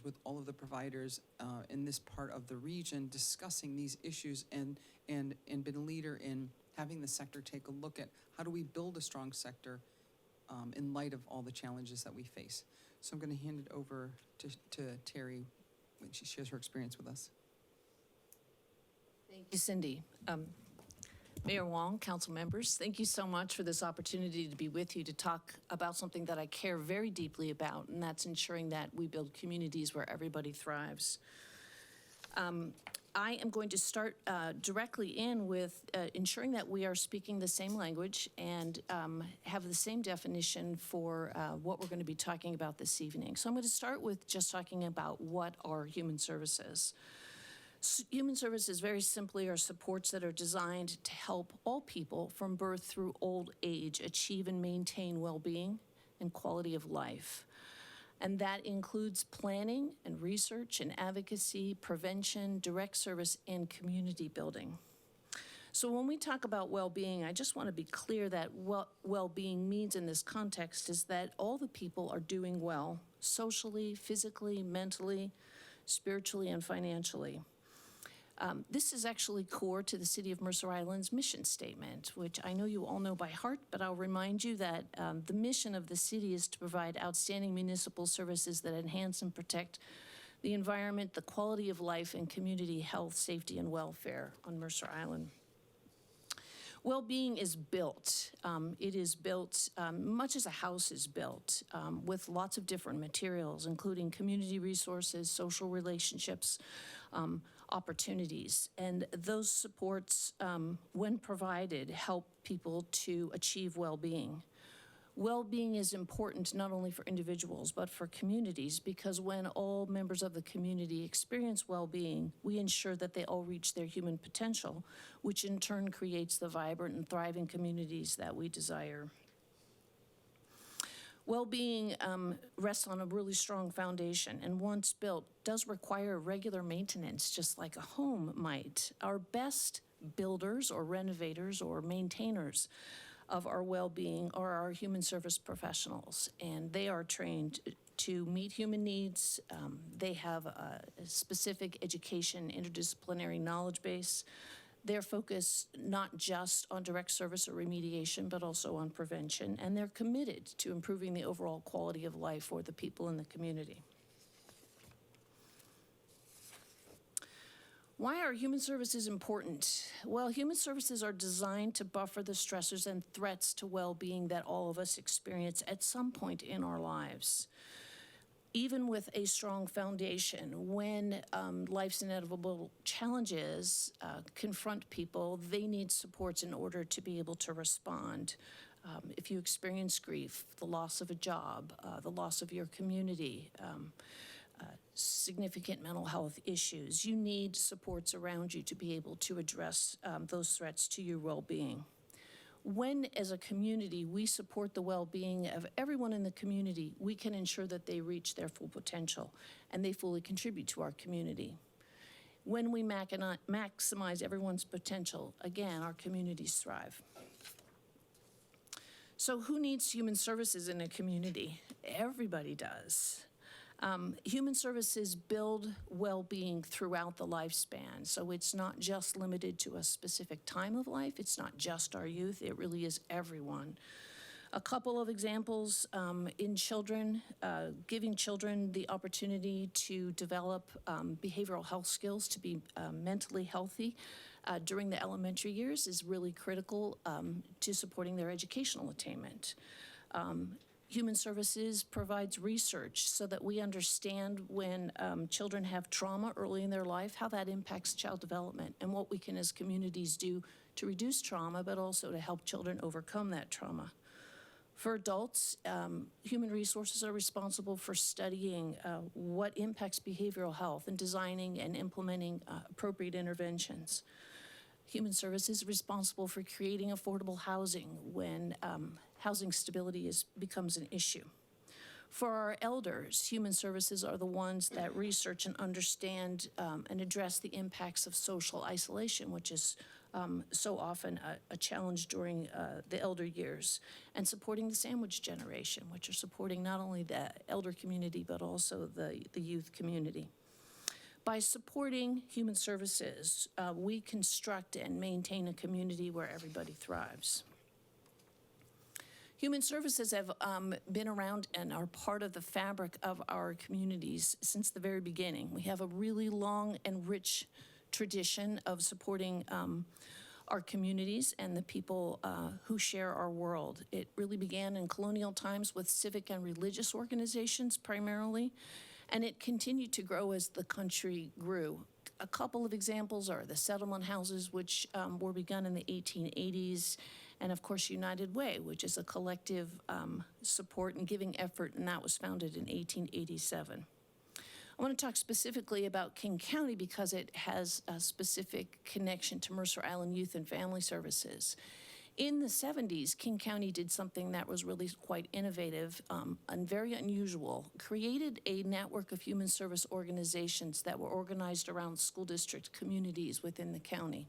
with all of the providers in this part of the region, discussing these issues, and been a leader in having the sector take a look at how do we build a strong sector in light of all the challenges that we face. So I'm going to hand it over to Terry when she shares her experience with us. Thank you, Cindy. Mayor Wong, council members, thank you so much for this opportunity to be with you to talk about something that I care very deeply about, and that's ensuring that we build communities where everybody thrives. I am going to start directly in with ensuring that we are speaking the same language and have the same definition for what we're going to be talking about this evening. So I'm going to start with just talking about what are human services. Human services, very simply, are supports that are designed to help all people from birth through old age achieve and maintain well-being and quality of life. And that includes planning and research and advocacy, prevention, direct service, and community building. So when we talk about well-being, I just want to be clear that what well-being means in this context is that all the people are doing well, socially, physically, mentally, spiritually, and financially. This is actually core to the City of Mercer Island's mission statement, which I know you all know by heart, but I'll remind you that the mission of the city is to provide outstanding municipal services that enhance and protect the environment, the quality of life, and community health, safety, and welfare on Mercer Island. Well-being is built. It is built much as a house is built with lots of different materials, including community resources, social relationships, opportunities. And those supports, when provided, help people to achieve well-being. Well-being is important not only for individuals, but for communities, because when all members of the community experience well-being, we ensure that they all reach their human potential, which in turn creates the vibrant and thriving communities that we desire. Well-being rests on a really strong foundation, and once built, does require regular maintenance, just like a home might. Our best builders or renovators or maintainers of our well-being are our human service professionals, and they are trained to meet human needs. They have a specific education, interdisciplinary knowledge base. They're focused not just on direct service or remediation, but also on prevention, and they're committed to improving the overall quality of life for the people in the community. Why are human services important? Well, human services are designed to buffer the stressors and threats to well-being that all of us experience at some point in our lives. Even with a strong foundation, when life's inevitable challenges confront people, they need supports in order to be able to respond. If you experience grief, the loss of a job, the loss of your community, significant mental health issues, you need supports around you to be able to address those threats to your well-being. When, as a community, we support the well-being of everyone in the community, we can ensure that they reach their full potential and they fully contribute to our community. When we maximize everyone's potential, again, our communities thrive. So who needs human services in a community? Everybody does. Human services build well-being throughout the lifespan, so it's not just limited to a specific time of life, it's not just our youth, it really is everyone. A couple of examples in children, giving children the opportunity to develop behavioral health skills to be mentally healthy during the elementary years is really critical to supporting their educational attainment. Human Services provides research so that we understand when children have trauma early in their life, how that impacts child development, and what we can as communities do to reduce trauma, but also to help children overcome that trauma. For adults, Human Resources are responsible for studying what impacts behavioral health and designing and implementing appropriate interventions. Human Services is responsible for creating affordable housing when housing stability becomes an issue. For our elders, Human Services are the ones that research and understand and address the impacts of social isolation, which is so often a challenge during the elder years, and supporting the sandwich generation, which are supporting not only the elder community, but also the youth community. By supporting human services, we construct and maintain a community where everybody thrives. Human services have been around and are part of the fabric of our communities since the very beginning. We have a really long and rich tradition of supporting our communities and the people who share our world. It really began in colonial times with civic and religious organizations primarily, and it continued to grow as the country grew. A couple of examples are the settlement houses, which were begun in the 1880s, and of course United Way, which is a collective support and giving effort, and that was founded in 1887. I want to talk specifically about King County because it has a specific connection to Mercer Island Youth and Family Services. In the 70s, King County did something that was really quite innovative and very unusual, created a network of human service organizations that were organized around school district communities within the county.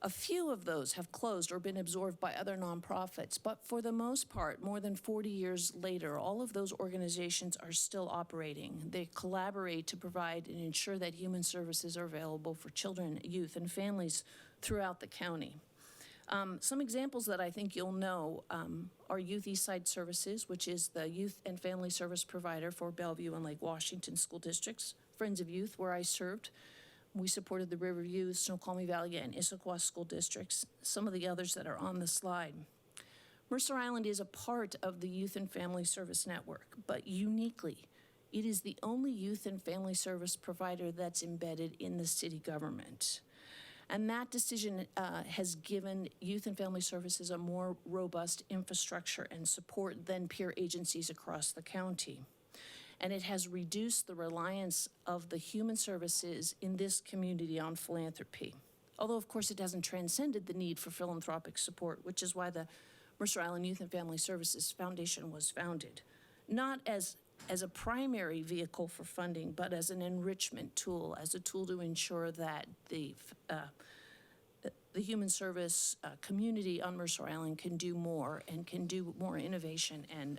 A few of those have closed or been absorbed by other nonprofits, but for the most part, more than 40 years later, all of those organizations are still operating. They collaborate to provide and ensure that human services are available for children, youth, and families throughout the county. Some examples that I think you'll know are Youth Eastside Services, which is the youth and family service provider for Bellevue and Lake Washington school districts. Friends of Youth, where I served. We supported the Riverview, Snoqualmie Valley, and Issaquah school districts, some of the others that are on the slide. Mercer Island is a part of the Youth and Family Service Network, but uniquely, it is the only youth and family service provider that's embedded in the city government. And that decision has given Youth and Family Services a more robust infrastructure and support than peer agencies across the county. And it has reduced the reliance of the human services in this community on philanthropy. Although, of course, it hasn't transcended the need for philanthropic support, which is why the Mercer Island Youth and Family Services Foundation was founded. Not as a primary vehicle for funding, but as an enrichment tool, as a tool to ensure that the human service community on Mercer Island can do more and can do more innovation and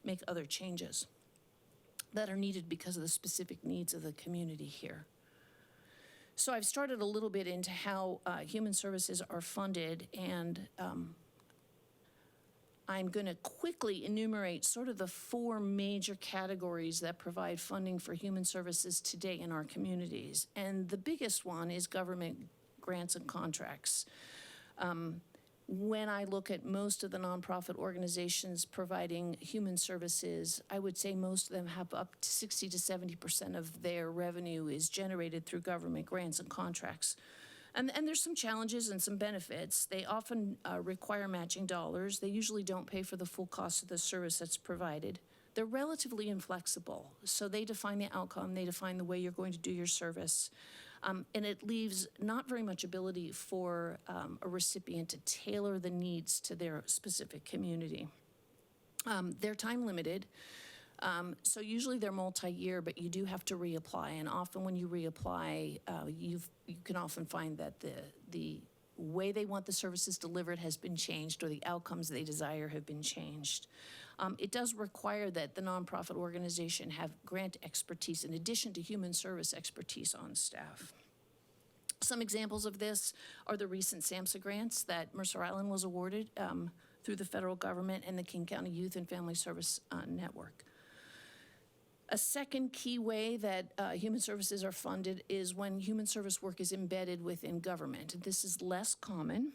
make other changes that are needed because of the specific needs of the community here. So I've started a little bit into how human services are funded, and I'm going to quickly enumerate sort of the four major categories that provide funding for human services today in our communities. And the biggest one is government grants and contracts. When I look at most of the nonprofit organizations providing human services, I would say most of them have up to 60 to 70% of their revenue is generated through government grants and contracts. And there's some challenges and some benefits. They often require matching dollars. They usually don't pay for the full cost of the service that's provided. They're relatively inflexible, so they define the outcome, they define the way you're going to do your service. And it leaves not very much ability for a recipient to tailor the needs to their specific community. They're time limited, so usually they're multi-year, but you do have to reapply. And often when you reapply, you can often find that the way they want the services delivered has been changed, or the outcomes they desire have been changed. It does require that the nonprofit organization have grant expertise in addition to human service expertise on staff. Some examples of this are the recent SAMHSA grants that Mercer Island was awarded through the federal government and the King County Youth and Family Service Network. A second key way that human services are funded is when human service work is embedded within government. This is less common,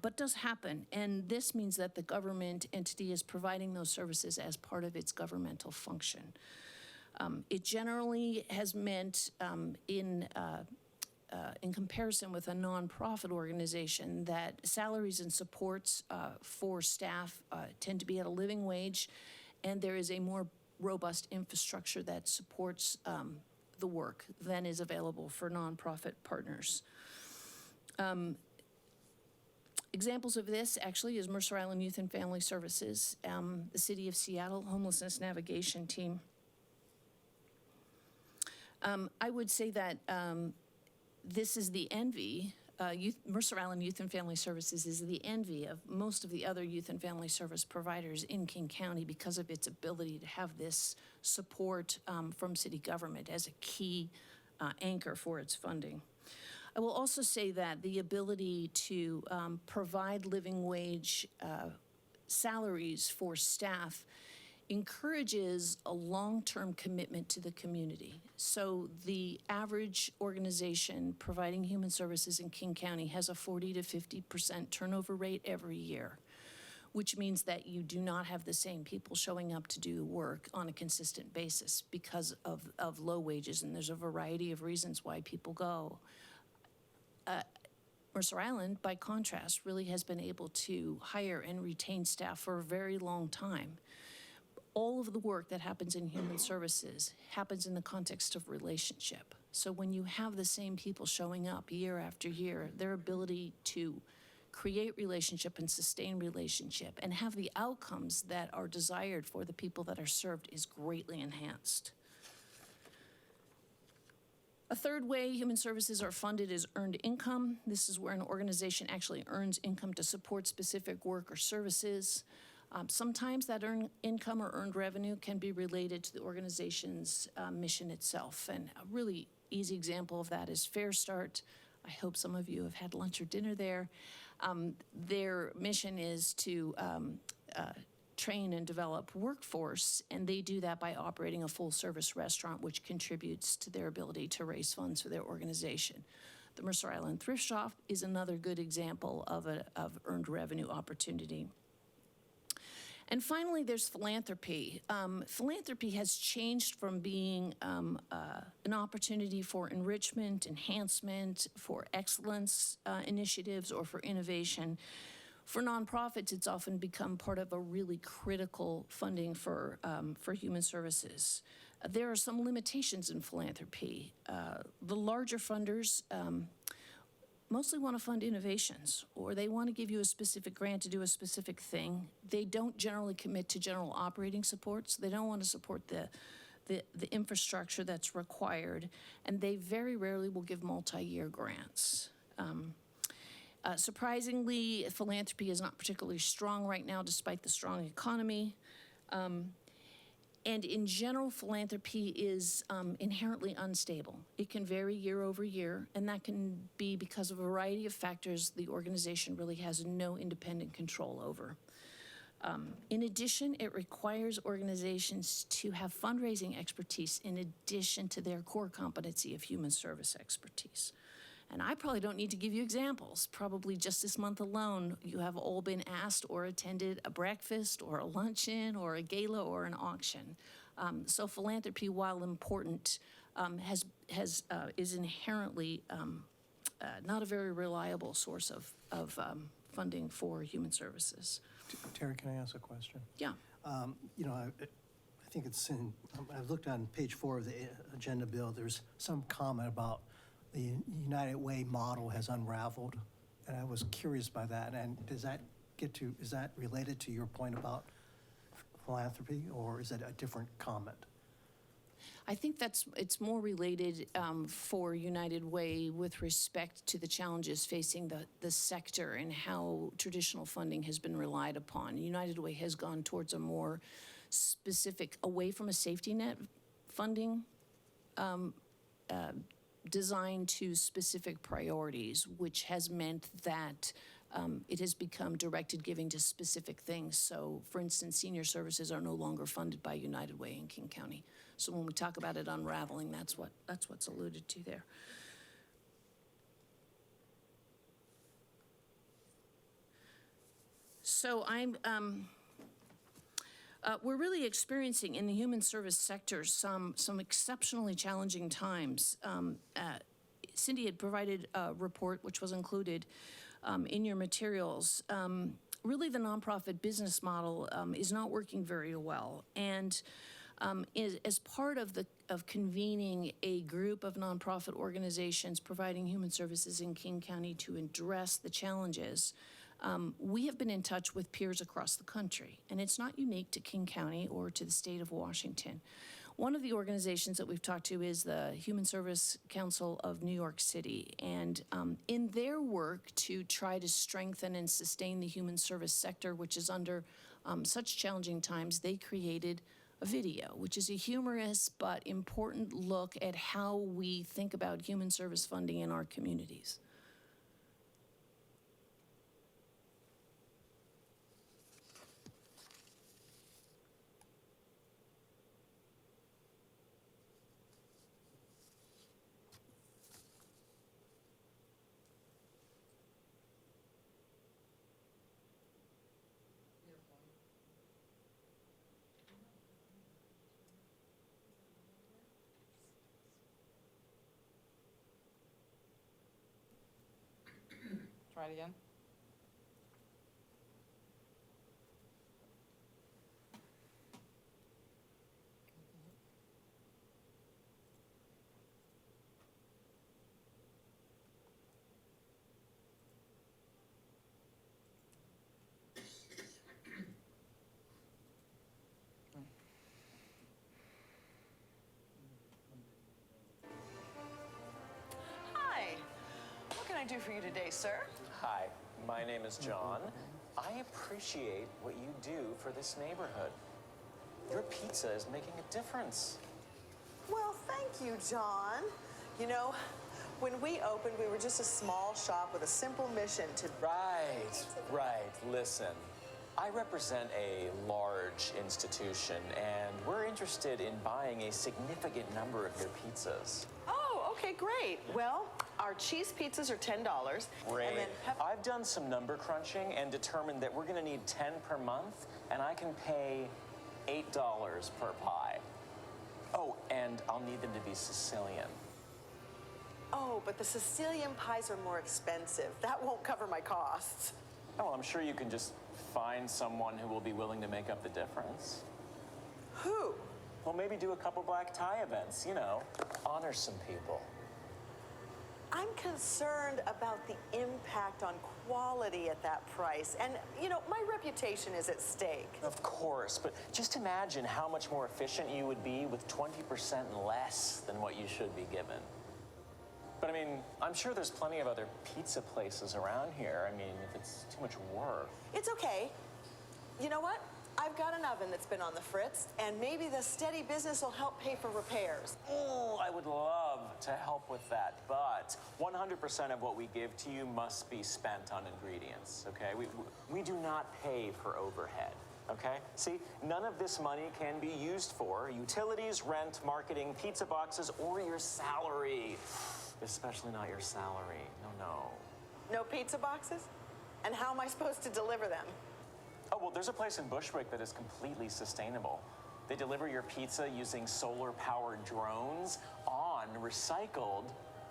but does happen. And this means that the government entity is providing those services as part of its governmental function. It generally has meant in comparison with a nonprofit organization that salaries and supports for staff tend to be at a living wage, and there is a more robust infrastructure that supports the work than is available for nonprofit partners. Examples of this actually is Mercer Island Youth and Family Services, the City of Seattle Homelessness Navigation Team. I would say that this is the envy Mercer Island Youth and Family Services is the envy of most of the other youth and family service providers in King County because of its ability to have this support from city government as a key anchor for its funding. I will also say that the ability to provide living wage salaries for staff encourages a long-term commitment to the community. So the average organization providing human services in King County has a 40 to 50% turnover rate every year, which means that you do not have the same people showing up to do work on a consistent basis because of low wages, and there's a variety of reasons why people go. Mercer Island, by contrast, really has been able to hire and retain staff for a very long time. All of the work that happens in human services happens in the context of relationship. So when you have the same people showing up year after year, their ability to create relationship and sustain relationship and have the outcomes that are desired for the people that are served is greatly enhanced. A third way human services are funded is earned income. This is where an organization actually earns income to support specific work or services. Sometimes that earned income or earned revenue can be related to the organization's mission itself. And a really easy example of that is Fair Start. I hope some of you have had lunch or dinner there. Their mission is to train and develop workforce, and they do that by operating a full-service restaurant, which contributes to their ability to raise funds for their organization. The Mercer Island Thrift Shop is another good example of earned revenue opportunity. And finally, there's philanthropy. Philanthropy has changed from being an opportunity for enrichment, enhancement, for excellence initiatives, or for innovation. For nonprofits, it's often become part of a really critical funding for human services. There are some limitations in philanthropy. The larger funders mostly want to fund innovations, or they want to give you a specific grant to do a specific thing. They don't generally commit to general operating support, so they don't want to support the infrastructure that's required, and they very rarely will give multi-year grants. Surprisingly, philanthropy is not particularly strong right now, despite the strong economy. And in general, philanthropy is inherently unstable. It can vary year over year, and that can be because of a variety of factors the organization really has no independent control over. In addition, it requires organizations to have fundraising expertise in addition to their core competency of human service expertise. And I probably don't need to give you examples. Probably just this month alone, you have all been asked or attended a breakfast or a luncheon or a gala or an auction. So philanthropy, while important, is inherently not a very reliable source of funding for human services. Terry, can I ask a question? Yeah. You know, I think it's in, I've looked on page 4 of the agenda bill, there's some comment about the United Way model has unraveled, and I was curious by that. And does that is that related to your point about philanthropy, or is it a different comment? I think it's more related for United Way with respect to the challenges facing the sector and how traditional funding has been relied upon. United Way has gone towards a more specific, away from a safety net funding, designed to specific priorities, which has meant that it has become directed giving to specific things. So, for instance, senior services are no longer funded by United Way in King County. So when we talk about it unraveling, that's what's alluded to there. So we're really experiencing in the human service sector some exceptionally challenging times. Cindy had provided a report which was included in your materials. Really, the nonprofit business model is not working very well, and as part of convening a group of nonprofit organizations providing human services in King County to address the challenges, we have been in touch with peers across the country, and it's not unique to King County or to the state of Washington. One of the organizations that we've talked to is the Human Service Council of New York City. And in their work to try to strengthen and sustain the human service sector, which is under such challenging times, they created a video, which is a humorous but important look at how we think about human service funding in our communities. Try it again. Hi. What can I do for you today, sir? Hi, my name is John. I appreciate what you do for this neighborhood. Your pizza is making a difference. Well, thank you, John. You know, when we opened, we were just a small shop with a simple mission to... Right. Listen, I represent a large institution, and we're interested in buying a significant number of your pizzas. Oh, okay, great. Well, our cheese pizzas are $10. Great. And then I've done some number crunching and determined that we're going to need 10 per month, and I can pay $8 per pie. Oh, and I'll need them to be Sicilian. Oh, but the Sicilian pies are more expensive. That won't cover my costs. Oh, well, I'm sure you can just find someone who will be willing to make up the difference. Who? Well, maybe do a couple black tie events, you know, honor some people. I'm concerned about the impact on quality at that price. And, you know, my reputation is at stake. Of course, but just imagine how much more efficient you would be with 20% less than what you should be given. But I mean, I'm sure there's plenty of other pizza places around here. I mean, if it's too much work. It's okay. You know what? I've got an oven that's been on the fritz, and maybe the steady business will help pay for repairs. Oh, I would love to help with that, but 100% of what we give to you must be spent on ingredients, okay? We do not pay for overhead, okay? See, none of this money can be used for utilities, rent, marketing, pizza boxes, or your salary. Especially not your salary. No. No pizza boxes? And how am I supposed to deliver them? Oh, well, there's a place in Bushwick that is completely sustainable. They deliver your pizza using solar-powered drones on recycle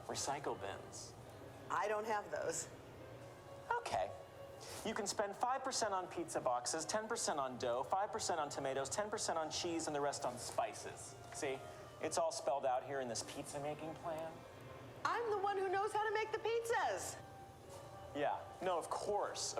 bins. I don't have those. Okay. You can spend 5% on pizza boxes, 10% on dough, 5% on tomatoes, 10% on cheese, and the rest on spices. See? It's all spelled out here in this pizza-making plan. I'm the one who knows how to make the pizzas. Yeah, no, of course.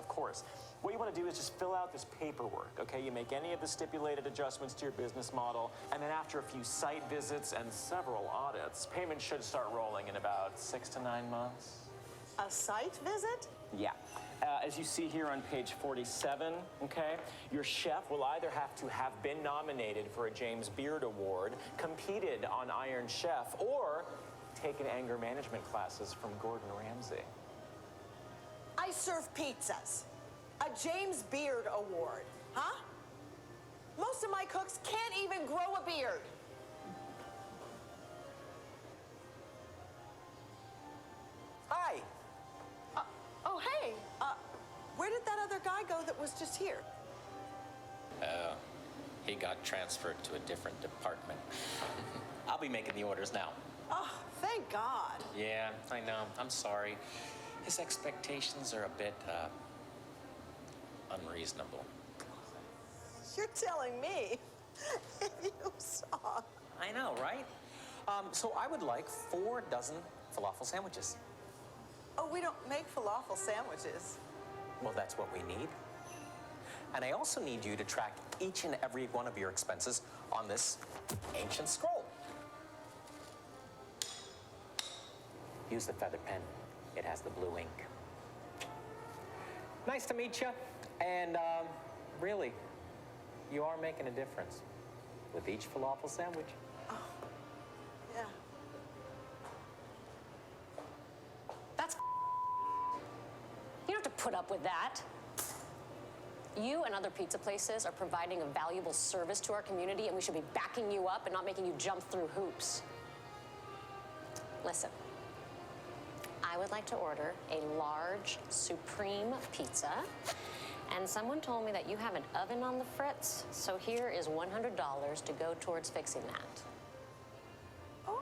What you want to do is just fill out this paperwork, okay? You make any of the stipulated adjustments to your business model, and then after a few site visits and several audits, payments should start rolling in about 6 to 9 months. A site visit? Yeah. As you see here on page 47, okay, your chef will either have to have been nominated for a James Beard Award, competed on Iron Chef, or taken anger management classes from Gordon Ramsay. I serve pizzas. A James Beard Award, huh? Most of my cooks can't even grow a beard. Hi. Oh, hey, where did that other guy go that was just here? He got transferred to a different department. I'll be making the orders now. Oh, thank God. Yeah, I know. I'm sorry. His expectations are a bit, unreasonable. You're telling me. If you saw. I know, right? So I would like 4 dozen falafel sandwiches. Oh, we don't make falafel sandwiches. Well, that's what we need. And I also need you to track each and every one of your expenses on this ancient scroll. Use the feather pen. It has the blue ink. Nice to meet you. And really, you are making a difference with each falafel sandwich. Yeah. That's you don't have to put up with that. You and other pizza places are providing a valuable service to our community, and we should be backing you up and not making you jump through hoops. Listen, I would like to order a large supreme pizza, and someone told me that you have an oven on the fritz, so here is $100 to go towards fixing that. Oh,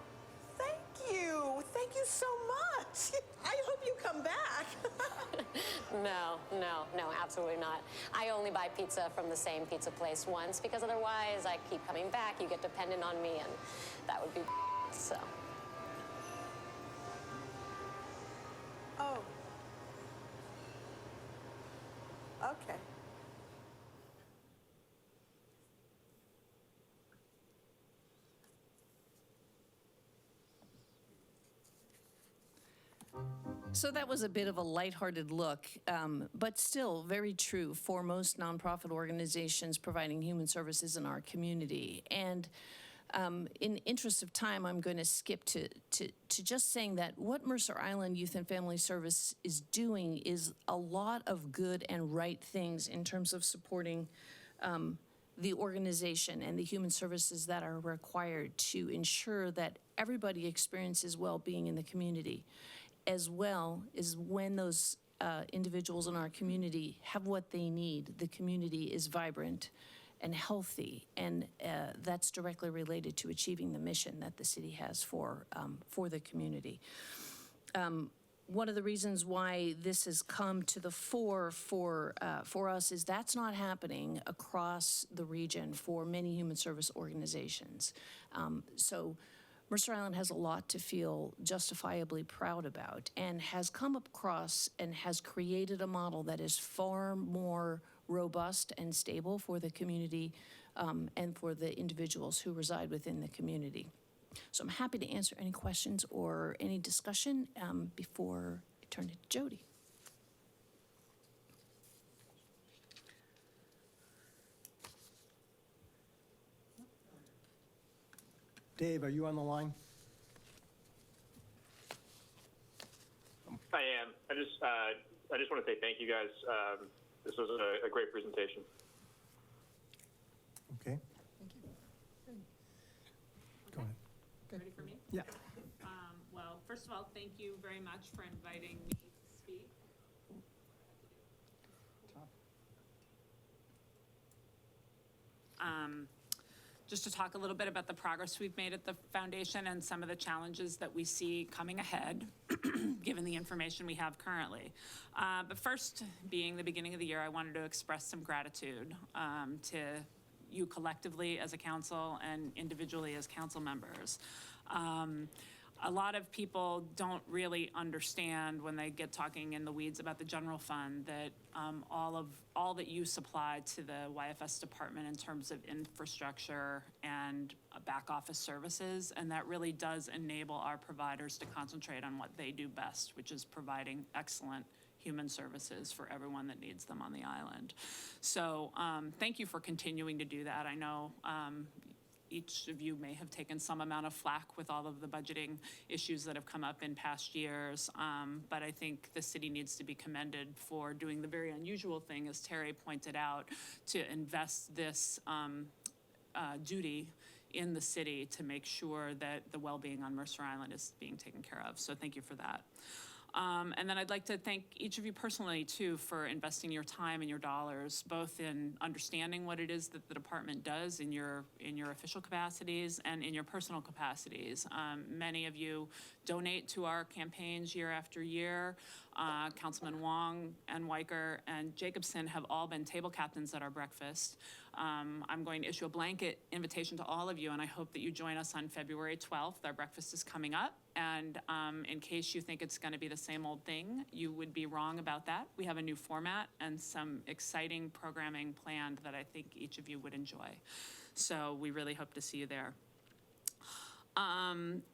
thank you. Thank you so much. I hope you come back. No, absolutely not. I only buy pizza from the same pizza place once because otherwise I keep coming back. You get dependent on me, and that would be so. Oh. Okay. So that was a bit of a lighthearted look, but still very true for most nonprofit organizations providing human services in our community. And in the interest of time, I'm going to skip to just saying that what Mercer Island Youth and Family Service is doing is a lot of good and right things in terms of supporting the organization and the human services that are required to ensure that everybody experiences well-being in the community, as well as when those individuals in our community have what they need, the community is vibrant and healthy, and that's directly related to achieving the mission that the city has for the community. One of the reasons why this has come to the fore for us is that's not happening across the region for many human service organizations. So Mercer Island has a lot to feel justifiably proud about, and has come across and has created a model that is far more robust and stable for the community and for the individuals who reside within the community. So I'm happy to answer any questions or any discussion before I turn it to Jody. Dave, are you on the line? I am. I just want to say thank you guys. This was a great presentation. Okay. Thank you. Go ahead. Ready for me? Yeah. Well, first of all, thank you very much for inviting me to speak. Just to talk a little bit about the progress we've made at the foundation and some of the challenges that we see coming ahead, given the information we have currently. But first, being the beginning of the year, I wanted to express some gratitude to you collectively as a council and individually as council members. A lot of people don't really understand when they get talking in the weeds about the general fund that all that you supply to the YFS department in terms of infrastructure and back office services, and that really does enable our providers to concentrate on what they do best, which is providing excellent human services for everyone that needs them on the island. So thank you for continuing to do that. I know each of you may have taken some amount of flack with all of the budgeting issues that have come up in past years, but I think the city needs to be commended for doing the very unusual thing, as Terry pointed out, to invest this duty in the city to make sure that the well-being on Mercer Island is being taken care of. So thank you for that. And then I'd like to thank each of you personally, too, for investing your time and your dollars, both in understanding what it is that the department does in your official capacities and in your personal capacities. Many of you donate to our campaigns year after year. Councilman Wong and Weicker and Jacobson have all been table captains at our breakfast. I'm going to issue a blanket invitation to all of you, and I hope that you join us on February 12th. Our breakfast is coming up, and in case you think it's going to be the same old thing, you would be wrong about that. We have a new format and some exciting programming planned that I think each of you would enjoy. So we really hope to see you there.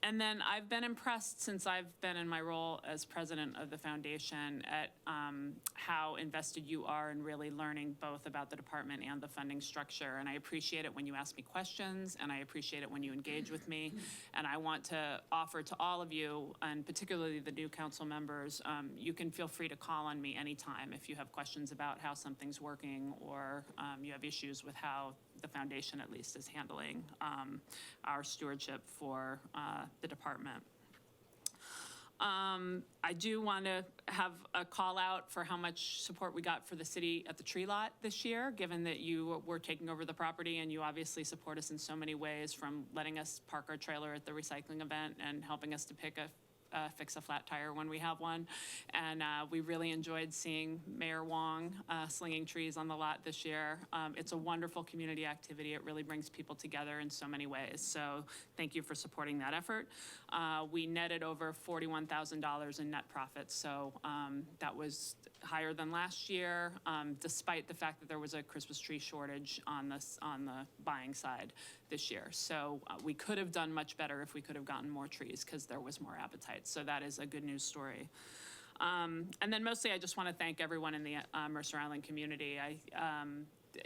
And then I've been impressed since I've been in my role as president of the foundation at how invested you are in really learning both about the department and the funding structure. And I appreciate it when you ask me questions, and I appreciate it when you engage with me. And I want to offer to all of you, and particularly the new council members, you can feel free to call on me anytime if you have questions about how something's working, or you have issues with how the foundation at least is handling our stewardship for the department. I do want to have a call out for how much support we got for the city at the tree lot this year, given that you were taking over the property and you obviously support us in so many ways, from letting us park our trailer at the recycling event and helping us to fix a flat tire when we have one. And we really enjoyed seeing Mayor Wong slinging trees on the lot this year. It's a wonderful community activity. It really brings people together in so many ways. So thank you for supporting that effort. We netted over $41,000 in net profits. So that was higher than last year, despite the fact that there was a Christmas tree shortage on the buying side this year. So we could have done much better if we could have gotten more trees, because there was more appetite. So that is a good news story. And then mostly I just want to thank everyone in the Mercer Island community.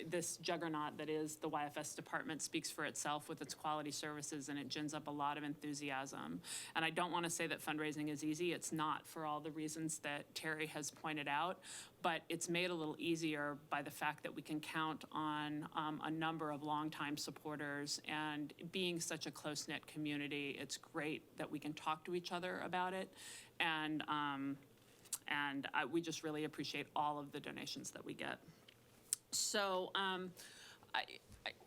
This juggernaut that is the YFS department speaks for itself with its quality services, and it gins up a lot of enthusiasm. And I don't want to say that fundraising is easy. It's not, for all the reasons that Terry has pointed out, but it's made a little easier by the fact that we can count on a number of longtime supporters. And being such a close-knit community, it's great that we can talk to each other about it. And we just really appreciate all of the donations that we get. So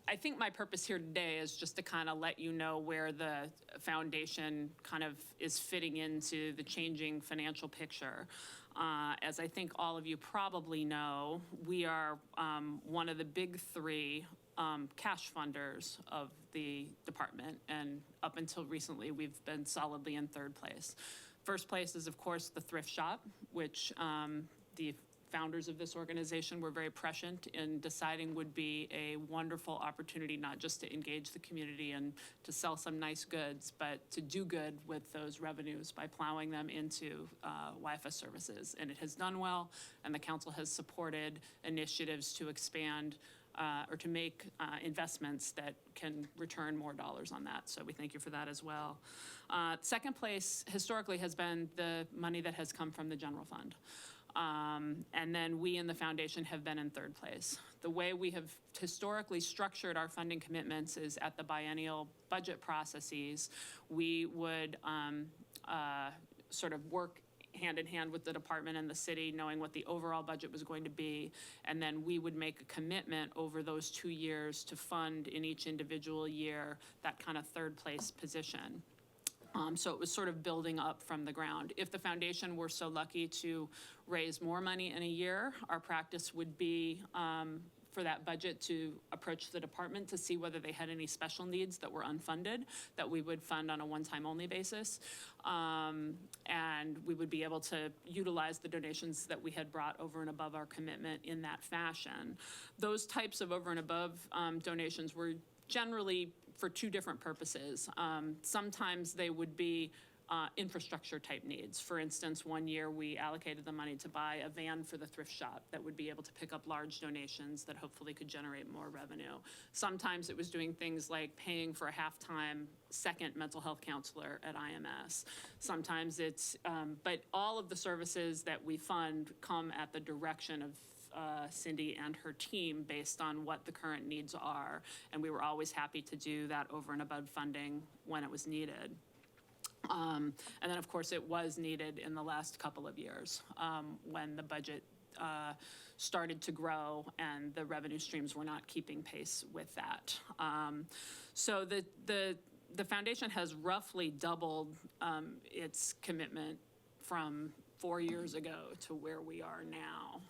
I think my purpose here today is just to kind of let you know where the foundation kind of is fitting into the changing financial picture. As I think all of you probably know, we are one of the big three cash funders of the department, and up until recently, we've been solidly in third place. First place is, of course, the thrift shop, which the founders of this organization were very prescient in deciding would be a wonderful opportunity, not just to engage the community and to sell some nice goods, but to do good with those revenues by plowing them into YFS services. And it has done well, and the council has supported initiatives to expand or to make investments that can return more dollars on that. So we thank you for that as well. Second place historically has been the money that has come from the general fund. And then we in the foundation have been in third place. The way we have historically structured our funding commitments is at the biennial budget processes, we would sort of work hand in hand with the department and the city, knowing what the overall budget was going to be, and then we would make a commitment over those 2 years to fund in each individual year that kind of third place position. So it was sort of building up from the ground. If the foundation were so lucky to raise more money in a year, our practice would be for that budget to approach the department to see whether they had any special needs that were unfunded that we would fund on a one-time only basis. And we would be able to utilize the donations that we had brought over and above our commitment in that fashion. Those types of over and above donations were generally for two different purposes. Sometimes they would be infrastructure type needs. For instance, one year we allocated the money to buy a van for the thrift shop that would be able to pick up large donations that hopefully could generate more revenue. Sometimes it was doing things like paying for a half-time second mental health counselor at IMS. Sometimes it's, but all of the services that we fund come at the direction of Cindy and her team based on what the current needs are. And we were always happy to do that over and above funding when it was needed. And then, of course, it was needed in the last couple of years when the budget started to grow and the revenue streams were not keeping pace with that. So the foundation has roughly doubled its commitment from 4 years ago to where we are now.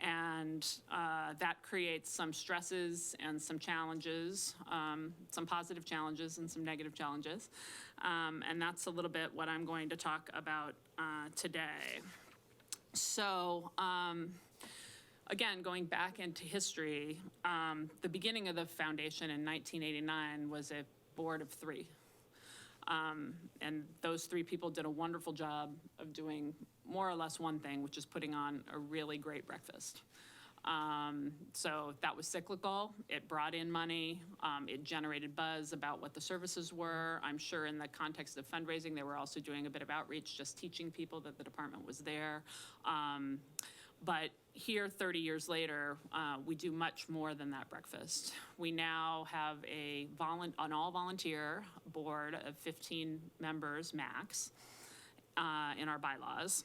And that creates some stresses and some challenges, some positive challenges and some negative challenges. And that's a little bit what I'm going to talk about today. So, again, going back into history, the beginning of the foundation in 1989 was a board of 3. And those 3 people did a wonderful job of doing more or less one thing, which is putting on a really great breakfast. So that was cyclical. It brought in money. It generated buzz about what the services were. I'm sure in the context of fundraising, they were also doing a bit of outreach, just teaching people that the department was there. But here, 30 years later, we do much more than that breakfast. We now have an all-volunteer board of 15 members max in our bylaws.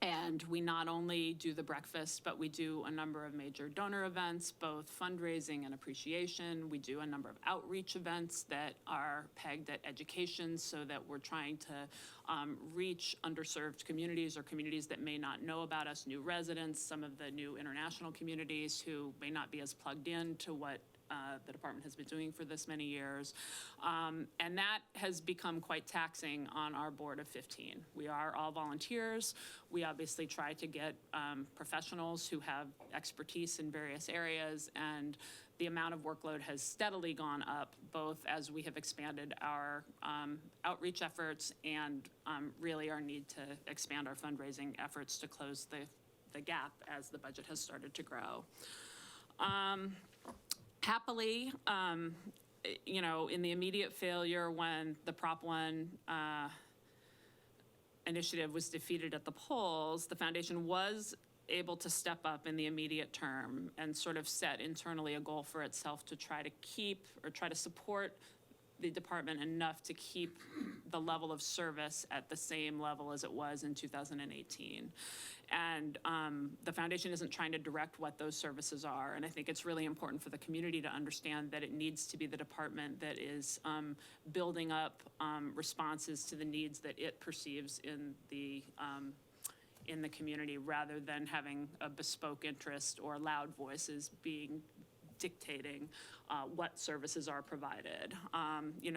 And we not only do the breakfast, but we do a number of major donor events, both fundraising and appreciation. We do a number of outreach events that are pegged at education, so that we're trying to reach underserved communities or communities that may not know about us, new residents, some of the new international communities who may not be as plugged in to what the department has been doing for this many years. And that has become quite taxing on our board of 15. We are all volunteers. We obviously try to get professionals who have expertise in various areas, and the amount of workload has steadily gone up, both as we have expanded our outreach efforts and really our need to expand our fundraising efforts to close the gap as the budget has started to grow. Happily, in the immediate failure when the Prop 1 initiative was defeated at the polls, the foundation was able to step up in the immediate term and sort of set internally a goal for itself to try to support the department enough to keep the level of service at the same level as it was in 2018. And the foundation isn't trying to direct what those services are. And I think it's really important for the community to understand that it needs to be the department that is building up responses to the needs that it perceives in the community, rather than having a bespoke interest or loud voices dictating what services are provided.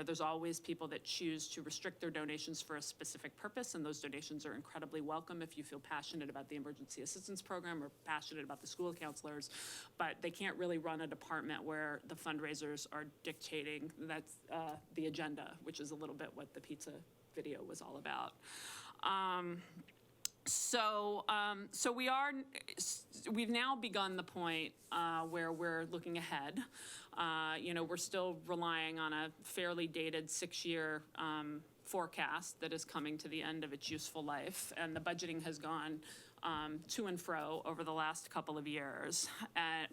There's always people that choose to restrict their donations for a specific purpose, and those donations are incredibly welcome if you feel passionate about the emergency assistance program or passionate about the school counselors, but they can't really run a department where the fundraisers are dictating the agenda, which is a little bit what the pizza video was all about. So we've now begun the point where we're looking ahead. We're still relying on a fairly dated 6-year forecast that is coming to the end of its useful life, and the budgeting has gone to and fro over the last couple of years.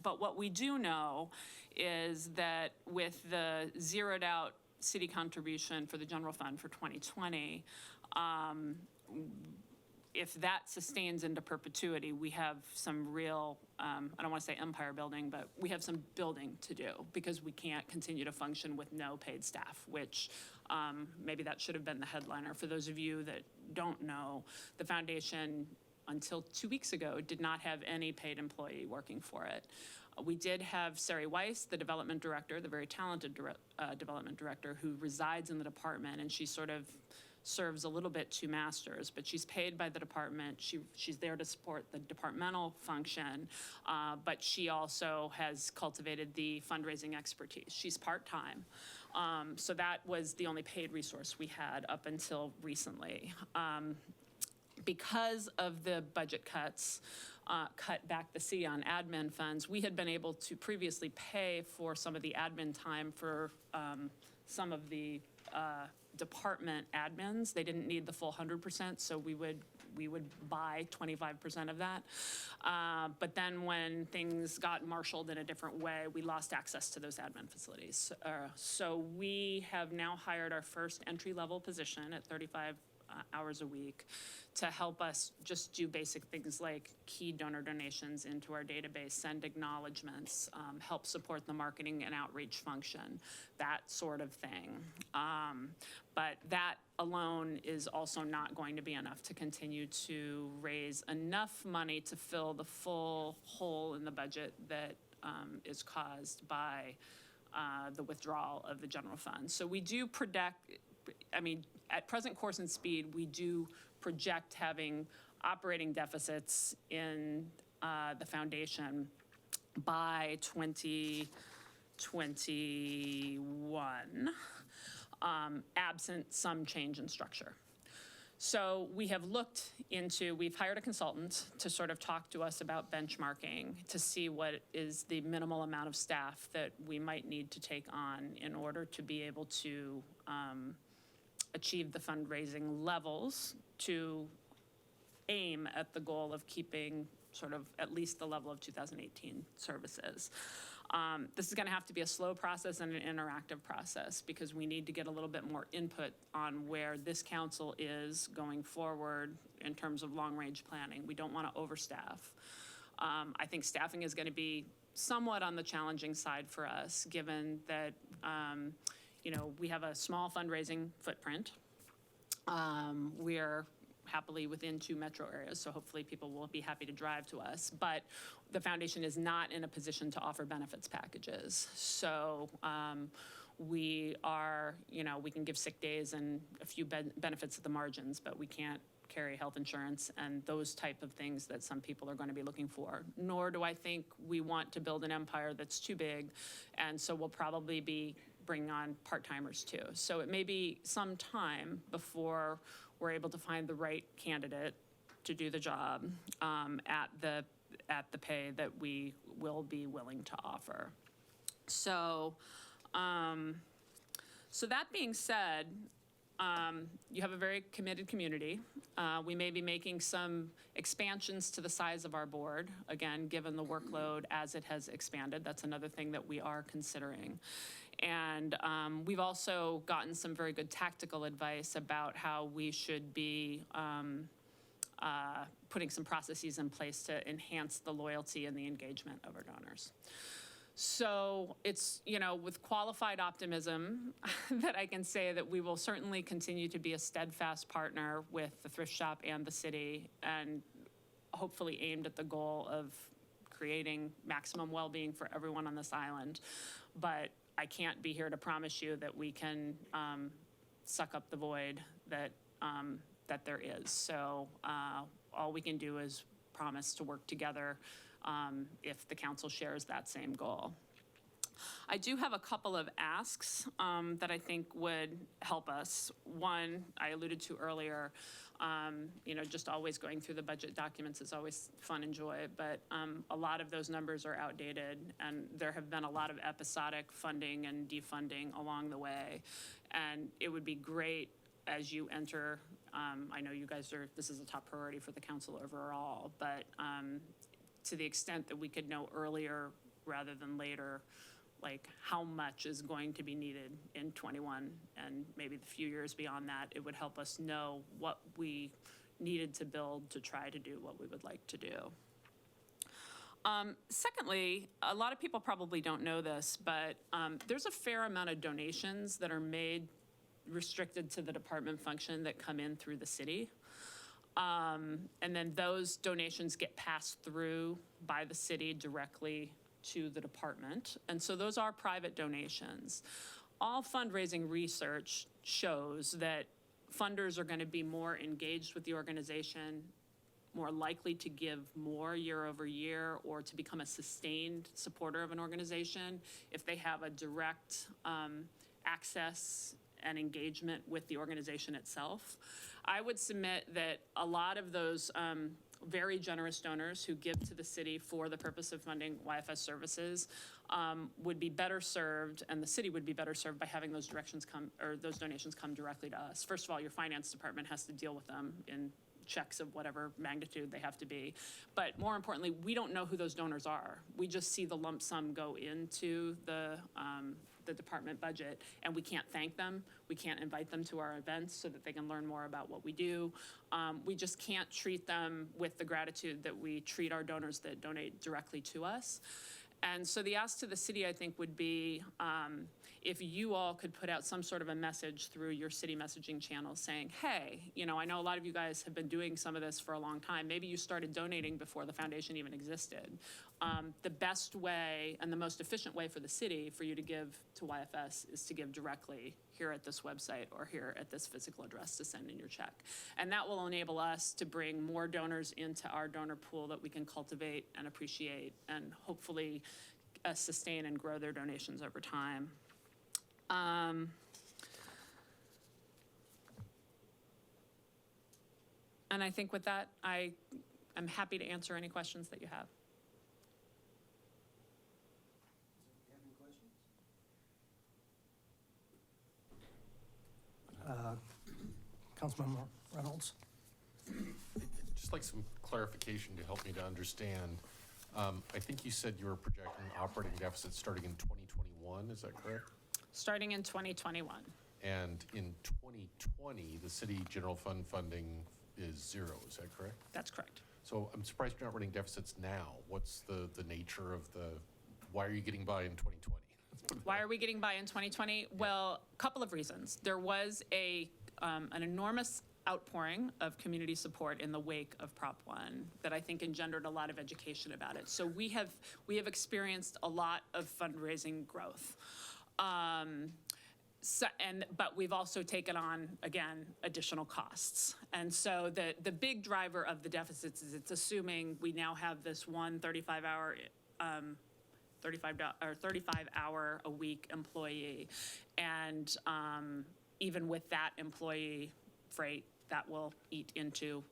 But what we do know is that with the zeroed out city contribution for the general fund for 2020, if that sustains into perpetuity, we have some real, I don't want to say empire building, but we have some building to do, because we can't continue to function with no paid staff, which maybe that should have been the headliner. For those of you that don't know, the foundation, until 2 weeks ago, did not have any paid employee working for it. We did have Sari Weiss, the development director, the very talented development director, who resides in the department, and she sort of serves a little bit two masters, but she's paid by the department. She's there to support the departmental function, but she also has cultivated the fundraising expertise. She's part-time. So that was the only paid resource we had up until recently. Because of the budget cuts, cut back the city on admin funds, we had been able to previously pay for some of the admin time for some of the department admins. They didn't need the full 100%, so we would buy 25% of that. But then when things got marshaled in a different way, we lost access to those admin facilities. So we have now hired our first entry-level position at 35 hours a week to help us just do basic things like key donor donations into our database, send acknowledgements, help support the marketing and outreach function, that sort of thing. But that alone is also not going to be enough to continue to raise enough money to fill the full hole in the budget that is caused by the withdrawal of the general fund. So we do project, I mean, at present course and speed, we do project having operating deficits in the foundation by 2021, absent some change in structure. So we have looked into, we've hired a consultant to sort of talk to us about benchmarking to see what is the minimal amount of staff that we might need to take on in order to be able to achieve the fundraising levels to aim at the goal of keeping sort of at least the level of 2018 services. This is going to have to be a slow process and an interactive process because we need to get a little bit more input on where this council is going forward in terms of long-range planning. We don't want to overstaff. I think staffing is going to be somewhat on the challenging side for us, given that we have a small fundraising footprint. We are happily within 2 metro areas, so hopefully people will be happy to drive to us. But the foundation is not in a position to offer benefits packages. So we are, we can give sick days and a few benefits at the margins, but we can't carry health insurance and those type of things that some people are going to be looking for. Nor do I think we want to build an empire that's too big, and so we'll probably be bringing on part-timers too. So it may be some time before we're able to find the right candidate to do the job at the pay that we will be willing to offer. So, so that being said, you have a very committed community. We may be making some expansions to the size of our board, again, given the workload as it has expanded. That's another thing that we are considering. And we've also gotten some very good tactical advice about how we should be putting some processes in place to enhance the loyalty and the engagement of our donors. So it's, with qualified optimism that I can say that we will certainly continue to be a steadfast partner with the thrift shop and the city, and hopefully aimed at the goal of creating maximum well-being for everyone on this island. But I can't be here to promise you that we can suck up the void that there is. So all we can do is promise to work together if the council shares that same goal. I do have a couple of asks that I think would help us. One, I alluded to earlier, just always going through the budget documents is always fun and joy, but a lot of those numbers are outdated, and there have been a lot of episodic funding and defunding along the way. And it would be great as you enter, I know you guys this is a top priority for the council overall, but to the extent that we could know earlier rather than later, like how much is going to be needed in 21 and maybe the few years beyond that, it would help us know what we needed to build to try to do what we would like to do. Secondly, a lot of people probably don't know this, but there's a fair amount of donations that are made restricted to the department function that come in through the city. And then those donations get passed through by the city directly to the department. And so those are private donations. All fundraising research shows that funders are going to be more engaged with the organization, more likely to give more year over year or to become a sustained supporter of an organization if they have a direct access and engagement with the organization itself. I would submit that a lot of those very generous donors who give to the city for the purpose of funding YFS services would be better served, and the city would be better served by having those those donations come directly to us. First of all, your finance department has to deal with them in checks of whatever magnitude they have to be. But more importantly, we don't know who those donors are. We just see the lump sum go into the department budget, and we can't thank them. We can't invite them to our events so that they can learn more about what we do. We just can't treat them with the gratitude that we treat our donors that donate directly to us. And so the ask to the city, I think, would be, if you all could put out some sort of a message through your city messaging channel saying, hey, you know, I know a lot of you guys have been doing some of this for a long time. Maybe you started donating before the foundation even existed. The best way and the most efficient way for the city for you to give to YFS is to give directly here at this website or here at this physical address to send in your check. And that will enable us to bring more donors into our donor pool that we can cultivate and appreciate and hopefully sustain and grow their donations over time. And I think with that, I'm happy to answer any questions that you have. Councilmember Reynolds? Just like some clarification to help me to understand. I think you said you were projecting operating deficits starting in 2021, is that correct? Starting in 2021. And in 2020, the city general fund funding is zero, is that correct? That's correct. So I'm surprised you're not running deficits now. What's the nature of why are you getting by in 2020? Why are we getting by in 2020? Well, a couple of reasons. There was an enormous outpouring of community support in the wake of Prop 1 that I think engendered a lot of education about it. So we have experienced a lot of fundraising growth. But we've also taken on, again, additional costs. And so the big driver of the deficits is it's assuming we now have this one 35-hour a week employee. And even with that employee freight, that will eat into,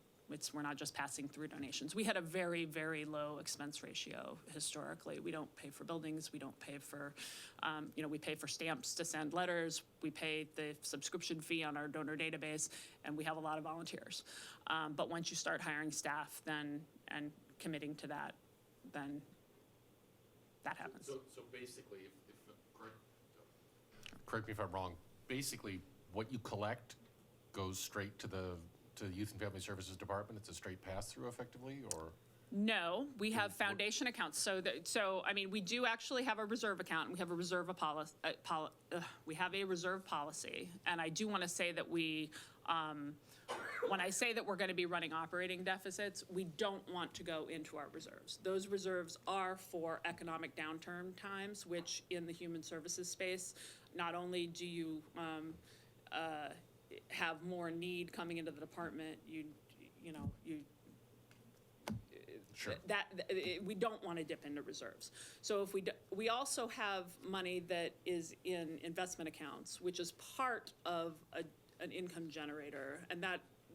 we're not just passing through donations. We had a very, very low expense ratio historically. We don't pay for buildings, we don't pay for, we pay for stamps to send letters, we pay the subscription fee on our donor database, and we have a lot of volunteers. But once you start hiring staff and committing to that, then that happens. So basically, correct me if I'm wrong, basically what you collect goes straight to the Youth and Family Services Department? It's a straight pass-through effectively, or? No, we have foundation accounts. So I mean, we do actually have a reserve account. And we have a reserve policy. And I do want to say that when I say that we're going to be running operating deficits, we don't want to go into our reserves. Those reserves are for economic downturn times, which in the human services space, not only do you have more need coming into the department, Sure. We don't want to dip into reserves. So if we also have money that is in investment accounts, which is part of an income generator, and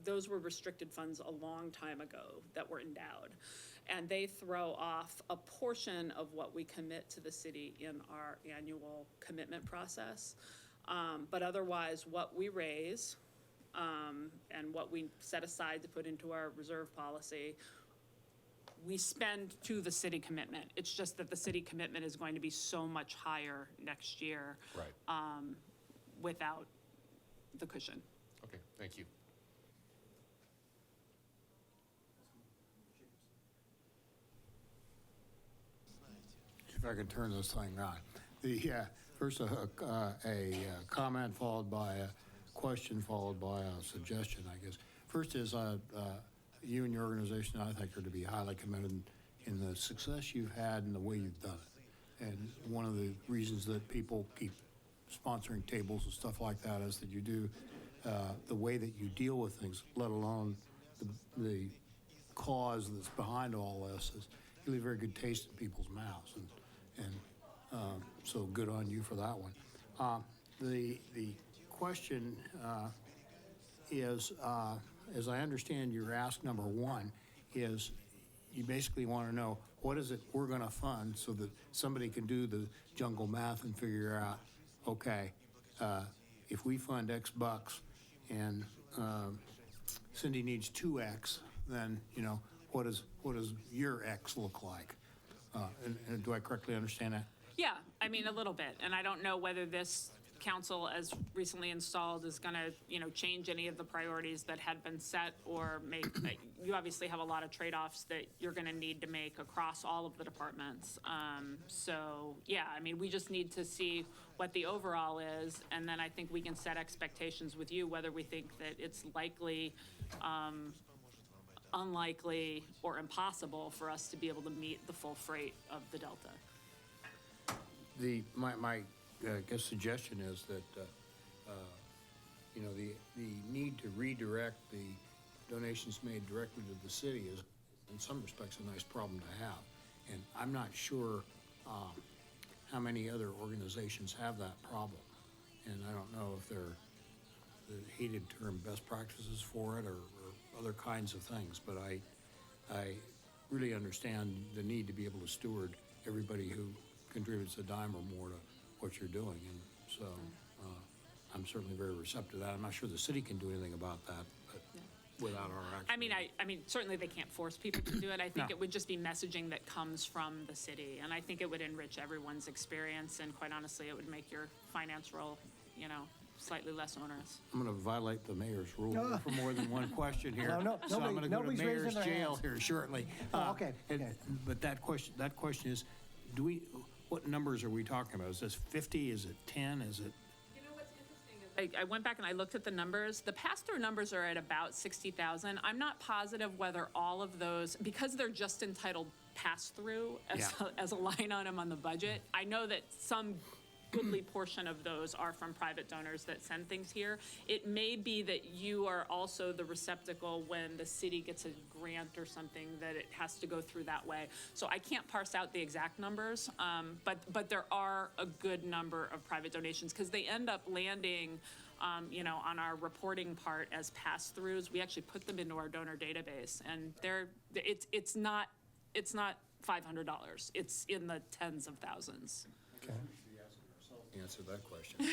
those were restricted funds a long time ago that were endowed. And they throw off a portion of what we commit to the city in our annual commitment process. But otherwise, what we raise and what we set aside to put into our reserve policy, we spend to the city commitment. It's just that the city commitment is going to be so much higher next year. Right. Without the cushion. Okay, thank you. If I could turn this thing on. First a comment followed by a question followed by a suggestion, I guess. First is you and your organization, I think, are to be highly commended in the success you've had and the way you've done it. And one of the reasons that people keep sponsoring tables and stuff like that is that you do the way that you deal with things, let alone the cause that's behind all this, is you leave a very good taste in people's mouths. So good on you for that one. The question is, as I understand your ask number one, is you basically want to know what is it we're going to fund so that somebody can do the jungle math and figure out, okay, if we fund X bucks and Cindy needs 2X, then, what does your X look like? And do I correctly understand that? Yeah, I mean, a little bit. And I don't know whether this council, as recently installed, is going to, change any of the priorities that had been set or make, you obviously have a lot of trade-offs that you're going to need to make across all of the departments. So, yeah, I mean, we just need to see what the overall is, and then I think we can set expectations with you, whether we think that it's likely, unlikely, or impossible for us to be able to meet the full freight of the Delta. My guess suggestion is that, the need to redirect the donations made directly to the city is, in some respects, a nice problem to have. And I'm not sure how many other organizations have that problem. And I don't know if they're the hated term best practices for it or other kinds of things, but I really understand the need to be able to steward everybody who contributes a dime or more to what you're doing, and so I'm certainly very receptive to that. I'm not sure the city can do anything about that, but without our action. I mean, certainly they can't force people to do it. I think it would just be messaging that comes from the city, and I think it would enrich everyone's experience, and quite honestly, it would make your finance roll, slightly less onerous. I'm going to violate the mayor's rule for more than one question here. No, so I'm going to go to nobody's raising mayor's their jail hands. here shortly. Okay. But that question is, what numbers are we talking about? Is this 50? Is it 10? Is it? I went back and I looked at the numbers. The pass-through numbers are at about 60,000. I'm not positive whether all of those, because they're just entitled pass-through as a line item on the budget. I know that some goodly portion of those are from private donors that send things here. It may be that you are also the receptacle when the city gets a grant or something, that it has to go through that way. So I can't parse out the exact numbers, but there are a good number of private donations because they end up landing on our reporting part as pass-throughs. We actually put them into our donor database, and it's not $500. It's in the tens of thousands. Okay. Answer that question.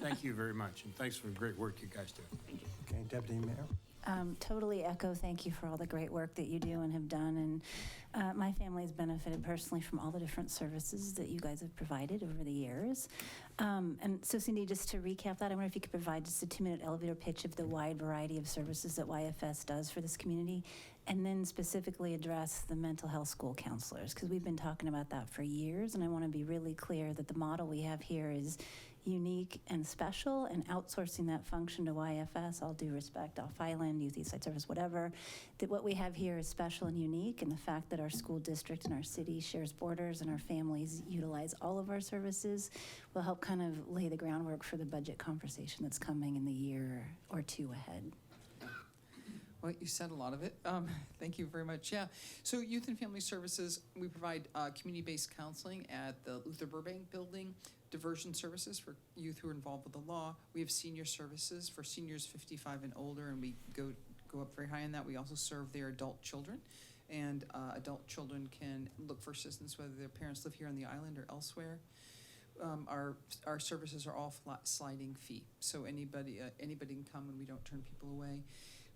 Thank you very much, and thanks for the great work you guys do. Thank you. Okay, Deputy Mayor. Totally echo, thank you for all the great work that you do and have done. And my family has benefited personally from all the different services that you guys have provided over the years. And so Cindy, just to recap that, I wonder if you could provide just a 2-minute elevator pitch of the wide variety of services that YFS does for this community, and then specifically address the mental health school counselors, because we've been talking about that for years, and I want to be really clear that the model we have here is unique and special, and outsourcing that function to YFS, all due respect, Off Island, Youth Eastside Service, whatever, that what we have here is special and unique, and the fact that our school district and our city shares borders and our families utilize all of our services will help kind of lay the groundwork for the budget conversation that's coming in the year or two ahead. Well, you said a lot of it. Thank you very much. Yeah. So Youth and Family Services, we provide community-based counseling at the Luther Burbank Building, diversion services for youth who are involved with the law. We have senior services for seniors 55 and older, and we go up very high in that. We also serve their adult children, and adult children can look for assistance whether their parents live here on the island or elsewhere. Our services are all sliding fee, so anybody can come, and we don't turn people away.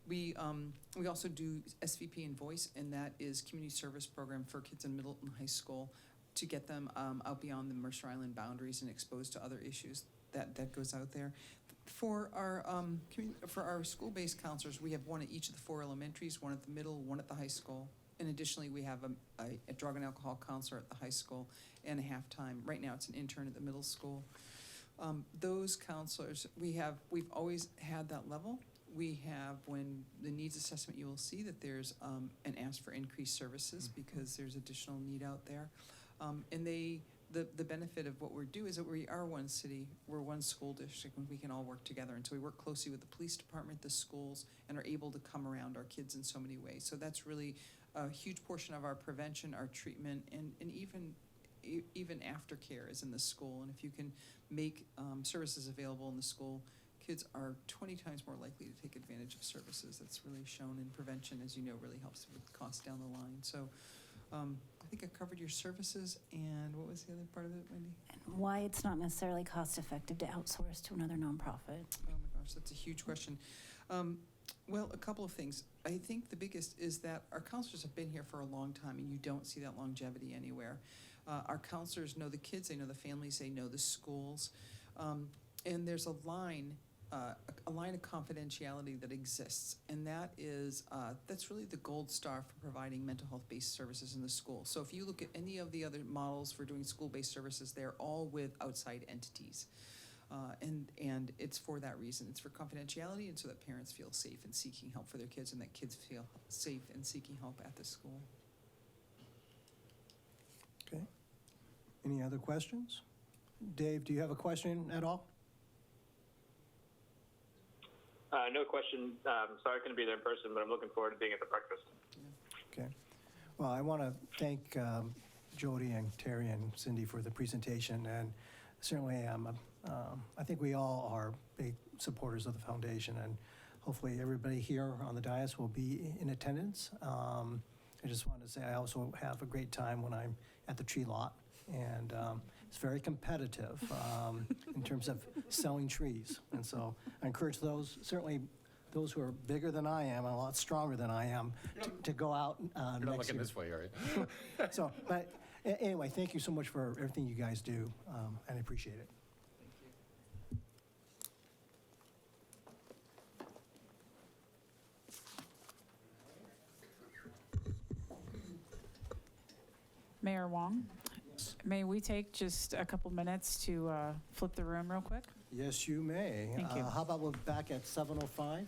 We also do SVP and Voice, and that is community service program for kids in middle and high school to get them out beyond the Mercer Island boundaries and exposed to other issues. That goes out there. For our school-based counselors, we have one at each of the 4 elementaries, one at the middle, one at the high school. And additionally, we have a drug and alcohol counselor at the high school and a half-time. Right now, it's an intern at the middle school. Those counselors, we've always had that level. We have, when the needs assessment, you will see that there's an ask for increased services because there's additional need out there. And the benefit of what we do is that we are one city, we're one school district, and we can all work together. And so we work closely with the police department, the schools, and are able to come around our kids in so many ways. So that's really a huge portion of our prevention, our treatment, and even aftercare is in the school. And if you can make services available in the school, kids are 20 times more likely to take advantage of services. That's really shown in prevention, as you know, really helps with costs down the line. So I think I covered your services, and what was the other part of it, Wendy? And why it's not necessarily cost effective to outsource to another nonprofit. Oh my gosh, that's a huge question. Well, a couple of things. I think the biggest is that our counselors have been here for a long time, and you don't see that longevity anywhere. Our counselors know the kids, they know the families, they know the schools. And there's a line of confidentiality that exists, and that is, that's really the gold star for providing mental health-based services in the school. So if you look at any of the other models for doing school-based services, they're all with outside entities. And it's for that reason. It's for confidentiality and so that parents feel safe in seeking help for their kids and that kids feel safe in seeking help at the school. Okay. Any other questions? Dave, do you have a question at all? No question. Sorry I couldn't be there in person, but I'm looking forward to being at the breakfast. Okay. Well, I want to thank Jody and Terry and Cindy for the presentation, and certainly I think we all are big supporters of the foundation, and hopefully everybody here on the dais will be in attendance. I just wanted to say I also have a great time when I'm at the tree lot, and it's very competitive in terms of selling trees. And so I encourage those, certainly those who are bigger than I am, and a lot stronger than I am, to go out You're not next looking year. this way, are you? So, but anyway, thank you so much for everything you guys do, and I appreciate it. Mayor Wong, may we take just a couple minutes to flip the room real quick? Yes, you may. Thank you. How about we're back at 7:05?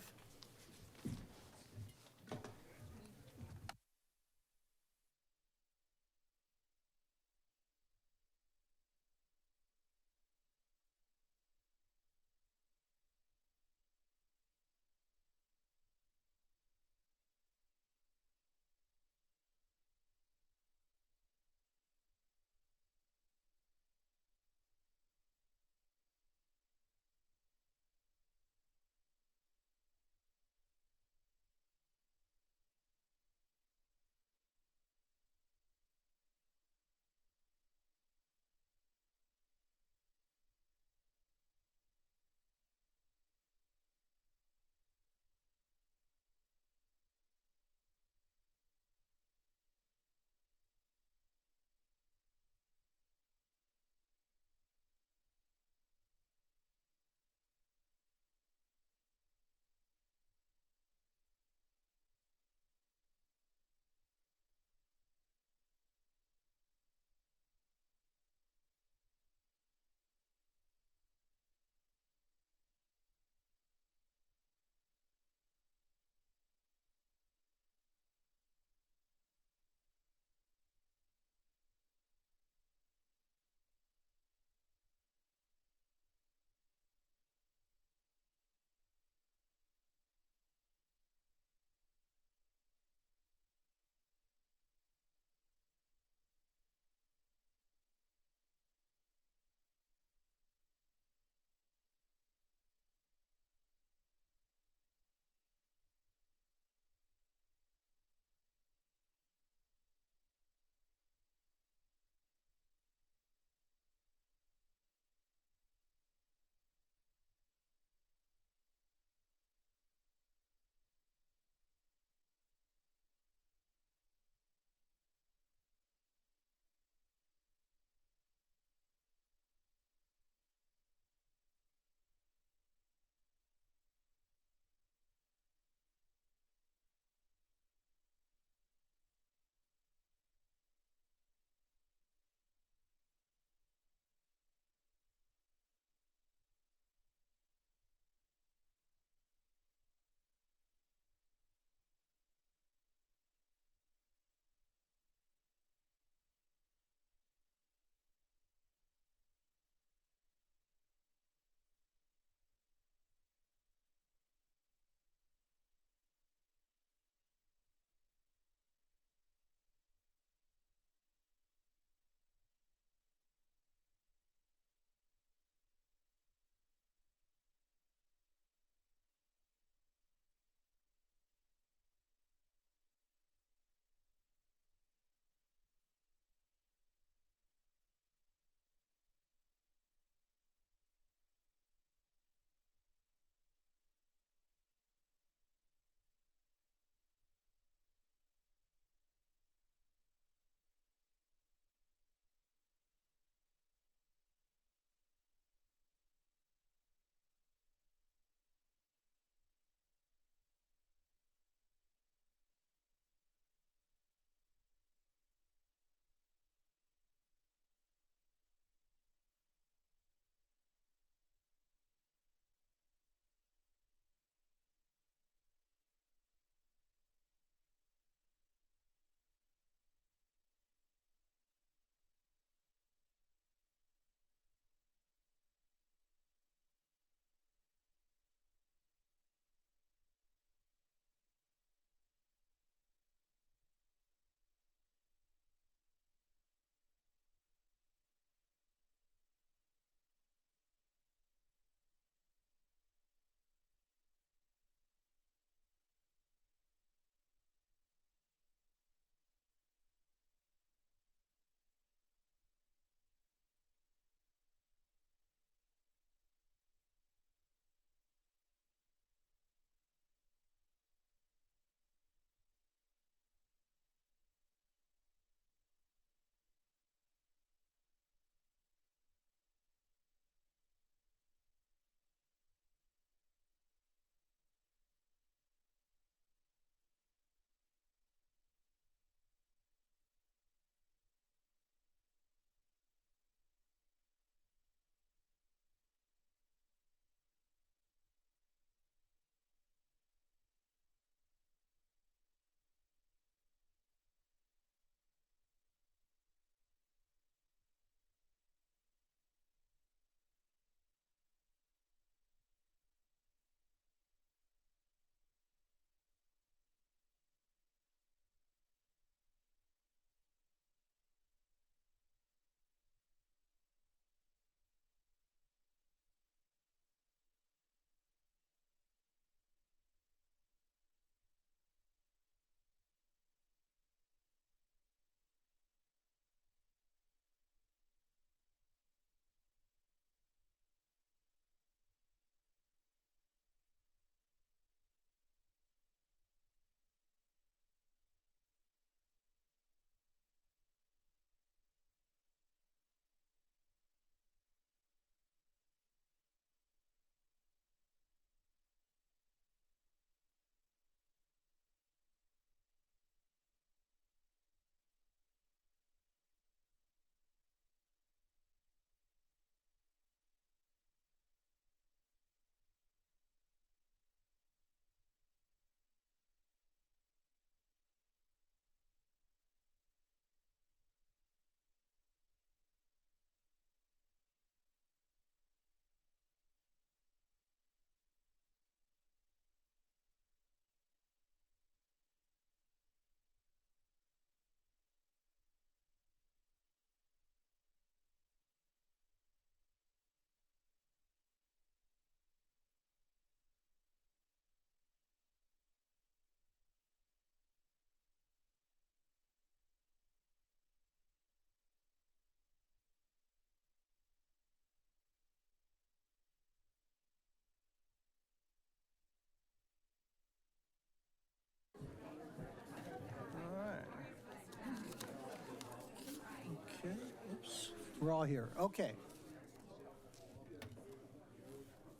We're all here. Okay.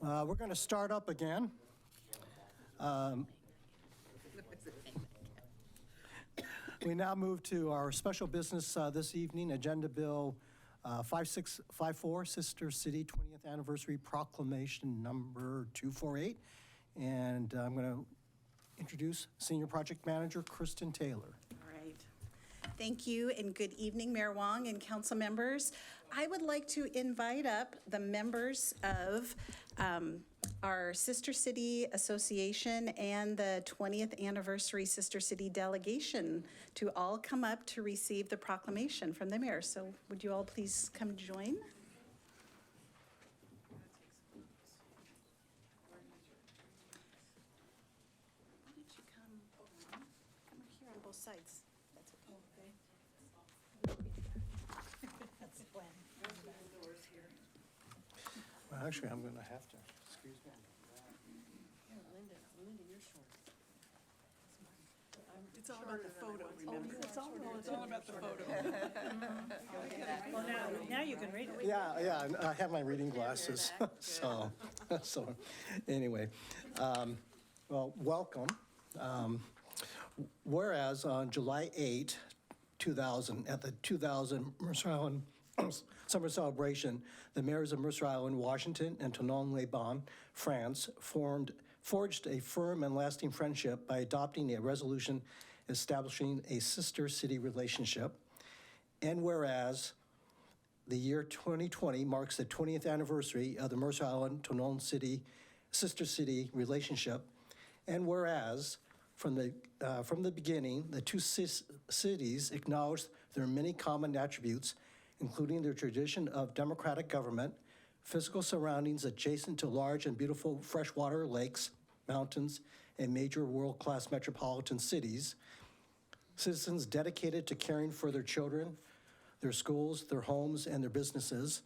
We're going to start up again. We now move to our special business this evening, Agenda Bill 5654, Sister City 20th Anniversary Proclamation number 248. And I'm going to introduce Senior Project Manager Kristen Taylor. All right. Thank you, and good evening, Mayor Wong and council members. I would like to invite up the members of our Sister City Association and the 20th Anniversary Sister City Delegation to all come up to receive the proclamation from the mayor. So would you all please come join? Why don't you come over here on both sides? That's okay. That's the plan. Well, actually, I'm going to have to, excuse me. It's all about the photo, remember? It's all about the photo. Well, now you can read it. Yeah, and I have my reading glasses, so anyway. Well, welcome. Whereas on July 8, 2000, at the 2000 Mercer Island Summer Celebration, the mayors of Mercer Island, Washington, and Tonon-les-Bains, France, forged a firm and lasting friendship by adopting a resolution establishing a sister city relationship. And whereas the year 2020 marks the 20th anniversary of the Mercer Island Tonon City sister city relationship, and whereas from the beginning, the two cities acknowledged their many common attributes, including their tradition of democratic government, physical surroundings adjacent to large and beautiful freshwater lakes, mountains, and major world-class metropolitan cities, citizens dedicated to caring for their children, their schools, their homes, and their businesses,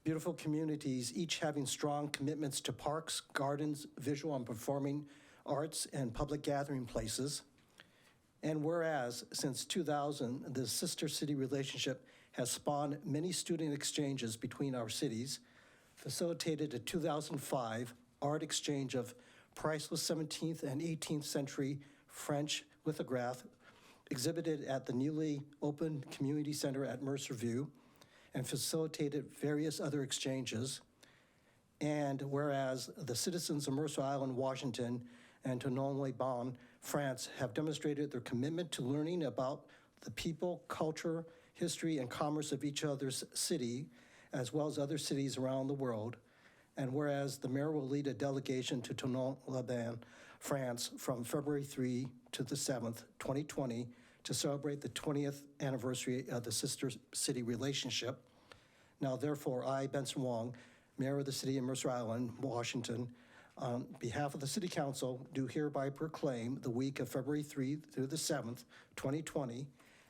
beautiful communities, each having strong commitments to parks, gardens, visual and performing arts, and public gathering places. And whereas, since 2000, the sister city relationship has spawned many student exchanges between our cities, facilitated a 2005 art exchange of priceless 17th and 18th century French lithograph exhibited at the newly opened community center at Mercer View, and facilitated various other exchanges. And whereas the citizens of Mercer Island, Washington, and Tonon-les-Bains, France, have demonstrated their commitment to learning about the people, culture, history, and commerce of each other's city, as well as other cities around the world. And whereas the mayor will lead a delegation to Tonon-les-Bains, France, from February 3 to the 7th, 2020, to celebrate the 20th anniversary of the sister city relationship. Now, therefore, I, Benson Wong, Mayor of the City of Mercer Island, Washington, on behalf of the City Council, do hereby proclaim the week of February 3 through the 7th, 2020,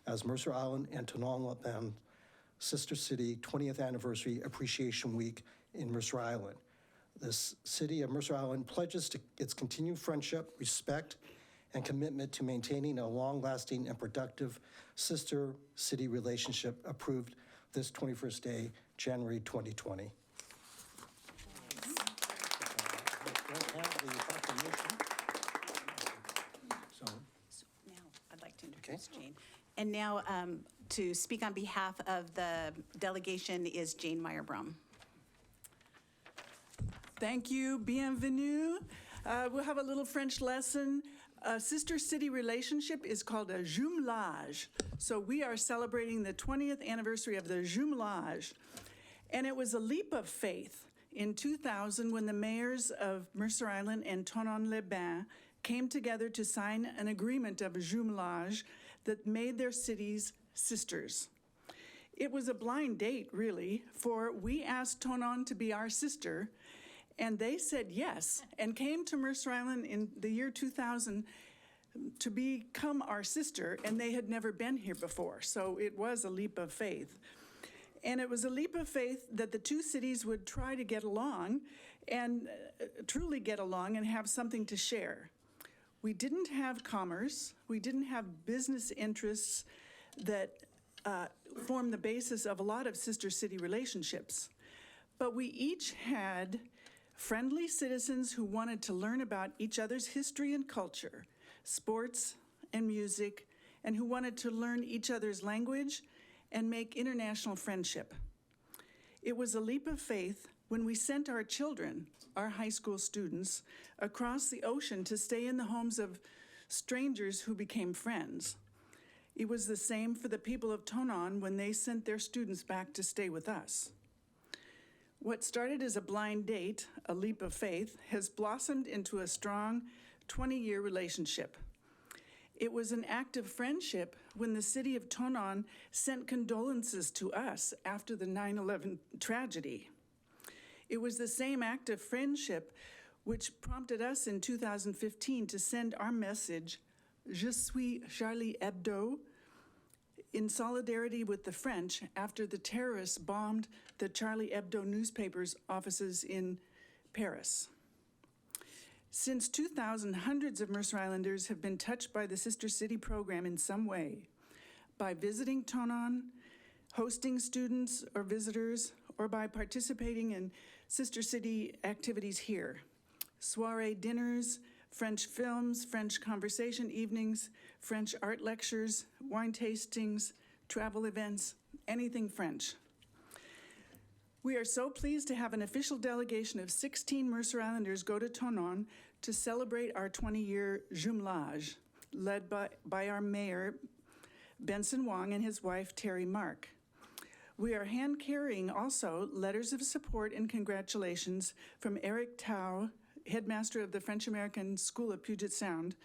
as Mercer Island and Tonon-les-Bains Sister City 20th Anniversary Appreciation Week in Mercer Island. The City of Mercer Island pledges to its continued friendship, respect, and commitment to maintaining a long-lasting and productive sister city relationship approved this 21st day, January 2020. So now I'd like to introduce Jane. And now to speak on behalf of the delegation is Jane Meyer-Brum. Thank you, bienvenue. We'll have a little French lesson. A sister city relationship is called a jumelage. So we are celebrating the 20th anniversary of the jumelage. And it was a leap of faith in 2000 when the mayors of Mercer Island and Tonon-les-Bains came together to sign an agreement of a jumelage that made their cities sisters. It was a blind date, really, for we asked Tonon to be our sister, and they said yes, and came to Mercer Island in the year 2000 to become our sister, and they had never been here before, so it was a leap of faith. And it was a leap of faith that the two cities would try to get along and truly get along and have something to share. We didn't have commerce, we didn't have business interests that form the basis of a lot of sister city relationships. But we each had friendly citizens who wanted to learn about each other's history and culture, sports and music, and who wanted to learn each other's language and make international friendship. It was a leap of faith when we sent our children, our high school students, across the ocean to stay in the homes of strangers who became friends. It was the same for the people of Tonon when they sent their students back to stay with us. What started as a blind date, a leap of faith, has blossomed into a strong 20-year relationship. It was an act of friendship when the city of Tonon sent condolences to us after the 9/11 tragedy. It was the same act of friendship which prompted us in 2015 to send our message, Je suis Charlie Hebdo, in solidarity with the French after the terrorists bombed the Charlie Hebdo newspaper's offices in Paris. Since 2000, hundreds of Mercer Islanders have been touched by the Sister City program in some way, by visiting Tonon, hosting students or visitors, or by participating in Sister City activities here. Soiree dinners, French films, French conversation evenings, French art lectures, wine tastings, travel events, anything French. We are so pleased to have an official delegation of 16 Mercer Islanders go to Tonon to celebrate our 20-year jumelage, led by our mayor, Benson Wong, and his wife, Terry Mark. We are hand-carrying also letters of support and congratulations from Eric Tao, headmaster of the French-American School of Puget Sound,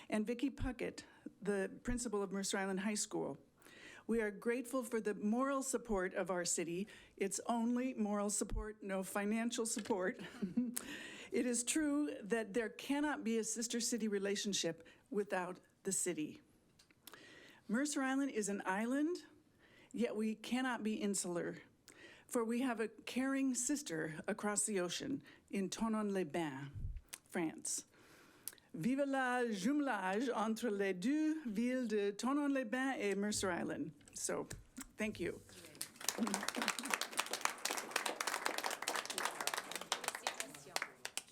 and Vicki Puckett, the principal of Mercer Island High School. We are grateful for the moral support of our city. It's only moral support, no financial support. It is true that there cannot be a sister city relationship without the city. Mercer Island is an island, yet we cannot be insular, for we have a caring sister across the ocean in Tonon-les-Bains, France. Vive la jumelage entre les deux villes de Tonon-les-Bains et Mercer Island. So, thank you.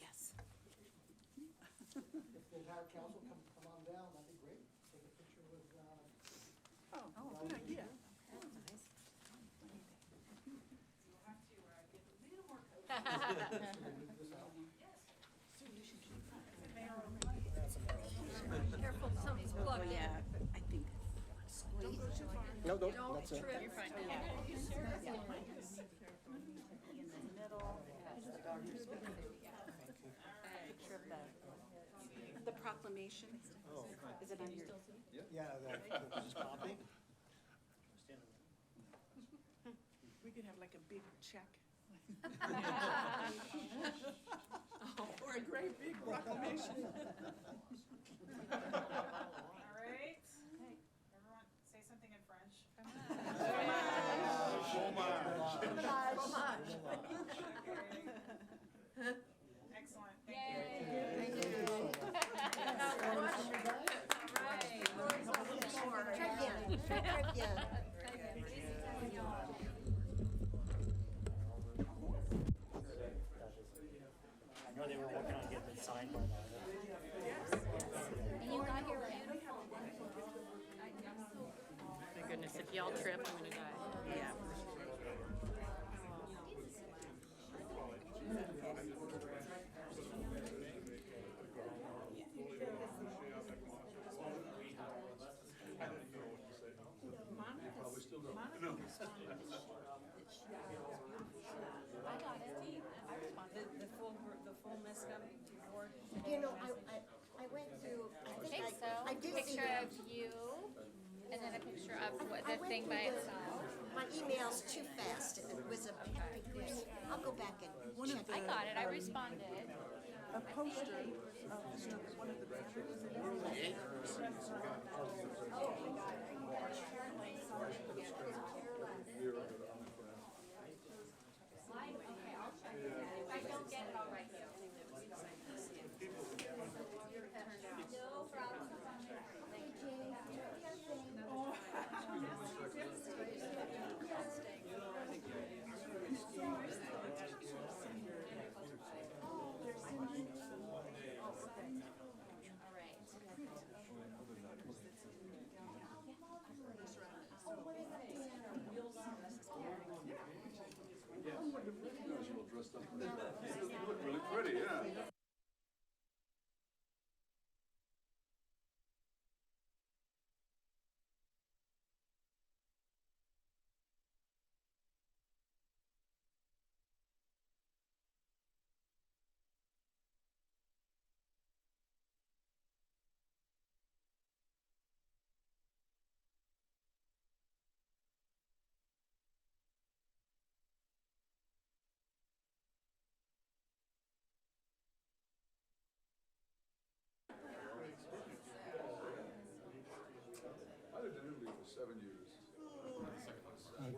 Yes. If the entire council come on down, that'd be great. Take a picture with, Good idea. Careful, something's plugged in. I think. no, that's it. You're fine. The proclamation, is it on your? Yeah, this is copy. We could have like a big check. Or a great big proclamation. All right. Hey, everyone, say something in French. Excellent. Thank you. Très bien. I know they were working on getting it signed by now. And you got here right? My goodness, if y'all trip, I'm gonna die. Yeah. I got it. I responded. The full Mescom board. You know, I went through, I think I I did see Picture that. of you, and then a picture of what I the went thing through by the- itself. My email's too fast. It was a picture. I'll go back and check. I got it. I responded. A poster of one of the banners. If I don't get it, I'll write you. No problem. Thank you.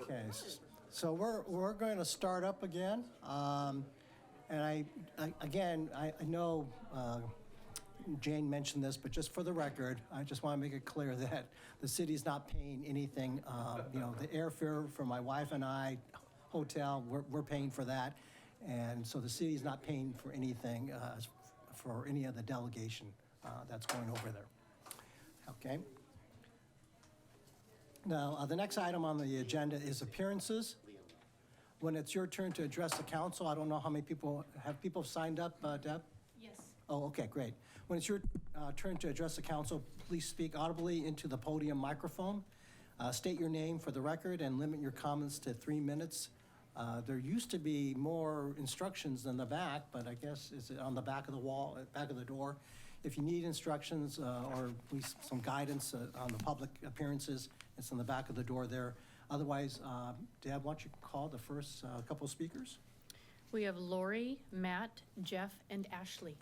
Okay, so we're going to start up again. And I know Jane mentioned this, but just for the record, I just want to make it clear that the city's not paying anything. The airfare for my wife and I, hotel, we're paying for that. And so the city's not paying for anything for any of the delegation that's going over there. Okay? Now, the next item on the agenda is appearances. When it's your turn to address the council, I don't know how many people signed up, Deb? Yes. Oh, okay, great. When it's your turn to address the council, please speak audibly into the podium microphone. State your name for the record and limit your comments to 3 minutes. There used to be more instructions in the back, but I guess, is it on the back of the wall, back of the door? If you need instructions or at least some guidance on the public appearances, it's in the back of the door there. Otherwise, Deb, why don't you call the first couple of speakers? We have Lori, Matt, Jeff, and Ashley.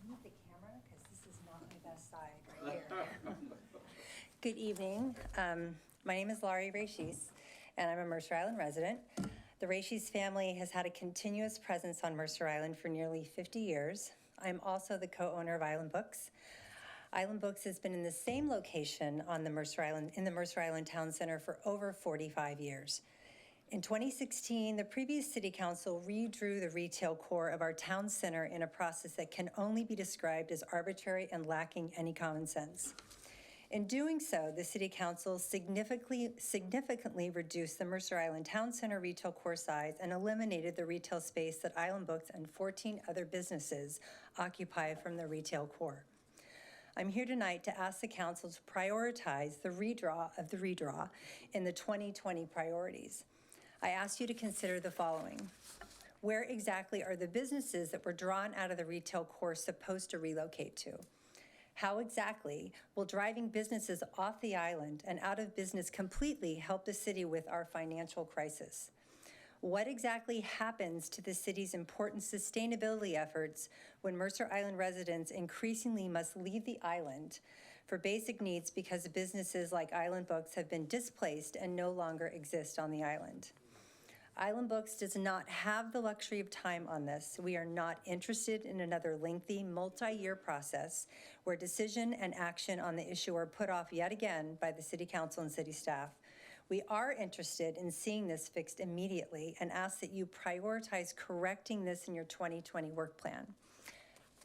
Move the camera, because this is not my best side right here. Good evening. My name is Laurie Rachis, and I'm a Mercer Island resident. The Rachis family has had a continuous presence on Mercer Island for nearly 50 years. I'm also the co-owner of Island Books. Island Books has been in the same location on the Mercer Island, in the Mercer Island Town Center for over 45 years. In 2016, the previous City Council redrew the retail core of our town center in a process that can only be described as arbitrary and lacking any common sense. In doing so, the City Council significantly reduced the Mercer Island Town Center retail core size and eliminated the retail space that Island Books and 14 other businesses occupy from the retail core. I'm here tonight to ask the council to prioritize the redraw of the redraw in the 2020 priorities. I ask you to consider the following. Where exactly are the businesses that were drawn out of the retail core supposed to relocate to? How exactly will driving businesses off the island and out of business completely help the city with our financial crisis? What exactly happens to the city's important sustainability efforts when Mercer Island residents increasingly must leave the island for basic needs because businesses like Island Books have been displaced and no longer exist on the island? Island Books does not have the luxury of time on this. We are not interested in another lengthy, multi-year process where decision and action on the issue are put off yet again by the City Council and city staff. We are interested in seeing this fixed immediately and ask that you prioritize correcting this in your 2020 work plan.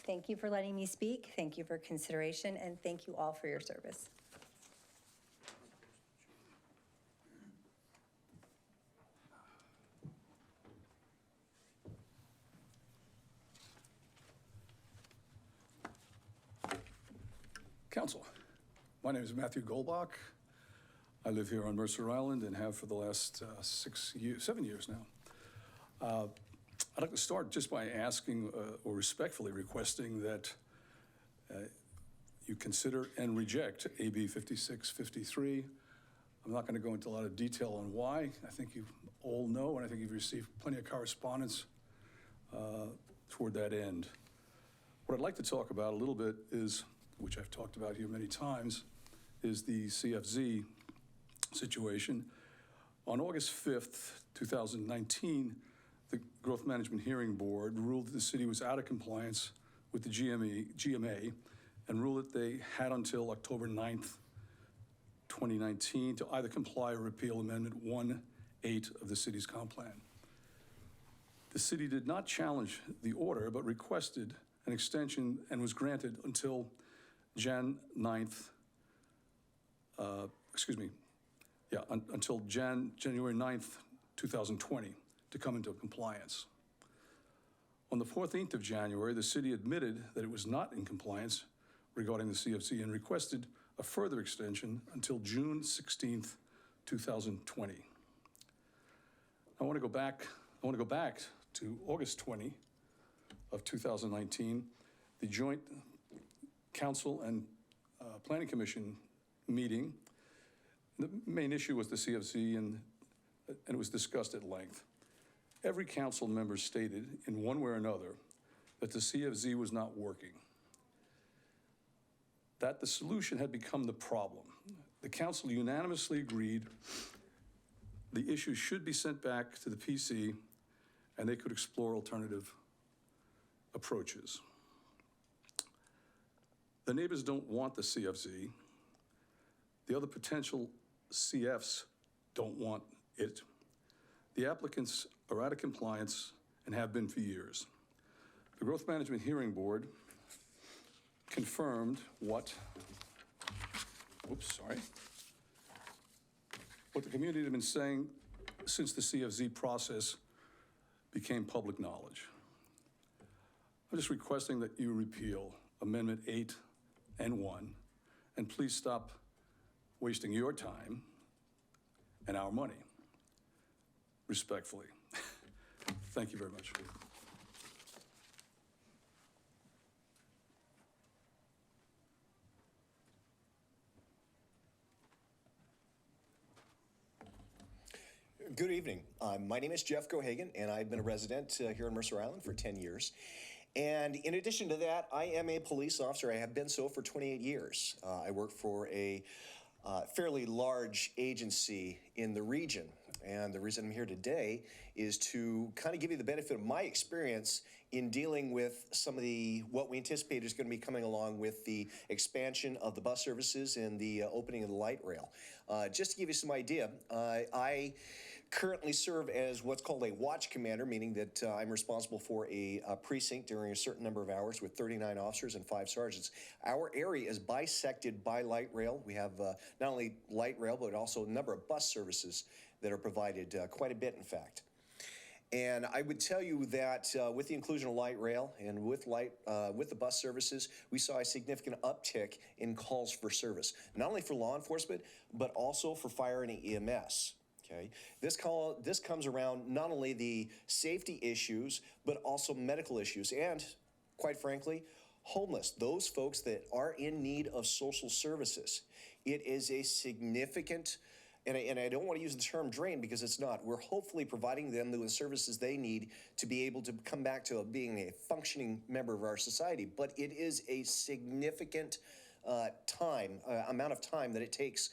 Thank you for letting me speak. Thank you for consideration, and thank you all for your service. Council, my name is Matthew Goldbach. I live here on Mercer Island and have for the last 7 years now. I'd like to start just by asking or respectfully requesting that you consider and reject AB 5653. I'm not going to go into a lot of detail on why. I think you all know, and I think you've received plenty of correspondence toward that end. What I'd like to talk about a little bit is, which I've talked about here many times, is the CFZ situation. On August 5th, 2019, the Growth Management Hearing Board ruled that the city was out of compliance with the GMA and ruled that they had until October 9th, 2019 to either comply or repeal Amendment 1.8 of the city's comp plan. The city did not challenge the order, but requested an extension and was granted until January 9th, until January 9th, 2020 to come into compliance. On the 14th of January, the city admitted that it was not in compliance regarding the CFC and requested a further extension until June 16th, 2020. I want to go back to August 20 of 2019, the joint council and planning commission meeting. The main issue was the CFC, and it was discussed at length. Every council member stated in one way or another that the CFZ was not working, that the solution had become the problem. The council unanimously agreed the issue should be sent back to the PC and they could explore alternative approaches. The neighbors don't want the CFZ. The other potential CFs don't want it. The applicants are out of compliance and have been for years. The Growth Management Hearing Board confirmed what the community had been saying since the CFZ process became public knowledge. I'm just requesting that you repeal Amendment 8 and 1, and please stop wasting your time and our money. Respectfully. Thank you very much. Good evening. My name is Jeff Gohagan, and I've been a resident here in Mercer Island for 10 years. And in addition to that, I am a police officer. I have been so for 28 years. I work for a fairly large agency in the region. And the reason I'm here today is to kind of give you the benefit of my experience in dealing with some of the, what we anticipate is going to be coming along with the expansion of the bus services and the opening of the light rail. Just to give you some idea, I currently serve as what's called a watch commander, meaning that I'm responsible for a precinct during a certain number of hours with 39 officers and 5 sergeants. Our area is bisected by light rail. We have not only light rail, but also a number of bus services that are provided, quite a bit in fact. And I would tell you that with the inclusion of light rail and with the bus services, we saw a significant uptick in calls for service, not only for law enforcement, but also for fire and EMS. Okay. This comes around not only the safety issues, but also medical issues and, quite frankly, homeless, those folks that are in need of social services. It is a significant, and I don't want to use the term drain because it's not. We're hopefully providing them the services they need to be able to come back to being a functioning member of our society. But it is a significant amount of time that it takes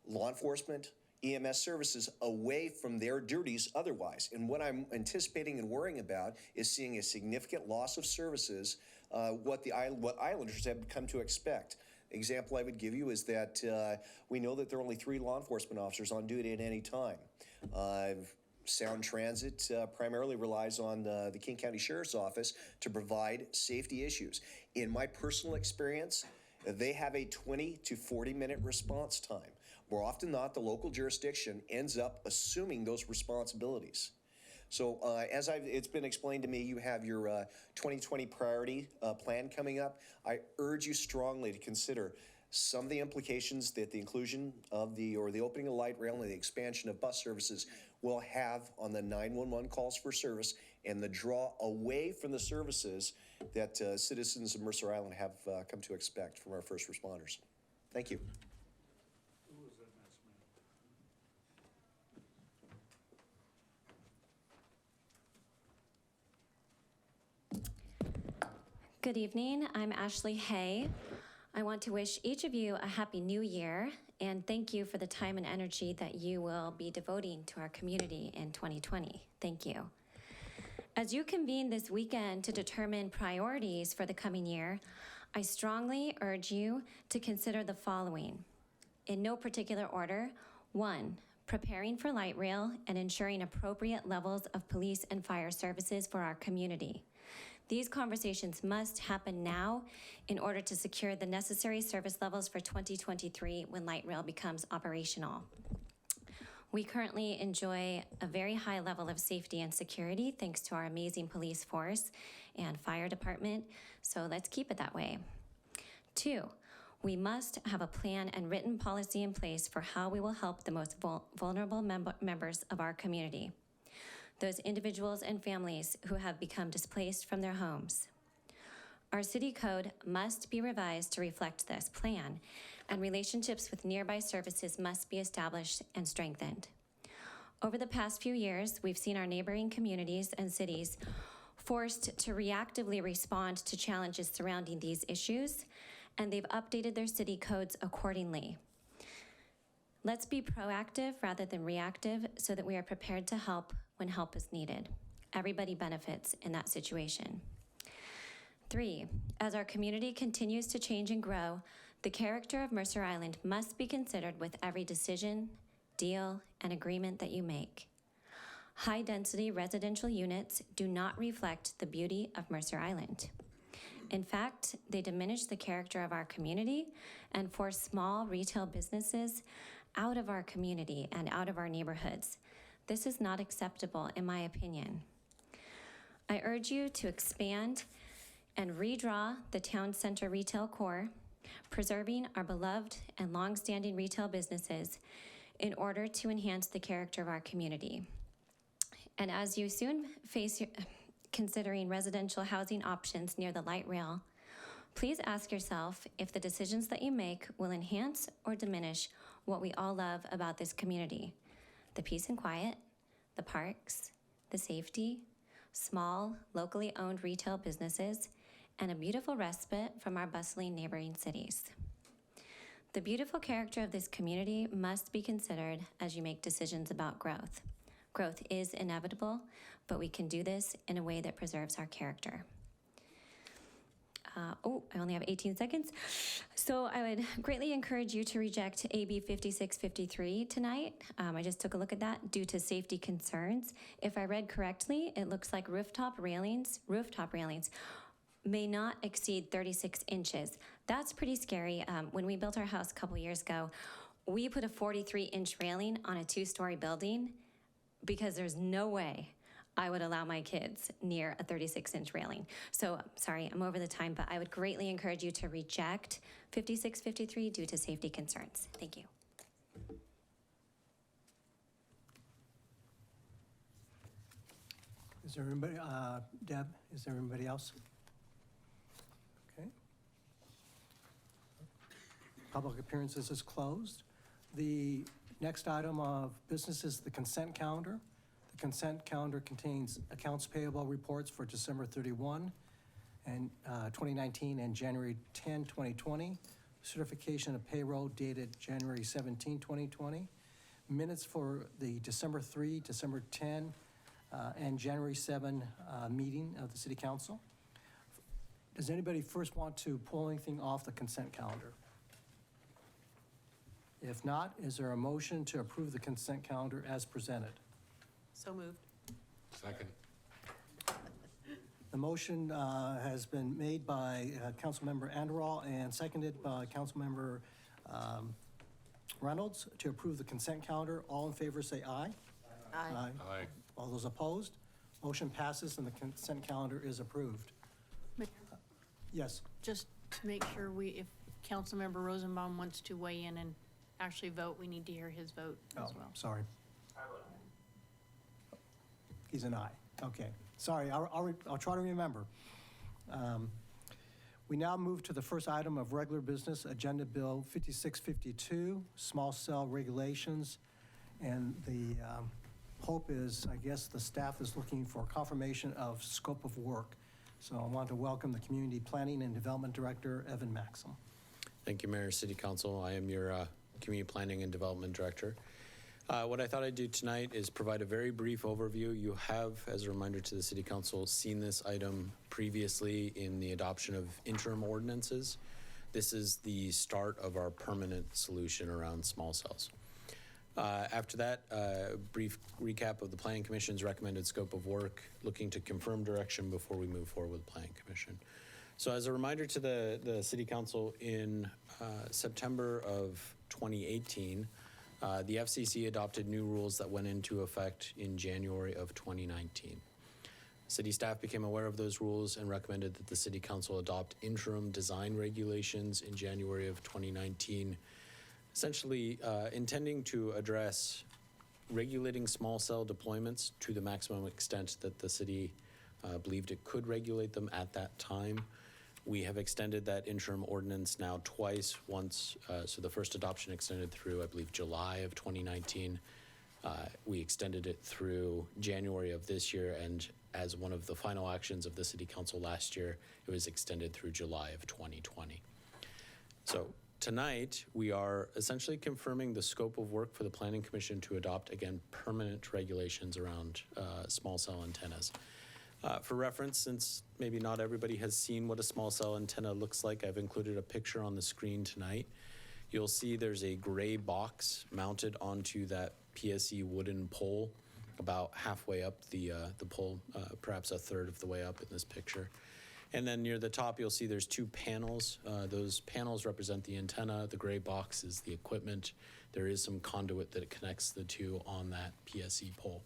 law enforcement, EMS services away from their duties otherwise. And what I'm anticipating and worrying about is seeing a significant loss of services, what Islanders have come to expect. Example I would give you is that we know that there are only 3 law enforcement officers on duty at any time. Sound Transit primarily relies on the King County Sheriff's Office to provide safety issues. In my personal experience, they have a 20 to 40-minute response time. More often than not, the local jurisdiction ends up assuming those responsibilities. So as it's been explained to me, you have your 2020 priority plan coming up. I urge you strongly to consider some of the implications that the inclusion of the opening of light rail and the expansion of bus services will have on the 911 calls for service and the draw away from the services that citizens of Mercer Island have come to expect from our first responders. Thank you. Good evening, I'm Ashley Hay. I want to wish each of you a happy new year and thank you for the time and energy that you will be devoting to our community in 2020. Thank you. As you convene this weekend to determine priorities for the coming year, I strongly urge you to consider the following. In no particular order, 1, preparing for light rail and ensuring appropriate levels of police and fire services for our community. These conversations must happen now in order to secure the necessary service levels for 2023 when light rail becomes operational. We currently enjoy a very high level of safety and security thanks to our amazing police force and fire department, so let's keep it that way. 2, we must have a plan and written policy in place for how we will help the most vulnerable members of our community. Those individuals and families who have become displaced from their homes. Our city code must be revised to reflect this plan, and relationships with nearby services must be established and strengthened. Over the past few years, we've seen our neighboring communities and cities forced to reactively respond to challenges surrounding these issues, and they've updated their city codes accordingly. Let's be proactive rather than reactive so that we are prepared to help when help is needed. Everybody benefits in that situation. 3, as our community continues to change and grow, the character of Mercer Island must be considered with every decision, deal, and agreement that you make. High-density residential units do not reflect the beauty of Mercer Island. In fact, they diminish the character of our community and force small retail businesses out of our community and out of our neighborhoods. This is not acceptable, in my opinion. I urge you to expand and redraw the town center retail core, preserving our beloved and long-standing retail businesses in order to enhance the character of our community. And as you soon face considering residential housing options near the light rail, please ask yourself if the decisions that you make will enhance or diminish what we all love about this community: the peace and quiet, the parks, the safety, small, locally owned retail businesses, and a beautiful respite from our bustling neighboring cities. The beautiful character of this community must be considered as you make decisions about growth. Growth is inevitable, but we can do this in a way that preserves our character. I only have 18 seconds. So I would greatly encourage you to reject AB 5653 tonight. I just took a look at that due to safety concerns. If I read correctly, it looks like rooftop railings may not exceed 36 inches. That's pretty scary. When we built our house a couple years ago, we put a 43-inch railing on a 2-story building because there's no way I would allow my kids near a 36-inch railing. So, sorry, I'm over the time, but I would greatly encourage you to reject 5653 due to safety concerns. Thank you. Is there anybody, Deb, is there anybody else? Okay. Public appearances is closed. The next item of business is the consent calendar. The consent calendar contains accounts payable reports for December 31 and 2019 and January 10, 2020. Certification of payroll dated January 17, 2020. Minutes for the December 3, December 10, and January 7 meeting of the City Council. Does anybody first want to pull anything off the consent calendar? If not, is there a motion to approve the consent calendar as presented? So moved. Second. The motion has been made by Councilmember Anderall and seconded by Councilmember Reynolds to approve the consent calendar. All in favor say aye. Aye. Aye. All those opposed? Motion passes and the consent calendar is approved. Yes. Just to make sure if Councilmember Rosenbaum wants to weigh in and actually vote, we need to hear his vote as well. Sorry. He's an aye. Okay. Sorry, I'll try to remember. We now move to the first item of regular business, Agenda Bill 5652, small cell regulations. And the hope is, I guess, the staff is looking for confirmation of scope of work. So I want to welcome the Community Planning and Development Director, Evan Maxim. Thank you, Mayor, City Council. I am your Community Planning and Development Director. What I thought I'd do tonight is provide a very brief overview. You have, as a reminder to the City Council, seen this item previously in the adoption of interim ordinances. This is the start of our permanent solution around small cells. After that, a brief recap of the Planning Commission's recommended scope of work, looking to confirm direction before we move forward with the Planning Commission. So as a reminder to the City Council, in September of 2018, the FCC adopted new rules that went into effect in January of 2019. City staff became aware of those rules and recommended that the City Council adopt interim design regulations in January of 2019, essentially intending to address regulating small cell deployments to the maximum extent that the city believed it could regulate them at that time. We have extended that interim ordinance now twice, once, so the first adoption extended through, I believe, July of 2019. We extended it through January of this year, and as one of the final actions of the City Council last year, it was extended through July of 2020. So Tonight, we are essentially confirming the scope of work for the Planning Commission to adopt, again, permanent regulations around small cell antennas. For reference, since maybe not everybody has seen what a small cell antenna looks like, I've included a picture on the screen tonight. You'll see there's a gray box mounted onto that PSE wooden pole about halfway up the pole, perhaps a third of the way up in this picture. And then near the top, you'll see there's two panels. Those panels represent the antenna. The gray box is the equipment. There is some conduit that connects the two on that PSE pole.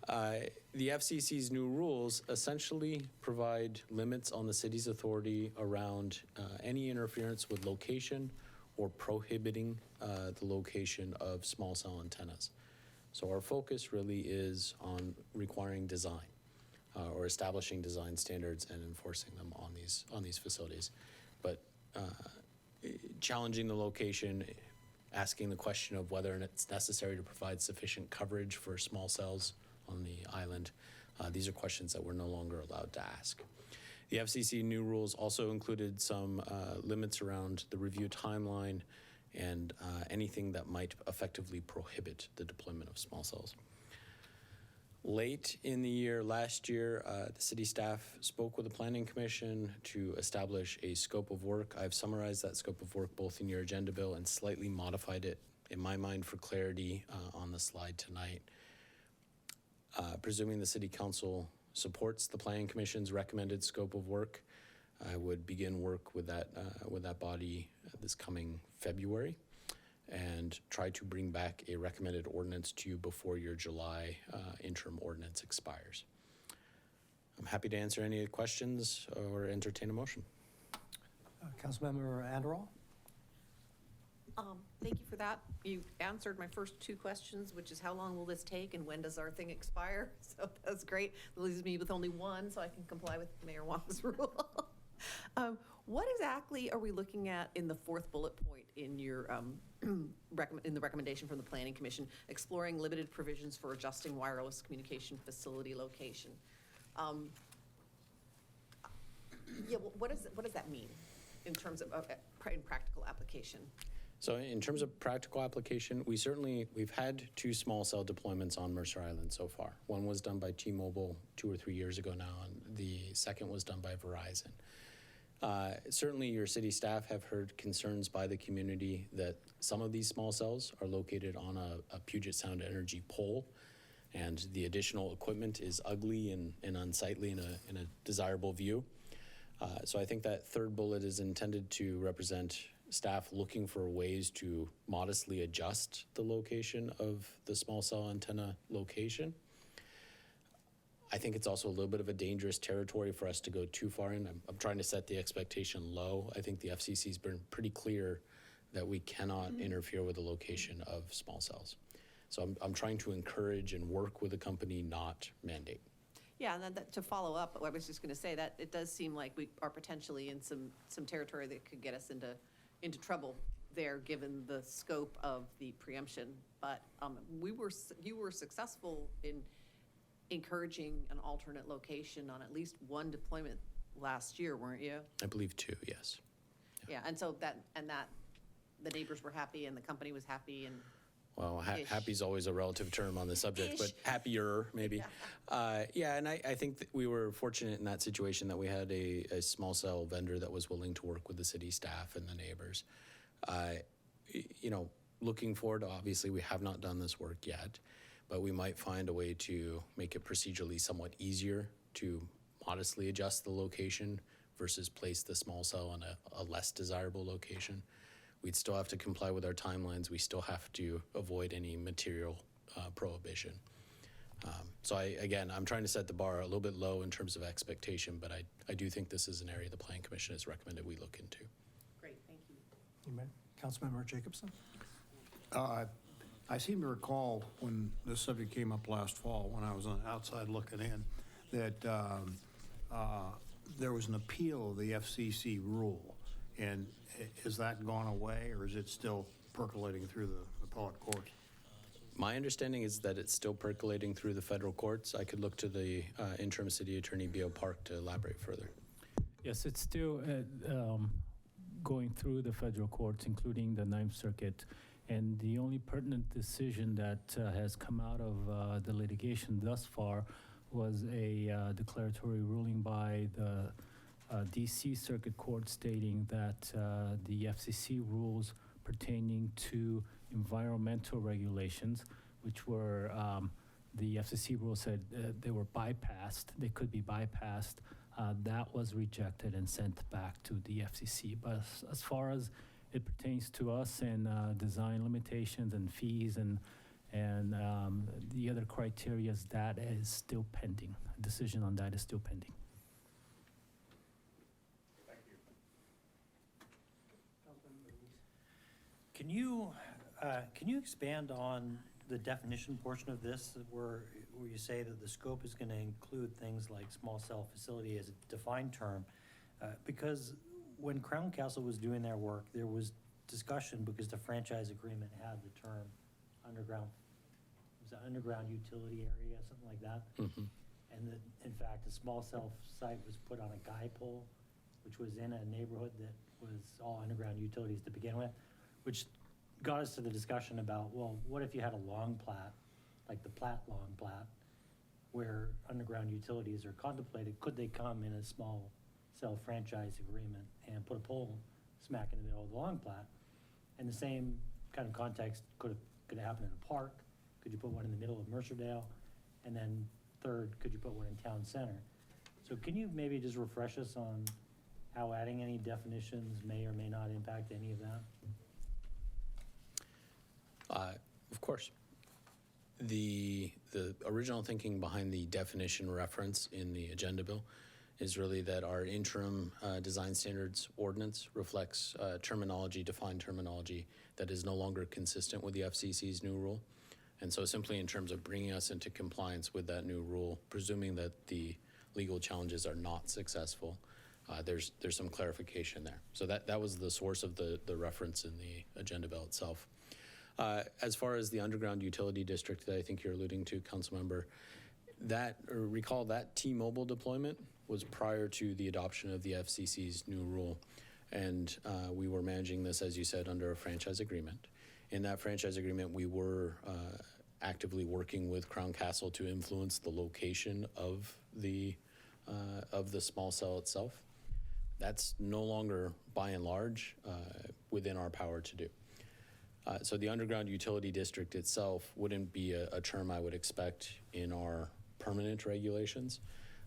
The FCC's new rules essentially provide limits on the city's authority around any interference with location or prohibiting the location of small cell antennas. So our focus really is on requiring design or establishing design standards and enforcing them on these facilities. But challenging the location, asking the question of whether it's necessary to provide sufficient coverage for small cells on the island, these are questions that we're no longer allowed to ask. The FCC new rules also included some limits around the review timeline and anything that might effectively prohibit the deployment of small cells. Late in the year, last year, the city staff spoke with the Planning Commission to establish a scope of work. I've summarized that scope of work both in your agenda bill and slightly modified it, in my mind, for clarity on the slide tonight. Presuming the City Council supports the Planning Commission's recommended scope of work, I would begin work with that body this coming February and try to bring back a recommended ordinance to you before your July interim ordinance expires. I'm happy to answer any questions or entertain a motion. Councilmember Anderall? Thank you for that. You answered my first two questions, which is how long will this take and when does our thing expire? So that's great. That leaves me with only one, so I can comply with Mayor Wong's rule. What exactly are we looking at in the fourth bullet point in your in the recommendation from the Planning Commission, exploring limited provisions for adjusting wireless communication facility location? Yeah, what does that mean in terms of in practical application? So in terms of practical application, we've had 2 small cell deployments on Mercer Island so far. One was done by T-Mobile 2 or 3 years ago now, and the second was done by Verizon. Certainly your city staff have heard concerns by the community that some of these small cells are located on a Puget Sound Energy pole, and the additional equipment is ugly and unsightly in a desirable view. So I think that third bullet is intended to represent staff looking for ways to modestly adjust the location of the small cell antenna location. I think it's also a little bit of a dangerous territory for us to go too far in. I'm trying to set the expectation low. I think the FCC's been pretty clear that we cannot interfere with the location of small cells. So I'm trying to encourage and work with the company, not mandate. Yeah, and then to follow up, I was just going to say that it does seem like we are potentially in some territory that could get us into trouble there, given the scope of the preemption. But you were successful in encouraging an alternate location on at least one deployment last year, weren't you? I believe 2, yes. Yeah, and so the neighbors were happy and the company was happy and. Well, happy is always a relative term on the subject, but happier maybe. Yeah, and I think that we were fortunate in that situation that we had a small cell vendor that was willing to work with the city staff and the neighbors. Looking forward, obviously we have not done this work yet, but we might find a way to make it procedurally somewhat easier to modestly adjust the location versus place the small cell in a less desirable location. We'd still have to comply with our timelines. We still have to avoid any material prohibition. So I'm trying to set the bar a little bit low in terms of expectation, but I do think this is an area the Planning Commission has recommended we look into. Great, thank you. Councilmember Jacobson? I seem to recall when this subject came up last fall, when I was on the outside looking in, that there was an appeal of the FCC rule. And has that gone away, or is it still percolating through the appellate courts? My understanding is that it's still percolating through the federal courts. I could look to the interim city attorney, B.O. Park, to elaborate further. Yes, it's still going through the federal courts, including the Ninth Circuit. And the only pertinent decision that has come out of the litigation thus far was a declaratory ruling by the DC Circuit Court stating that the FCC rules pertaining to environmental regulations, which were, the FCC rule said they were bypassed, they could be bypassed, that was rejected and sent back to the FCC. But as far as it pertains to us and design limitations and fees and the other criteria, that is still pending. A decision on that is still pending. Can you expand on the definition portion of this, where you say that the scope is going to include things like small cell facility as a defined term? Because when Crown Castle was doing their work, there was discussion because the franchise agreement had the term underground, was it underground utility area, something like that? And that, in fact, a small cell site was put on a guy pole, which was in a neighborhood that was all underground utilities to begin with, which got us to the discussion about, well, what if you had a long plat, like the long plat, where underground utilities are contemplated? Could they come in a small cell franchise agreement and put a pole smack in the middle of the long plat? And the same kind of context could it happen in a park? Could you put one in the middle of Mercerdale? And then third, could you put one in town center? So can you maybe just refresh us on how adding any definitions may or may not impact any of that? Of course. The original thinking behind the definition reference in the agenda bill is really that our interim design standards ordinance reflects defined terminology that is no longer consistent with the FCC's new rule. And so simply in terms of bringing us into compliance with that new rule, presuming that the legal challenges are not successful, there's some clarification there. So that was the source of the reference in the agenda bill itself. As far as the underground utility district that I think you're alluding to, Councilmember, recall that T-Mobile deployment was prior to the adoption of the FCC's new rule. And we were managing this, as you said, under a franchise agreement. In that franchise agreement, we were actively working with Crown Castle to influence the location of the small cell itself. That's no longer, by and large, within our power to do. So the underground utility district itself wouldn't be a term I would expect in our permanent regulations.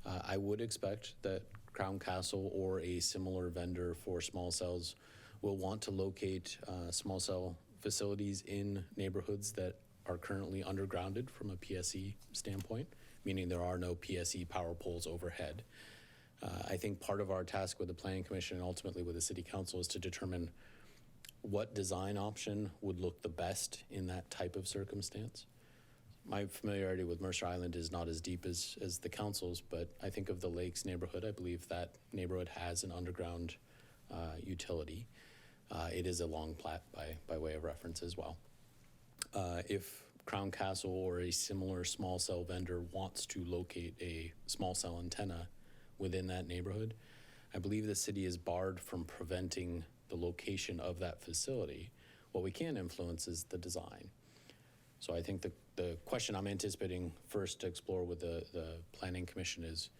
I would expect that Crown Castle or a similar vendor for small cells will want to locate small cell facilities in neighborhoods that are currently undergrounded from a PSE standpoint, meaning there are no PSE power poles overhead. I think part of our task with the Planning Commission and ultimately with the City Council is to determine what design option would look the best in that type of circumstance. My familiarity with Mercer Island is not as deep as the council's, but I think of the Lakes neighborhood. I believe that neighborhood has an underground utility. It is a long plat by way of reference as well. If Crown Castle or a similar small cell vendor wants to locate a small cell antenna within that neighborhood, I believe the city is barred from preventing the location of that facility. What we can influence is the design. So I think the question I'm anticipating first to explore with the Planning Commission is,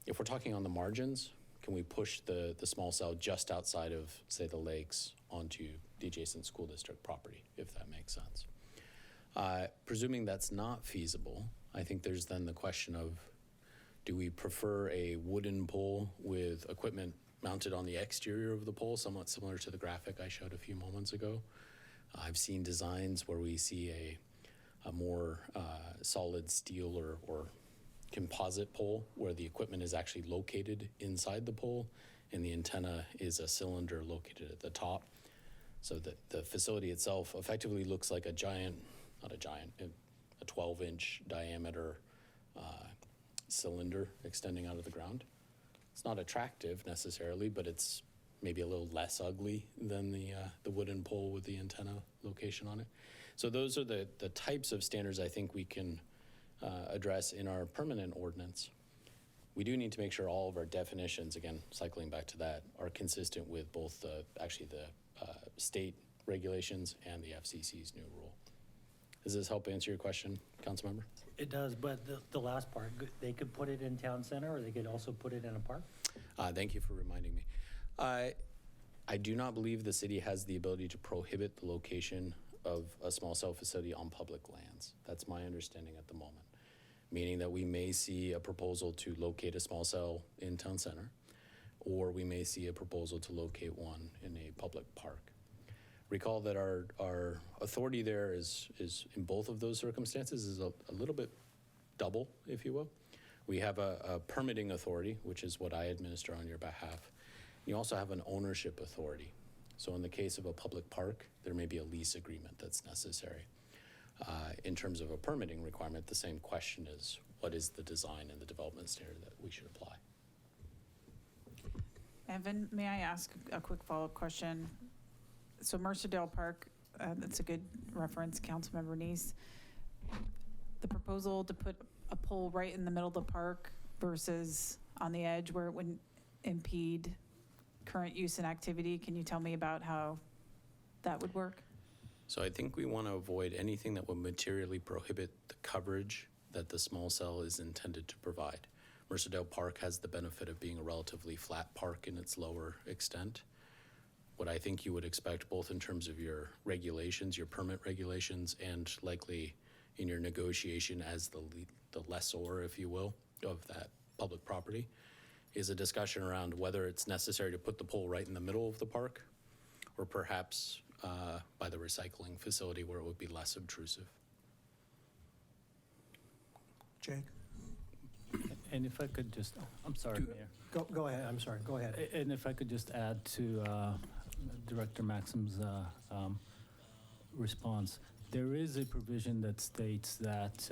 if we're talking on the margins, can we push the small cell just outside of, say, the lakes onto the adjacent school district property, if that makes sense? Presuming that's not feasible, I think there's then the question of, do we prefer a wooden pole with equipment mounted on the exterior of the pole, somewhat similar to the graphic I showed a few moments ago? I've seen designs where we see a more solid steel or composite pole where the equipment is actually located inside the pole and the antenna is a cylinder located at the top. So the facility itself effectively looks like a 12-inch diameter cylinder extending out of the ground. It's not attractive necessarily, but it's maybe a little less ugly than the wooden pole with the antenna location on it. So those are the types of standards I think we can address in our permanent ordinance. We do need to make sure all of our definitions, again, cycling back to that, are consistent with both the state regulations and the FCC's new rule. Does this help answer your question, Councilmember? It does, but the last part, they could put it in town center, or they could also put it in a park? Thank you for reminding me. I do not believe the city has the ability to prohibit the location of a small cell facility on public lands. That's my understanding at the moment, meaning that we may see a proposal to locate a small cell in town center, or we may see a proposal to locate one in a public park. Recall that our authority there is in both of those circumstances is a little bit double, if you will. We have a permitting authority, which is what I administer on your behalf. You also have an ownership authority. So in the case of a public park, there may be a lease agreement that's necessary. In terms of a permitting requirement, the same question is, what is the design and the development standard that we should apply? Evan, may I ask a quick follow-up question? So Mercerdale Park, that's a good reference, Councilmember Neese. The proposal to put a pole right in the middle of the park versus on the edge where it wouldn't impede current use and activity, can you tell me about how that would work? So I think we want to avoid anything that would materially prohibit the coverage that the small cell is intended to provide. Mercerdale Park has the benefit of being a relatively flat park in its lower extent. What I think you would expect, both in terms of your regulations, your permit regulations, and likely in your negotiation as the lessor, if you will, of that public property, is a discussion around whether it's necessary to put the pole right in the middle of the park, or perhaps by the recycling facility where it would be less obtrusive. Jake? And if I could just, I'm sorry, Mayor. Go ahead, I'm sorry, go ahead. And if I could just add to Director Maxim's response, there is a provision that states that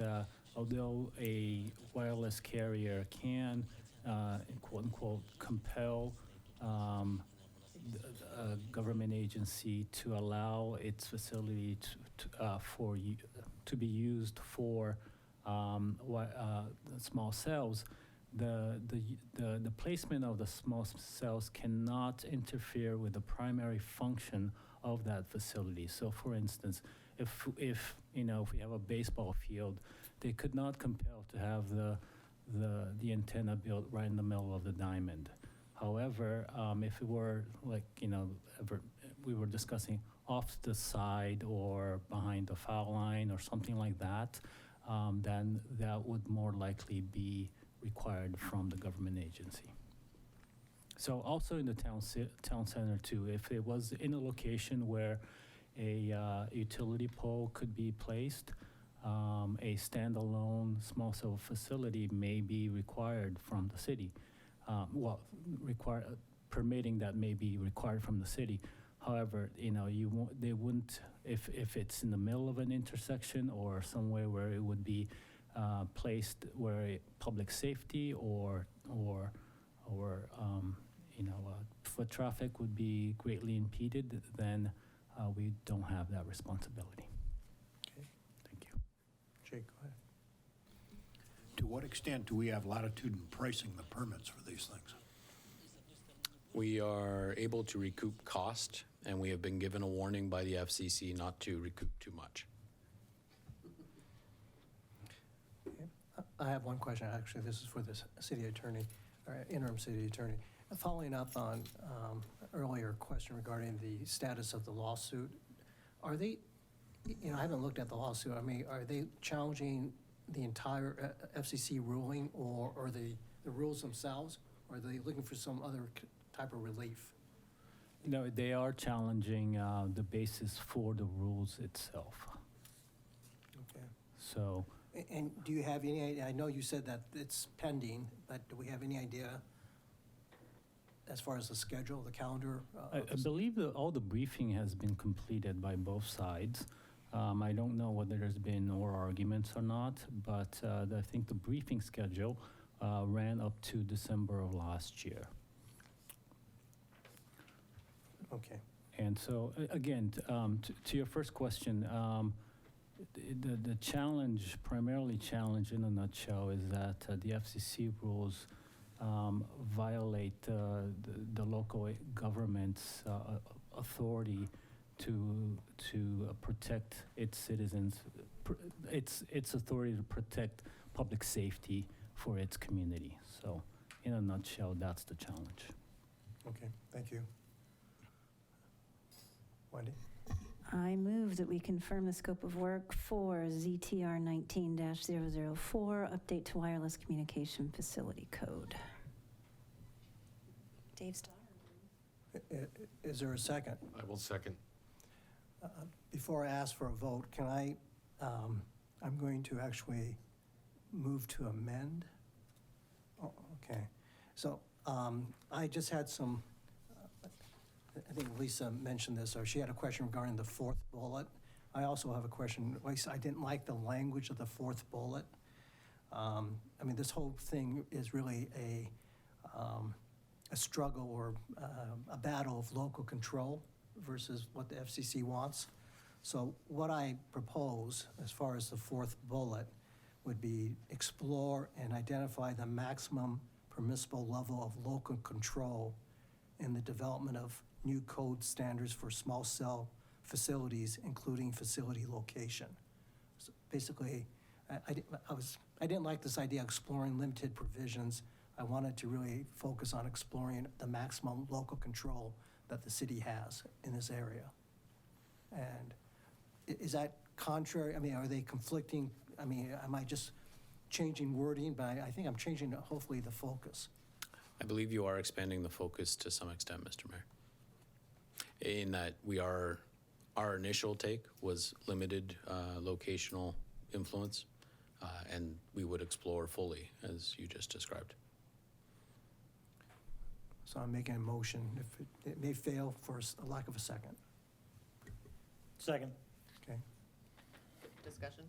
although a wireless carrier can, quote unquote, compel a government agency to allow its facility to be used for small cells, the placement of the small cells cannot interfere with the primary function of that facility. So, for instance, if we have a baseball field, they could not compel to have the antenna built right in the middle of the diamond. However, if it were we were discussing off the side or behind the foul line or something like that, then that would more likely be required from the government agency. So also in the town center too, if it was in a location where a utility pole could be placed, a standalone small cell facility may be required from the city. Permitting that may be required from the city. However, they wouldn't, if it's in the middle of an intersection or somewhere where it would be placed where public safety or foot traffic would be greatly impeded, then we don't have that responsibility. Okay. Thank you. Jake, go ahead. To what extent do we have latitude in pricing the permits for these things? We are able to recoup cost, and we have been given a warning by the FCC not to recoup too much. Okay. I have one question, actually. This is for the city attorney, or interim city attorney. Following up on earlier question regarding the status of the lawsuit, are they, I haven't looked at the lawsuit. I mean, are they challenging the entire FCC ruling or the rules themselves? Or are they looking for some other type of relief? No, they are challenging the basis for the rules itself. Okay. So. And do you have any idea, I know you said that it's pending, but do we have any idea as far as the schedule, the calendar? I believe that all the briefing has been completed by both sides. I don't know whether there's been more arguments or not, but I think the briefing schedule ran up to December of last year. Okay. And so, again, to your first question, the challenge, primarily challenge in a nutshell, is that the FCC rules violate the local government's authority to protect its citizens, its authority to protect public safety for its community. So, in a nutshell, that's the challenge. Okay, thank you. Wendy? I move that we confirm the scope of work for ZTR 19-004, update to wireless communication facility code. Dave's daughter. Is there a second? I will second. Before I ask for a vote, can I, I'm going to actually move to amend. Oh, okay. So I just had some, I think Lisa mentioned this, or she had a question regarding the fourth bullet. I also have a question. I didn't like the language of the fourth bullet. I mean, this whole thing is really a struggle or a battle of local control versus what the FCC wants. So what I propose as far as the fourth bullet would be explore and identify the maximum permissible level of local control in the development of new code standards for small cell facilities, including facility location. So basically, I didn't like this idea of exploring limited provisions. I wanted to really focus on exploring the maximum local control that the city has in this area. And is that contrary? I mean, are they conflicting? I mean, am I just changing wording? But I think I'm changing, hopefully, the focus. I believe you are expanding the focus to some extent, Mr. Mayor. In that our initial take was limited locational influence, and we would explore fully, as you just described. So I'm making a motion. If it may fail for a lack of a second. Second. Okay. Discussion?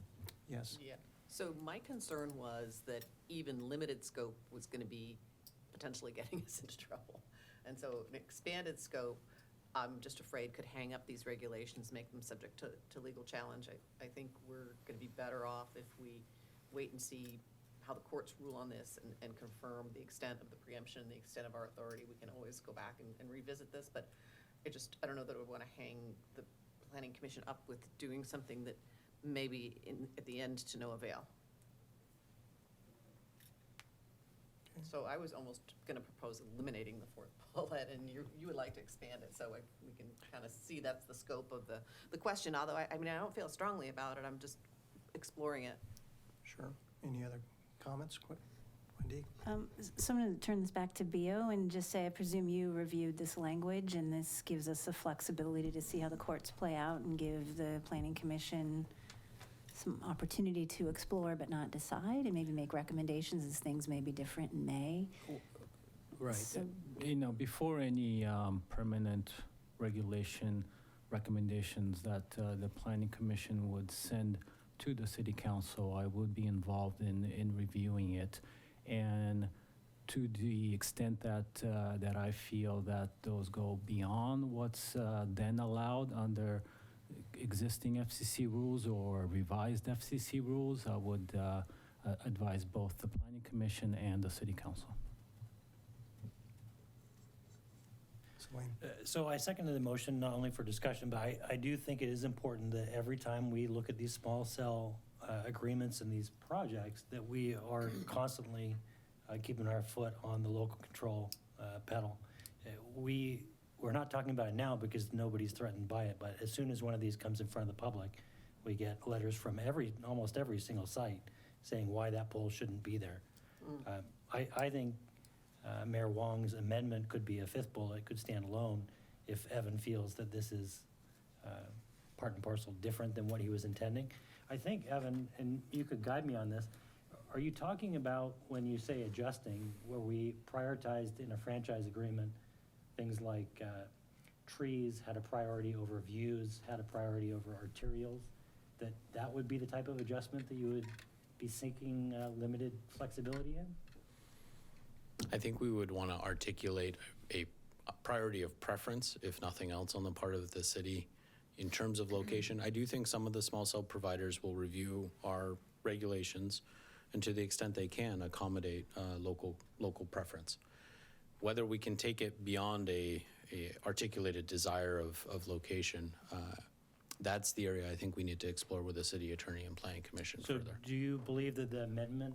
Yes. Yeah. So my concern was that even limited scope was going to be potentially getting us into trouble. And so an expanded scope, I'm just afraid could hang up these regulations, make them subject to legal challenge. I think we're going to be better off if we wait and see how the courts rule on this and confirm the extent of the preemption, the extent of our authority. We can always go back and revisit this, but I don't know that I would want to hang the Planning Commission up with doing something that maybe at the end to no avail. Okay. So I was almost going to propose eliminating the fourth bullet, and you would like to expand it, so we can kind of see that's the scope of the question, although I mean, I don't feel strongly about it. I'm just exploring it. Sure. Any other comments? Wendy? So I'm going to turn this back to Bio and just say, I presume you reviewed this language, and this gives us the flexibility to see how the courts play out and give the Planning Commission some opportunity to explore but not decide, and maybe make recommendations as things may be different in May. Right. So- Before any permanent regulation recommendations that the Planning Commission would send to the City Council, I would be involved in reviewing it. And to the extent that I feel that those go beyond what's then allowed under existing FCC rules or revised FCC rules, I would advise both the Planning Commission and the City Council. So I seconded the motion not only for discussion, but I do think it is important that every time we look at these small cell agreements and these projects, that we are constantly keeping our foot on the local control pedal. We're not talking about it now because nobody's threatened by it, but as soon as one of these comes in front of the public, we get letters from almost every single site saying why that pole shouldn't be there. I think Mayor Wong's amendment could be a fifth bullet, could stand alone if Evan feels that this is part and parcel different than what he was intending. I think, Evan, and you could guide me on this, are you talking about when you say adjusting, where we prioritized in a franchise agreement things like trees had a priority over views, had a priority over arterials, that would be the type of adjustment that you would be seeking limited flexibility in? I think we would want to articulate a priority of preference, if nothing else, on the part of the city in terms of location. I do think some of the small cell providers will review our regulations and to the extent they can, accommodate local preference. Whether we can take it beyond a articulated desire of location, that's the area I think we need to explore with the city attorney and planning commission So further. do you believe that the amendment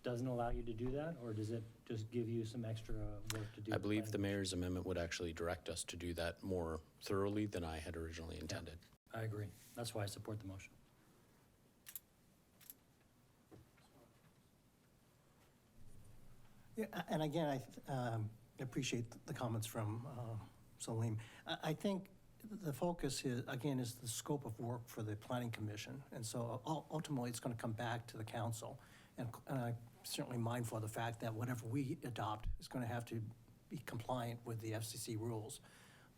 doesn't allow you to do that, or does it just give you some extra work to do? I with believe the planning? mayor's amendment would actually direct us to do that more thoroughly than I had originally intended. I agree. That's why I support the motion. Yeah, and again, I appreciate the comments from Salim. I think the focus here, again, is the scope of work for the planning commission. And so ultimately, it's going to come back to the council. And I'm certainly mindful of the fact that whatever we adopt is going to have to be compliant with the FCC rules.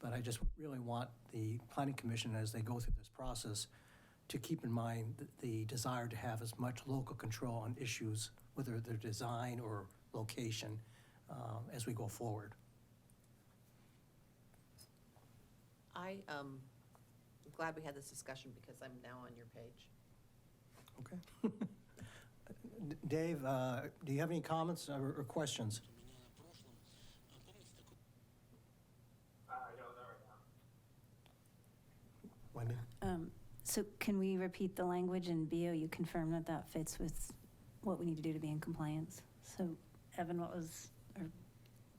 But I just really want the planning commission, as they go through this process, to keep in mind the desire to have as much local control on issues, whether they're design or location, as we go forward. I'm glad we had this discussion because I'm now on your page. Okay. Dave, do you have any comments or questions? Wendy? So can we repeat the language in BO? You confirm that that fits with what we need to do to be in compliance? So Evan, what was, or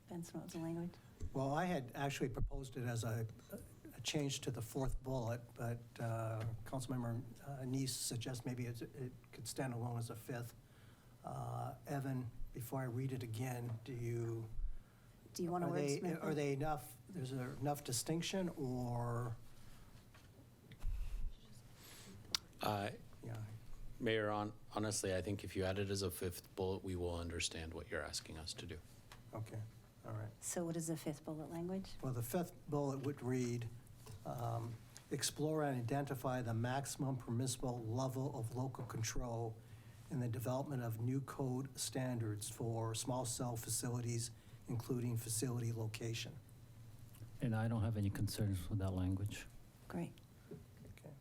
Benson, what was the language? Well, I had actually proposed it as a change to the fourth bullet, but Councilmember Neese suggests maybe it could stand alone as a fifth. Evan, before I read it again, do you want to wordsmith it? Are they enough, there's enough distinction, or? Yeah. Mayor, honestly, I think if you add it as a fifth bullet, we will understand what you're asking us to do. Okay, all right. So what is the fifth bullet language? Well, the fifth bullet would read, explore and identify the maximum permissible level of local control in the development of new code standards for small cell facilities, including facility location. And I don't have any concerns with that language. Great. Okay.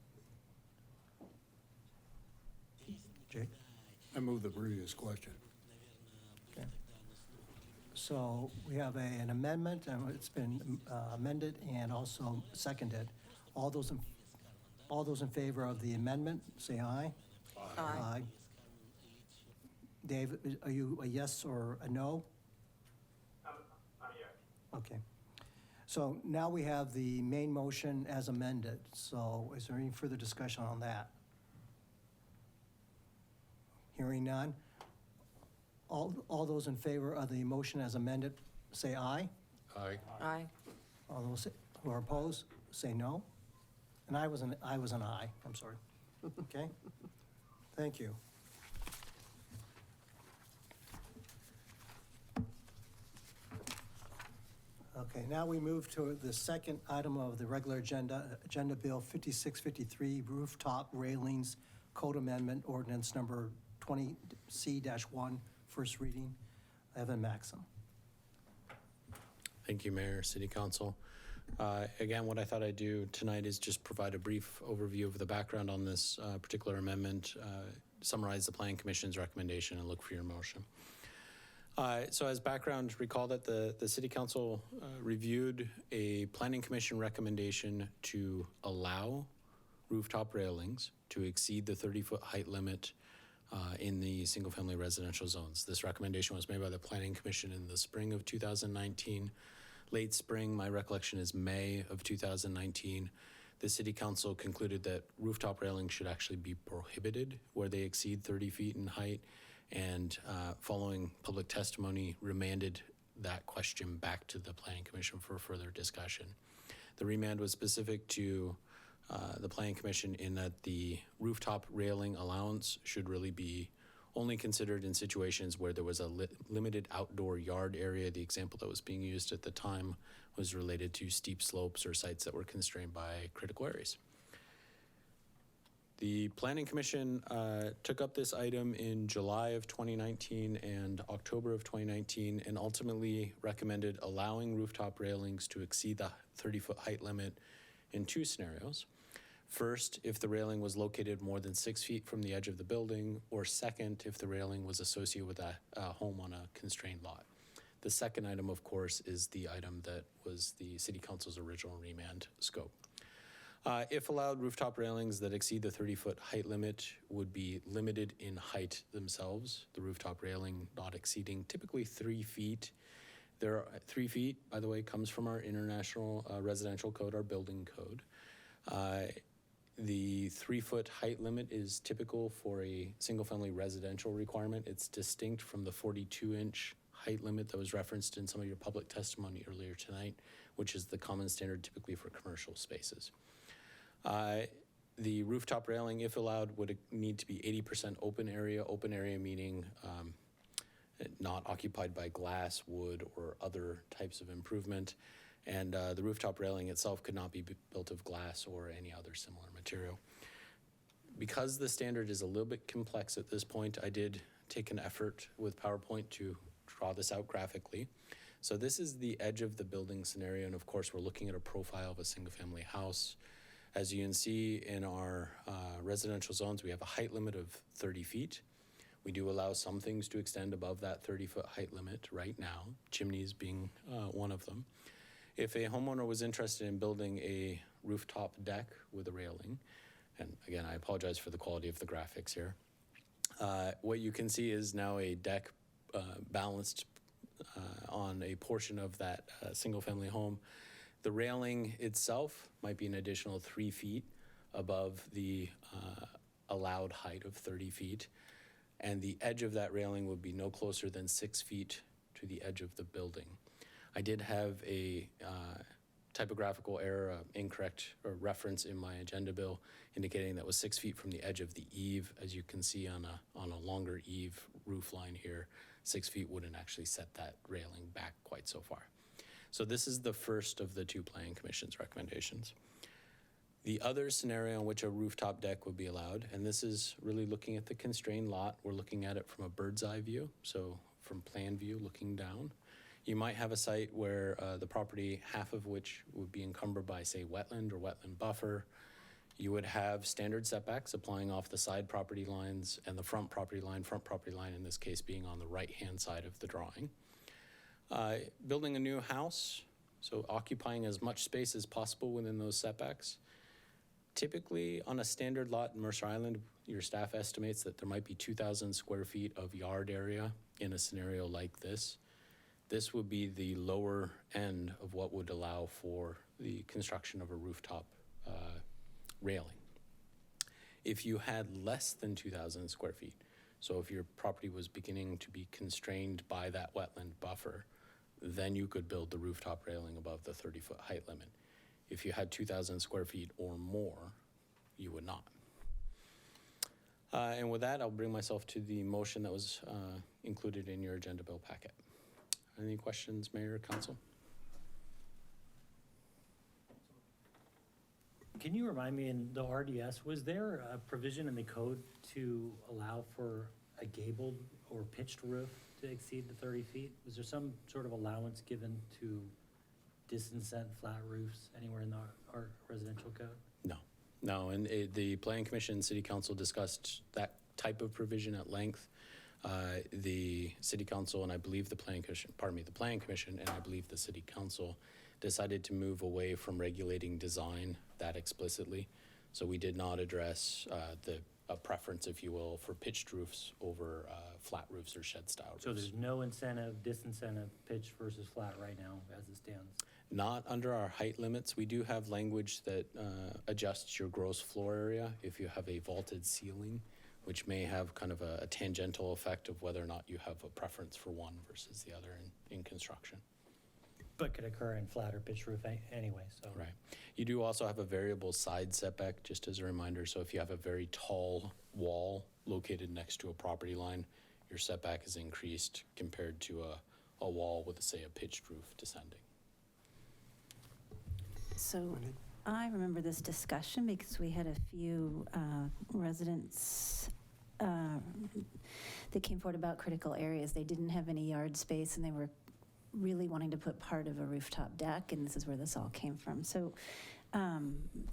Jake? I move the previous question. Okay. So we have an amendment, and it's been amended and also seconded. All those in favor of the amendment, say aye. Aye. Dave, are you a yes or a no? I'm a yes. Okay. So now we have the main motion as amended. So is there any further discussion on that? Hearing none. All those in favor of the motion as amended, say aye. Aye. Aye. All those who are opposed, say no. And I was an aye, I'm sorry. Okay? Thank you. Okay, now we move to the second item of the regular agenda, Agenda Bill 5653, Rooftop Railings Code Amendment Ordinance Number 20C-1, first reading. Evan Maxim. Thank you, Mayor, City Council. Again, what I thought I'd do tonight is just provide a brief overview of the background on this particular amendment, summarize the Planning Commission's recommendation, and look for your motion. So as background, recall that the City Council reviewed a Planning Commission recommendation to allow rooftop railings to exceed the 30-foot height limit in the single-family residential zones. This recommendation was made by the Planning Commission in the spring of 2019. Late spring, my recollection is May of 2019. The City Council concluded that rooftop railings should actually be prohibited where they exceed 30 feet in height, and following public testimony, remanded that question back to the Planning Commission for further discussion. The remand was specific to the Planning Commission in that the rooftop railing allowance should really be only considered in situations where there was a limited outdoor yard area. The example that was being used at the time was related to steep slopes or sites that were constrained by critical areas. The Planning Commission took up this item in July of 2019 and October of 2019 and ultimately recommended allowing rooftop railings to exceed the 30-foot height limit in two scenarios. First, if the railing was located more than 6 feet from the edge of the building, or second, if the railing was associated with a home on a constrained lot. The second item, of course, is the item that was the City Council's original remand scope. If allowed, rooftop railings that exceed the 30-foot height limit would be limited in height themselves, the rooftop railing not exceeding typically 3 feet. 3 feet, by the way, comes from our international residential code, our building code. The 3-foot height limit is typical for a single-family residential requirement. It's distinct from the 42-inch height limit that was referenced in some of your public testimony earlier tonight, which is the common standard typically for commercial spaces. The rooftop railing, if allowed, would need to be 80% open area meaning not occupied by glass, wood, or other types of improvement. And the rooftop railing itself could not be built of glass or any other similar material. Because the standard is a little bit complex at this point, I did take an effort with PowerPoint to draw this out graphically. So this is the edge of the building scenario, and of course we're looking at a profile of a single-family house. As you can see in our residential zones, we have a height limit of 30 feet. We do allow some things to extend above that 30-foot height limit right now, chimneys being one of them. If a homeowner was interested in building a rooftop deck with a railing, and again, I apologize for the quality of the graphics here, what you can see is now a deck balanced on a portion of that single-family home. The railing itself might be an additional 3 feet above the allowed height of 30 feet, and the edge of that railing would be no closer than 6 feet to the edge of the building. I did have a typographical error, incorrect reference in my agenda bill indicating that was 6 feet from the edge of the eave. As you can see on a longer eave roof line here, 6 feet wouldn't actually set that railing back quite so far. So this is the first of the two Planning Commission's recommendations. The other scenario in which a rooftop deck would be allowed, and this is really looking at the constrained lot, we're looking at it from a bird's eye view, so from plan view looking down. You might have a site where the property, half of which would be encumbered by, say, wetland or wetland buffer. You would have standard setbacks applying off the side property lines and the front property line in this case being on the right-hand side of the drawing. Building a new house, so occupying as much space as possible within those setbacks. Typically, on a standard lot in Mercer Island, your staff estimates that there might be 2,000 square feet of yard area in a scenario like this. This would be the lower end of what would allow for the construction of a rooftop railing. If you had less than 2,000 square feet, so if your property was beginning to be constrained by that wetland buffer, then you could build the rooftop railing above the 30-foot height limit. If you had 2,000 square feet or more, you would not. And with that, I'll bring myself to the motion that was included in your agenda bill packet. Any questions, Mayor, Council? Can you remind me, in the RDS, was there a provision in the code to allow for a gabled or pitched roof to exceed the 30 feet? Was there some sort of allowance given to disincent flat roofs anywhere in our residential code? No, and the Planning Commission and City Council discussed that type of provision at length. The City Council and I believe the Planning Commission and I believe the City Council decided to move away from regulating design that explicitly. So we did not address a preference, if you will, for pitched roofs over flat roofs or shed style roofs. So there's no incentive, disincentive, pitched versus flat right now as it stands? Not under our height limits. We do have language that adjusts your gross floor area if you have a vaulted ceiling, which may have kind of a tangential effect of whether or not you have a preference for one versus the other in construction. But could occur in flat or pitched roof anyway, so. Right. You do also have a variable side setback, just as a reminder. So if you have a very tall wall located next to a property line, your setback is increased compared to a wall with, say, a pitched roof descending. So I remember this discussion because we had a few residents that came forward about critical areas. They didn't have any yard space and they were really wanting to put part of a rooftop deck, and this is where this all came from. So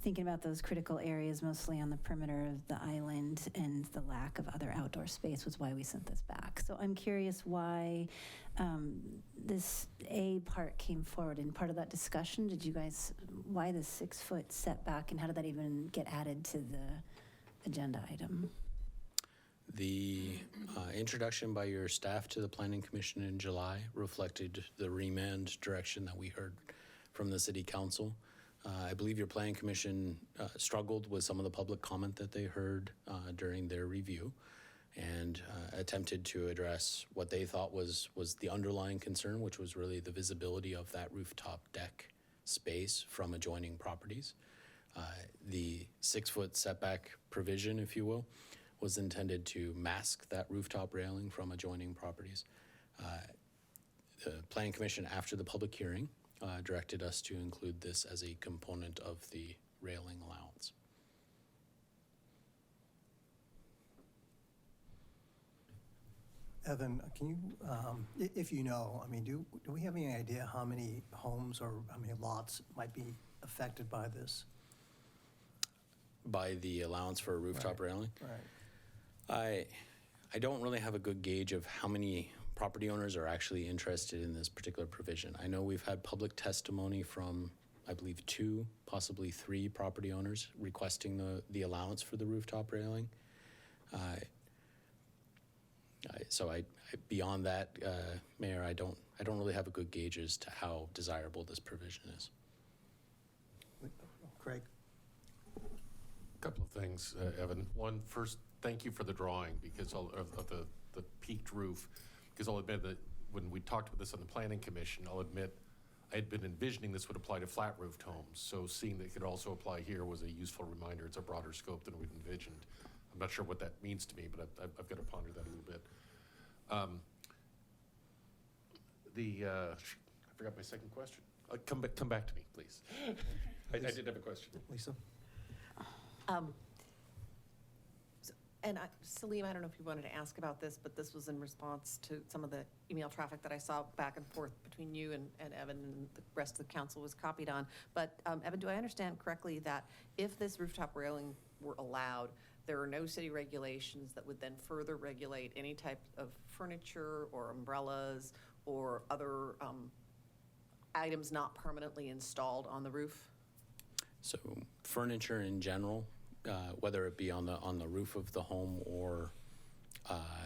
thinking about those critical areas, mostly on the perimeter of the island, and the lack of other outdoor space was why we sent this back. So I'm curious why this A part came forward. And part of that discussion, why the 6-foot setback, and how did that even get added to the agenda item? The introduction by your staff to the Planning Commission in July reflected the remand direction that we heard from the City Council. I believe your Planning Commission struggled with some of the public comment that they heard during their review, and attempted to address what they thought was the underlying concern, which was really the visibility of that rooftop deck space from adjoining properties. The 6-foot setback provision, if you will, was intended to mask that rooftop railing from adjoining properties. The Planning Commission, after the public hearing, directed us to include this as a component of the railing allowance. Evan, can you, if you know, I mean, do we have any idea how many homes or how many lots might be affected by this? By the allowance for a rooftop railing? Right. I don't really have a good gauge of how many property owners are actually interested in this particular provision. I know we've had public testimony from, I believe, 2, possibly 3 property owners requesting the allowance for the rooftop railing. So beyond that, Mayor, I don't really have a good gauge as to how desirable this provision is. Craig? A couple of things, Evan. One, first, thank you for the drawing because of the peaked roof. Because I'll admit that when we talked about this on the Planning Commission, I'll admit I had been envisioning this would apply to flat-roofed homes. So seeing that it could also apply here was a useful reminder. It's a broader scope than we'd envisioned. I'm not sure what that means to me, but I've got to ponder that a little bit. I forgot my second question. Come back to me, please. I did have a question. Lisa? Salim, I don't know if you wanted to ask about this, but this was in response to some of the email traffic that I saw back and forth between you and Evan, and the rest of the council was copied on. But Evan, do I understand correctly that if this rooftop railing were allowed, there are no city regulations that would then further regulate any type of furniture or umbrellas or other items not permanently installed on the roof? So furniture in general, whether it be on the roof of the home or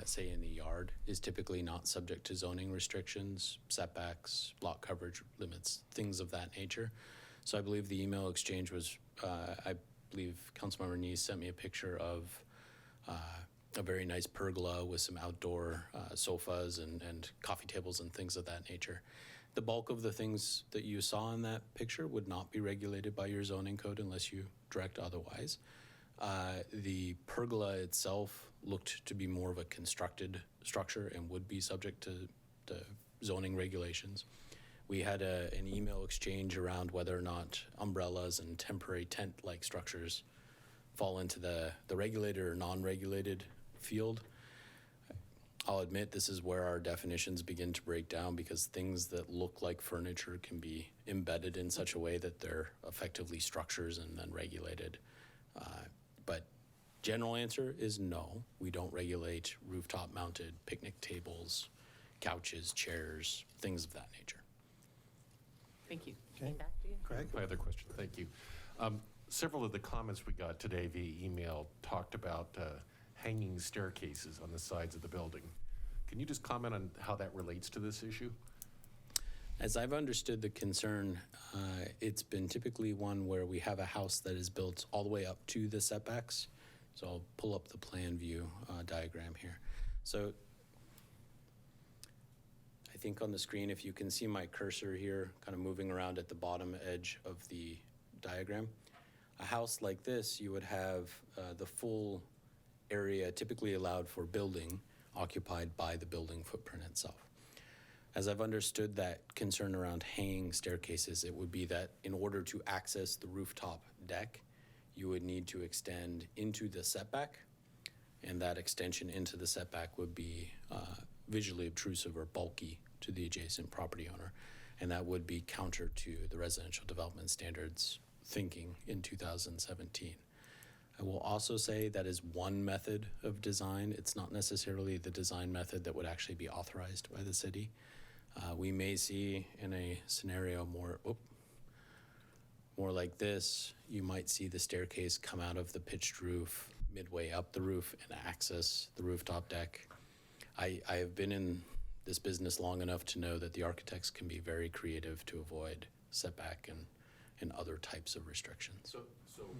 say in the yard, is typically not subject to zoning restrictions, setbacks, lot coverage limits, things of that nature. So I believe the email exchange was, I believe Councilmember Neese sent me a picture of a very nice pergola with some outdoor sofas and coffee tables and things of that nature. The bulk of the things that you saw in that picture would not be regulated by your zoning code unless you direct otherwise. The pergola itself looked to be more of a constructed structure and would be subject to the zoning regulations. We had an email exchange around whether or not umbrellas and temporary tent-like structures fall into the regulated or non-regulated field. I'll admit this is where our definitions begin to break down, because things that look like furniture can be embedded in such a way that they're effectively structures and then regulated. But general answer is no, we don't regulate rooftop mounted picnic tables, couches, chairs, things of that nature. Thank you. Okay. Back to you. Craig? My other question, thank you. Several of the comments we got today via email talked about hanging staircases on the sides of the building. Can you just comment on how that relates to this issue? As I've understood the concern, it's been typically one where we have a house that is built all the way up to the setbacks. So I'll pull up the plan view diagram here. So I think on the screen, if you can see my cursor here kind of moving around at the bottom edge of the diagram, a house like this, you would have the full area typically allowed for building occupied by the building footprint itself. As I've understood that concern around hanging staircases, it would be that in order to access the rooftop deck, you would need to extend into the setback, and that extension into the setback would be visually obtrusive or bulky to the adjacent property owner, and that would be counter to the residential development standards thinking in 2017. I will also say that is one method of design. It's not necessarily the design method that would actually be authorized by the city. We may see in a scenario more like this, you might see the staircase come out of the pitched roof midway up the roof and access the rooftop deck. I have been in this business long enough to know that the architects can be very creative to avoid setback and other types of restrictions. So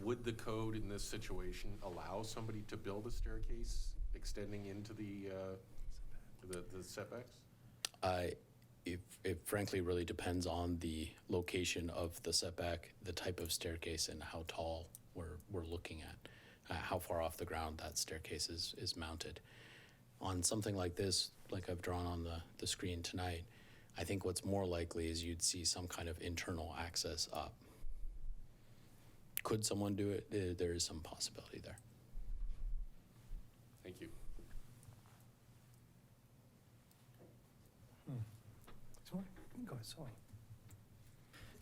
would the code in this situation allow somebody to build a staircase extending into the setbacks? It frankly really depends on the location of the setback, the type of staircase, and how tall we're looking at, how far off the ground that staircase is mounted. On something like this, like I've drawn on the screen tonight, I think what's more likely is you'd see some kind of internal access up. Could someone do it? There is some possibility there. Thank you. Go ahead, sorry.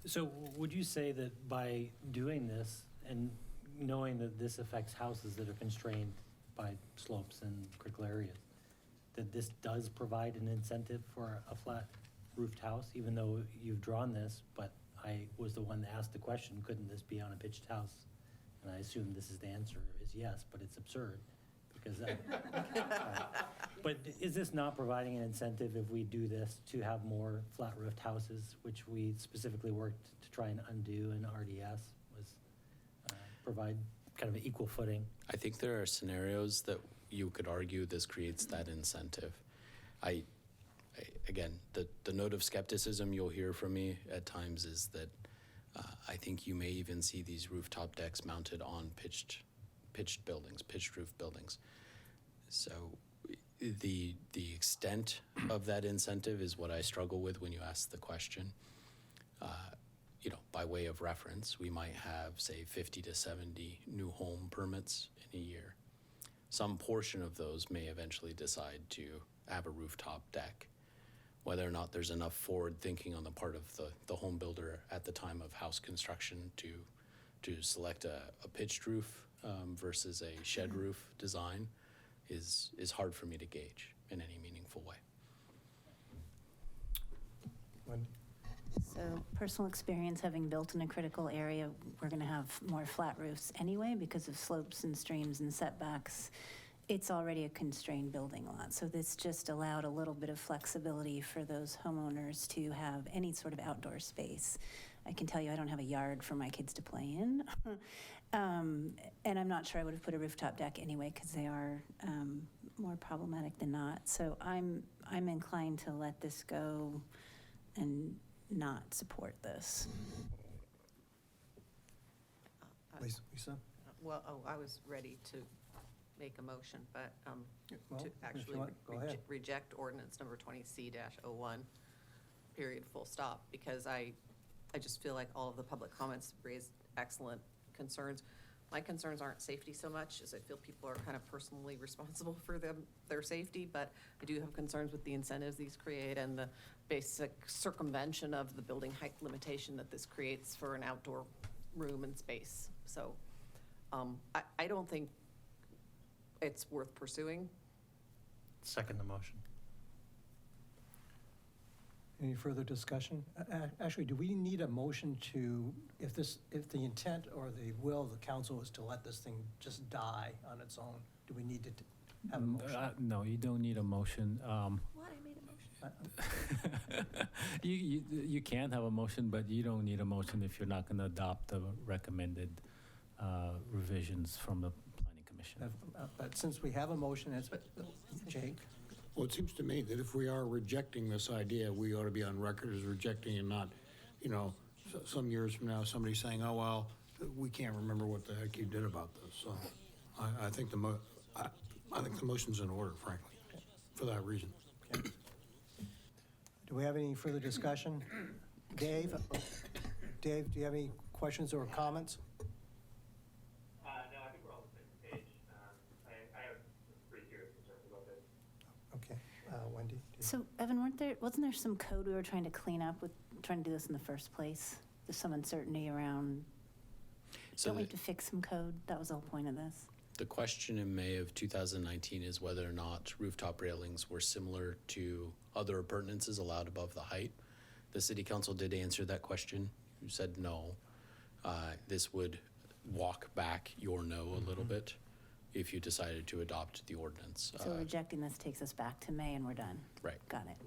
So would you say that by doing this and knowing that this affects houses that are constrained by slopes and critical areas, that this does provide an incentive for a flat roofed house, even though you've drawn this, but I was the one that asked the question, couldn't this be on a pitched house? And I assume this is the answer is yes, but it's absurd because but is this not providing an incentive if we do this to have more flat roofed houses, which we specifically worked to try and undo in RDS, was provide kind of an equal footing? I think there are scenarios that you could argue this creates that incentive. Again, the note of skepticism you'll hear from me at times is that I think you may even see these rooftop decks mounted on pitched buildings, pitched roof buildings. So the extent of that incentive is what I struggle with when you ask the question. By way of reference, we might have, say, 50 to 70 new home permits in a year. Some portion of those may eventually decide to have a rooftop deck. Whether or not there's enough forward thinking on the part of the home builder at the time of house construction to select a pitched roof versus a shed roof design is hard for me to gauge in any meaningful way. Wendy? So personal experience, having built in a critical area, we're going to have more flat roofs anyway because of slopes and streams and setbacks. It's already a constrained building lot, so this just allowed a little bit of flexibility for those homeowners to have any sort of outdoor space. I can tell you I don't have a yard for my kids to play in, and I'm not sure I would have put a rooftop deck anyway because they are more problematic than not. So I'm inclined to let this go and not support this. Lisa? Well, I was ready to make a motion, but Well, to if you actually want, go ahead. reject ordinance number 20C-01, period, full stop, because I just feel like all of the public comments raised excellent concerns. My concerns aren't safety so much, as I feel people are kind of personally responsible for their safety, but I do have concerns with the incentives these create and the basic circumvention of the building height limitation that this creates for an outdoor room and space. So I don't think it's worth pursuing. Second the motion. Any further discussion? Actually, do we need a motion to, if the intent or the will of the council is to let this thing just die on its own, do we need to have a motion? No, you don't need a motion. What? I made a motion. You can have a motion, but you don't need a motion if you're not going to adopt the recommended revisions from the Planning Commission. But since we have a motion, it's, Jake? Well, it seems to me that if we are rejecting this idea, we ought to be on record as rejecting and not, some years from now, somebody saying, oh, well, we can't remember what the heck you did about this. So I think the motion's in order, frankly, for that reason. Okay. Do we have any further discussion? Dave, do you have any questions or comments? No, I think we're all on the same page. I have pretty serious concerns about this. Okay, Wendy? So Evan, wasn't there some code we were trying to clean up with trying to do this in the first place? there's some uncertainty around, So don't we the- have to fix some code? That was the whole point of this. The question in May of 2019 is whether or not rooftop railings were similar to other appurtenances allowed above the height. The city council did answer that question. You said no. This would walk back your no a little bit if you decided to adopt the ordinance. So rejecting this takes us back to May and we're done. Right. Got it.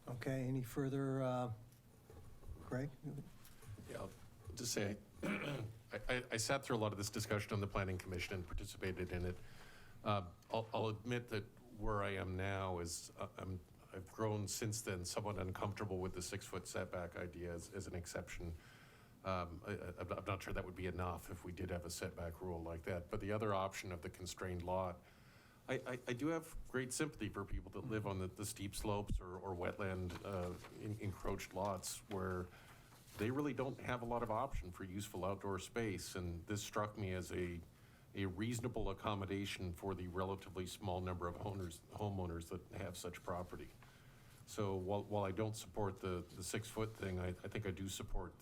Okay, any further, Greg? Yeah, I'll just say, I sat through a lot of this discussion on the Planning Commission and participated in it. I'll admit that where I am now is I've grown since then somewhat uncomfortable with the 6-foot setback idea as an exception. I'm not sure that would be enough if we did have a setback rule like that. But the other option of the constrained lot, I do have great sympathy for people that live on the steep slopes or wetland encroached lots where they really don't have a lot of option for useful outdoor space. And this struck me as a reasonable accommodation for the relatively small number of homeowners that have such property. So while I don't support the 6-foot thing, I think I do support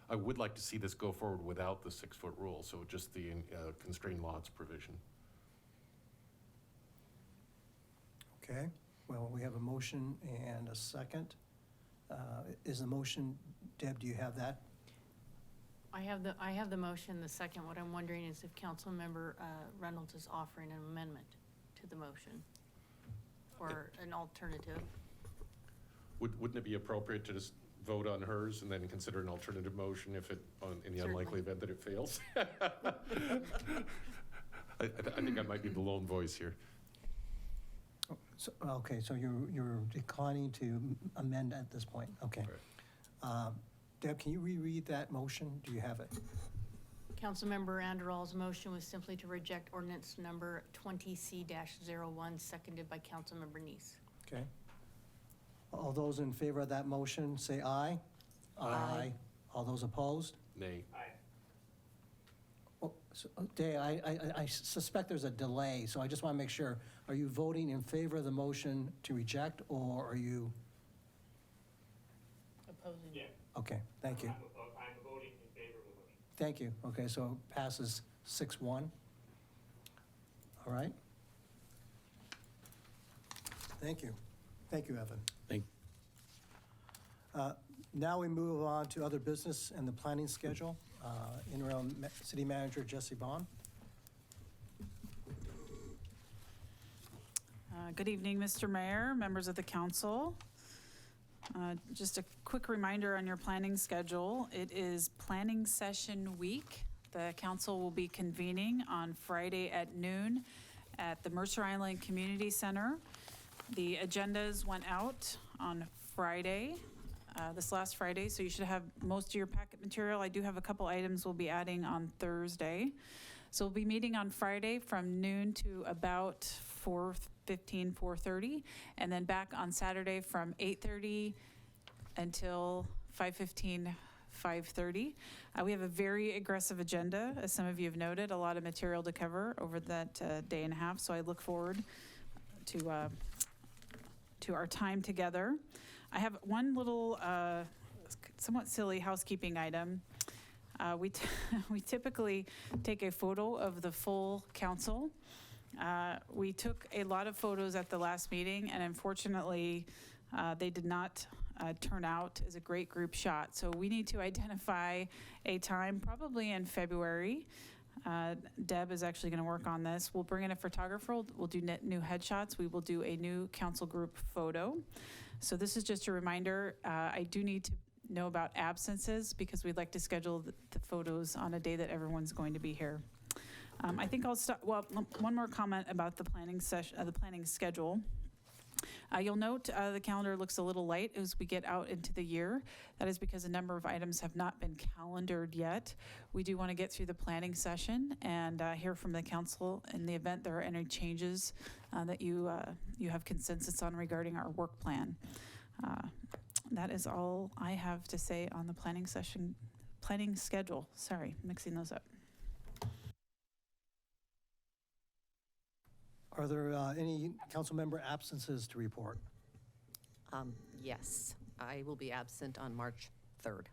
I would like to see this go forward without the 6-foot rule, so just the constrained lots provision. Okay, well, we have a motion and a second. Is the motion, Deb, do you have that? I have the motion, the second. What I'm wondering is if Councilmember Reynolds is offering an amendment to the motion or an alternative. Wouldn't it be appropriate to just vote on hers and then consider an alternative motion if in the unlikely event that it fails? I think I might be the lone voice here. So, okay, so you're declining to amend at this point, okay. Deb, can you reread that motion? Do you have it? Councilmember Anderall's motion was simply to reject ordinance number 20C-01, seconded by Councilmember Neese. Okay. All those in favor of that motion, say aye. Aye. All those opposed? Nay. Aye. Oh, so, Dave, I suspect there's a delay, so I just want to make sure. Are you voting in favor of the motion to reject, or are you? Opposing. Yeah. Okay, thank you. I'm voting in favor of the motion. Thank you. Okay, so it passes 6-1. All right. Thank you. Thank you, Evan. Thank Now we move on to other business and the planning schedule. Interim City Manager Jesse Bond. Good evening, Mr. Mayor, members of the council. Just a quick reminder on your planning schedule. It is planning session week. The council will be convening on Friday at noon at the Mercer Island Community Center. The agendas went out on Friday, this last Friday, so you should have most of your packet material. I do have a couple items we'll be adding on Thursday. So we'll be meeting on Friday from noon to about 4:15, 4:30, and then back on Saturday from 8:30 until 5:15, 5:30. We have a very aggressive agenda, as some of you have noted, a lot of material to cover over that day and a half, so I look forward to our time together. I have one little somewhat silly housekeeping item. We typically take a photo of the full council. We took a lot of photos at the last meeting, and unfortunately, they did not turn out as a great group shot. So we need to identify a time, probably in February. Deb is actually going to work on this. We'll bring in a photographer. We'll do new headshots. We will do a new council group photo. So this is just a reminder. I do need to know about absences because we'd like to schedule the photos on a day that everyone's going to be here. I think I'll start. Well, one more comment about the planning session, the planning schedule. You'll note the calendar looks a little light as we get out into the year. That is because a number of items have not been calendared yet. We do want to get through the planning session and hear from the council in the event there are any changes that you have consensus on regarding our work plan. That is all I have to say on the planning schedule. Sorry, mixing those up. Are there any council member absences to report? Yes, I will be absent on March 3rd.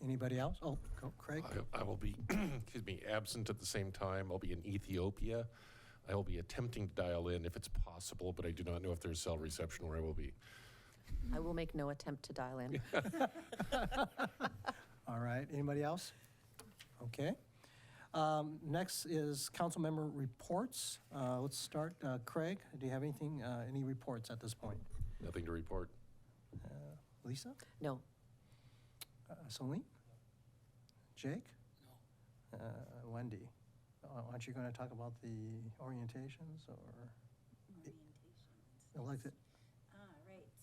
Anybody else? Oh, go, Craig? I will be, excuse me, absent at the same time. I'll be in Ethiopia. I will be attempting to dial in if it's possible, but I do not know if there's cell reception where I will be. I will make no attempt to dial in. All right, anybody else? Okay. Next is council member reports. Let's start. Craig, do you have anything, any reports at this point? Nothing to report. Lisa? No. Celine? Jake? No. Wendy? Aren't you going to talk about the orientations or? Elected?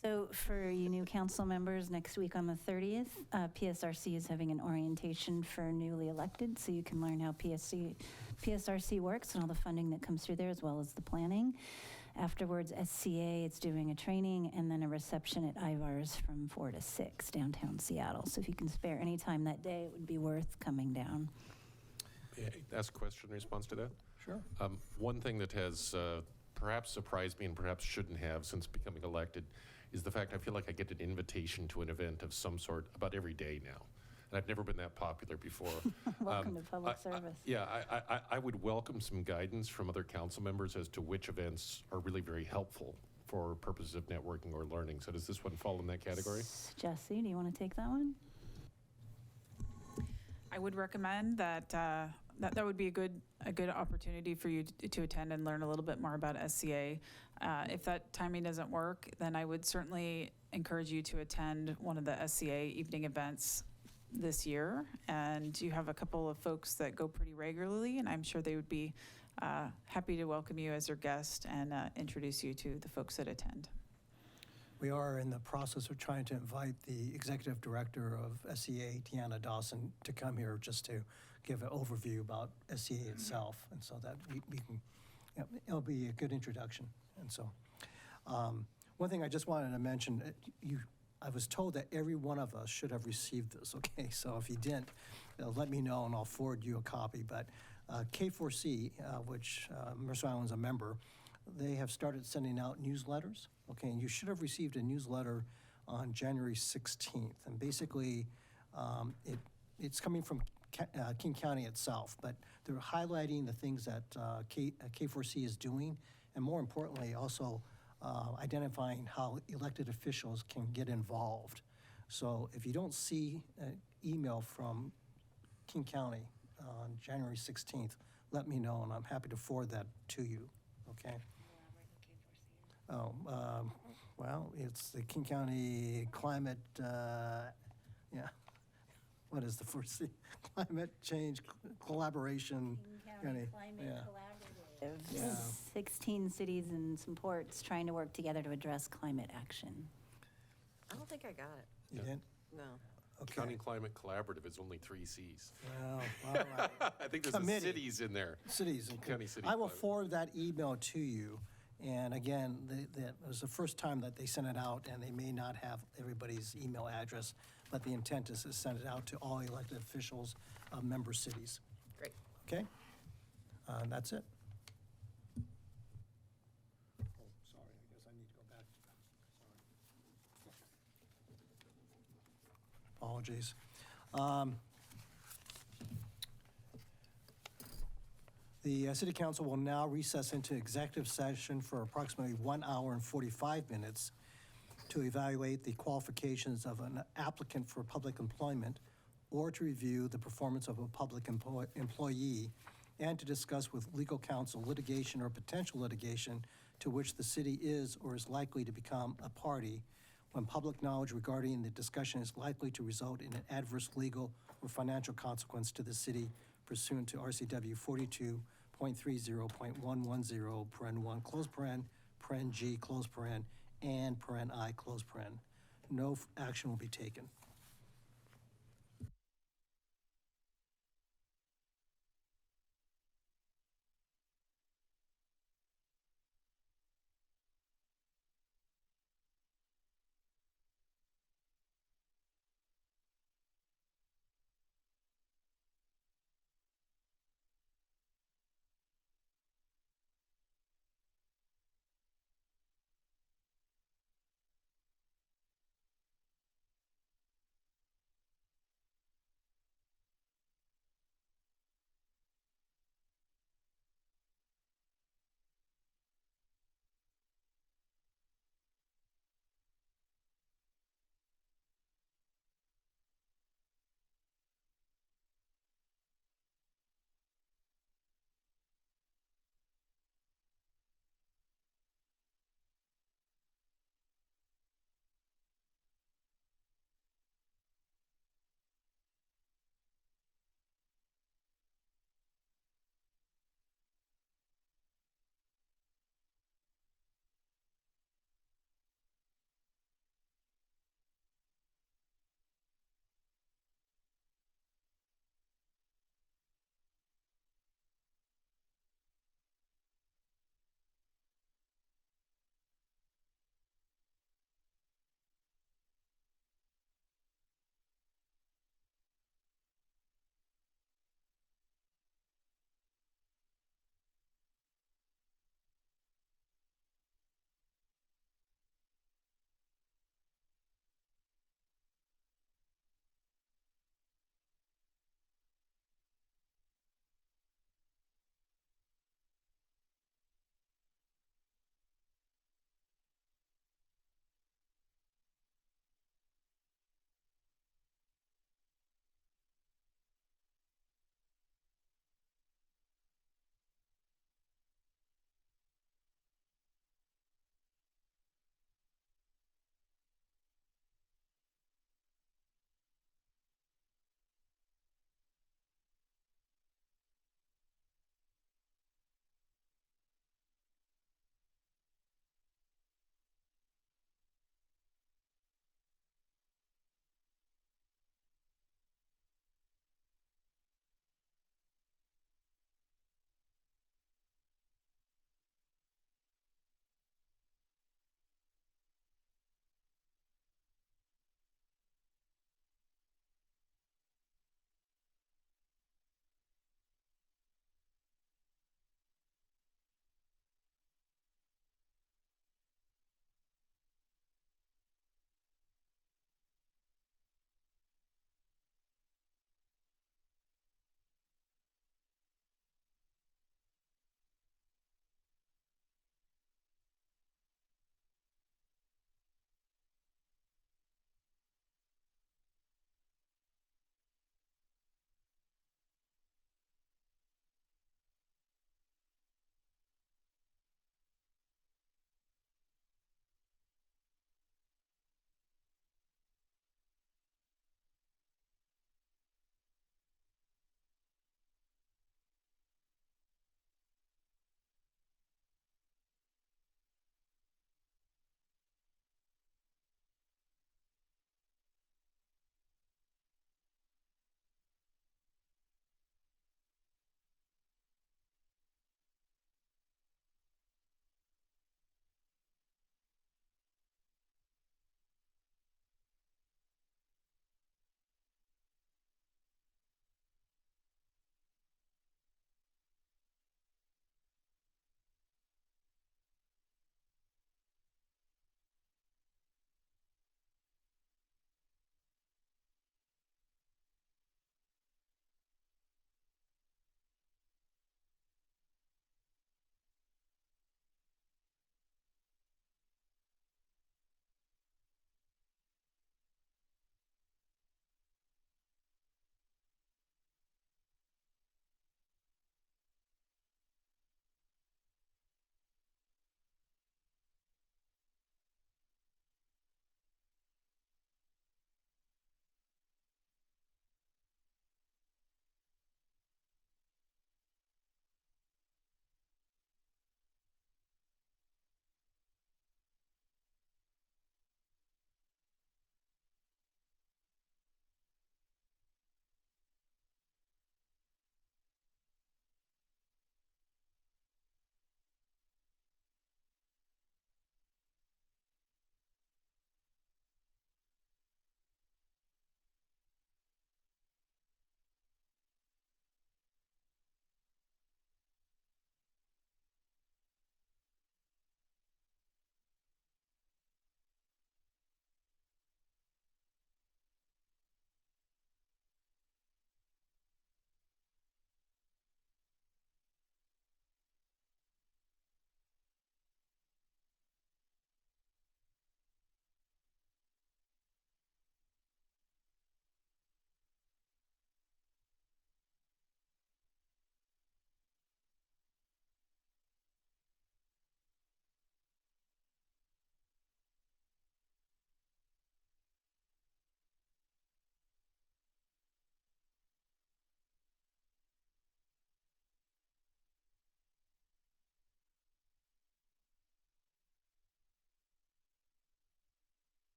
So for you new council members, next week on the 30th, PSRC is having an orientation for newly elected, so you can learn how PSRC works and all the funding that comes through there, as well as the planning. Afterwards, SCA is doing a training and then a reception at Ivar's from 4 to 6 downtown Seattle. So if you can spare any time that day, it would be worth coming down. May I ask a question in response to that? Sure. One thing that has perhaps surprised me and perhaps shouldn't have since becoming elected is the fact I feel like I get an invitation to an event of some sort about every day now. And I've never been that popular before. Welcome to public service. I would welcome some guidance from other council members as to which events are really very helpful for purposes of networking or learning. So does this one fall in that category? Jesse, do you want to take that one? I would recommend that that would be a good opportunity for you to attend and learn a little bit more about SCA. If that timing doesn't work, then I would certainly encourage you to attend one of the SCA evening events this year. And you have a couple of folks that go pretty regularly, and I'm sure they would be happy to welcome you as their guest and introduce you to the folks that attend. We are in the process of trying to invite the executive director of SCA, Tiana Dawson, to come here just to give an overview about SCA itself, and so that we can, it'll be a good introduction. And so, one thing I just wanted to mention, I was told that every one of us should have received this, okay? So if you didn't, let me know and I'll forward you a copy. But K4C, which Mercer Island's a member, they have started sending out newsletters, okay? And you should have received a newsletter on January 16th. And basically, it's coming from King County itself, but they're highlighting the things that K4C is doing, and more importantly, also identifying how elected officials can get involved. So if you don't see an email from King County on January 16th, let me know, and I'm happy to forward that to you, okay? Oh, well, it's the King County Climate, what is the first Climate Change Collaboration. King County Climate Collaborative. 16 cities and some ports trying to work together to address climate action. I don't think I got it. You didn't? No. Okay. County Climate Collaborative is only 3 C's. Well, all right. I think there's some cities in there. Cities. County City. I will forward that email to you. And again, it was the first time that they sent it out, and they may not have everybody's email address, but the intent is to send it out to all elected officials of member cities. Great. Okay? That's it. Oh, sorry, I guess I need to go back. Sorry. Apologies. The City Council will now recess into executive session for approximately 1 hour and 45 minutes to evaluate the qualifications of an applicant for public employment or to review the performance of a public employee and to discuss with legal counsel litigation or potential litigation to which the city is or is likely to become a party when public knowledge regarding the discussion is likely to result in an adverse legal or financial consequence to the city pursuant to RCW 42.30.110, paren 1, close paren, paren G, close paren, and paren I, close paren. No action will be taken.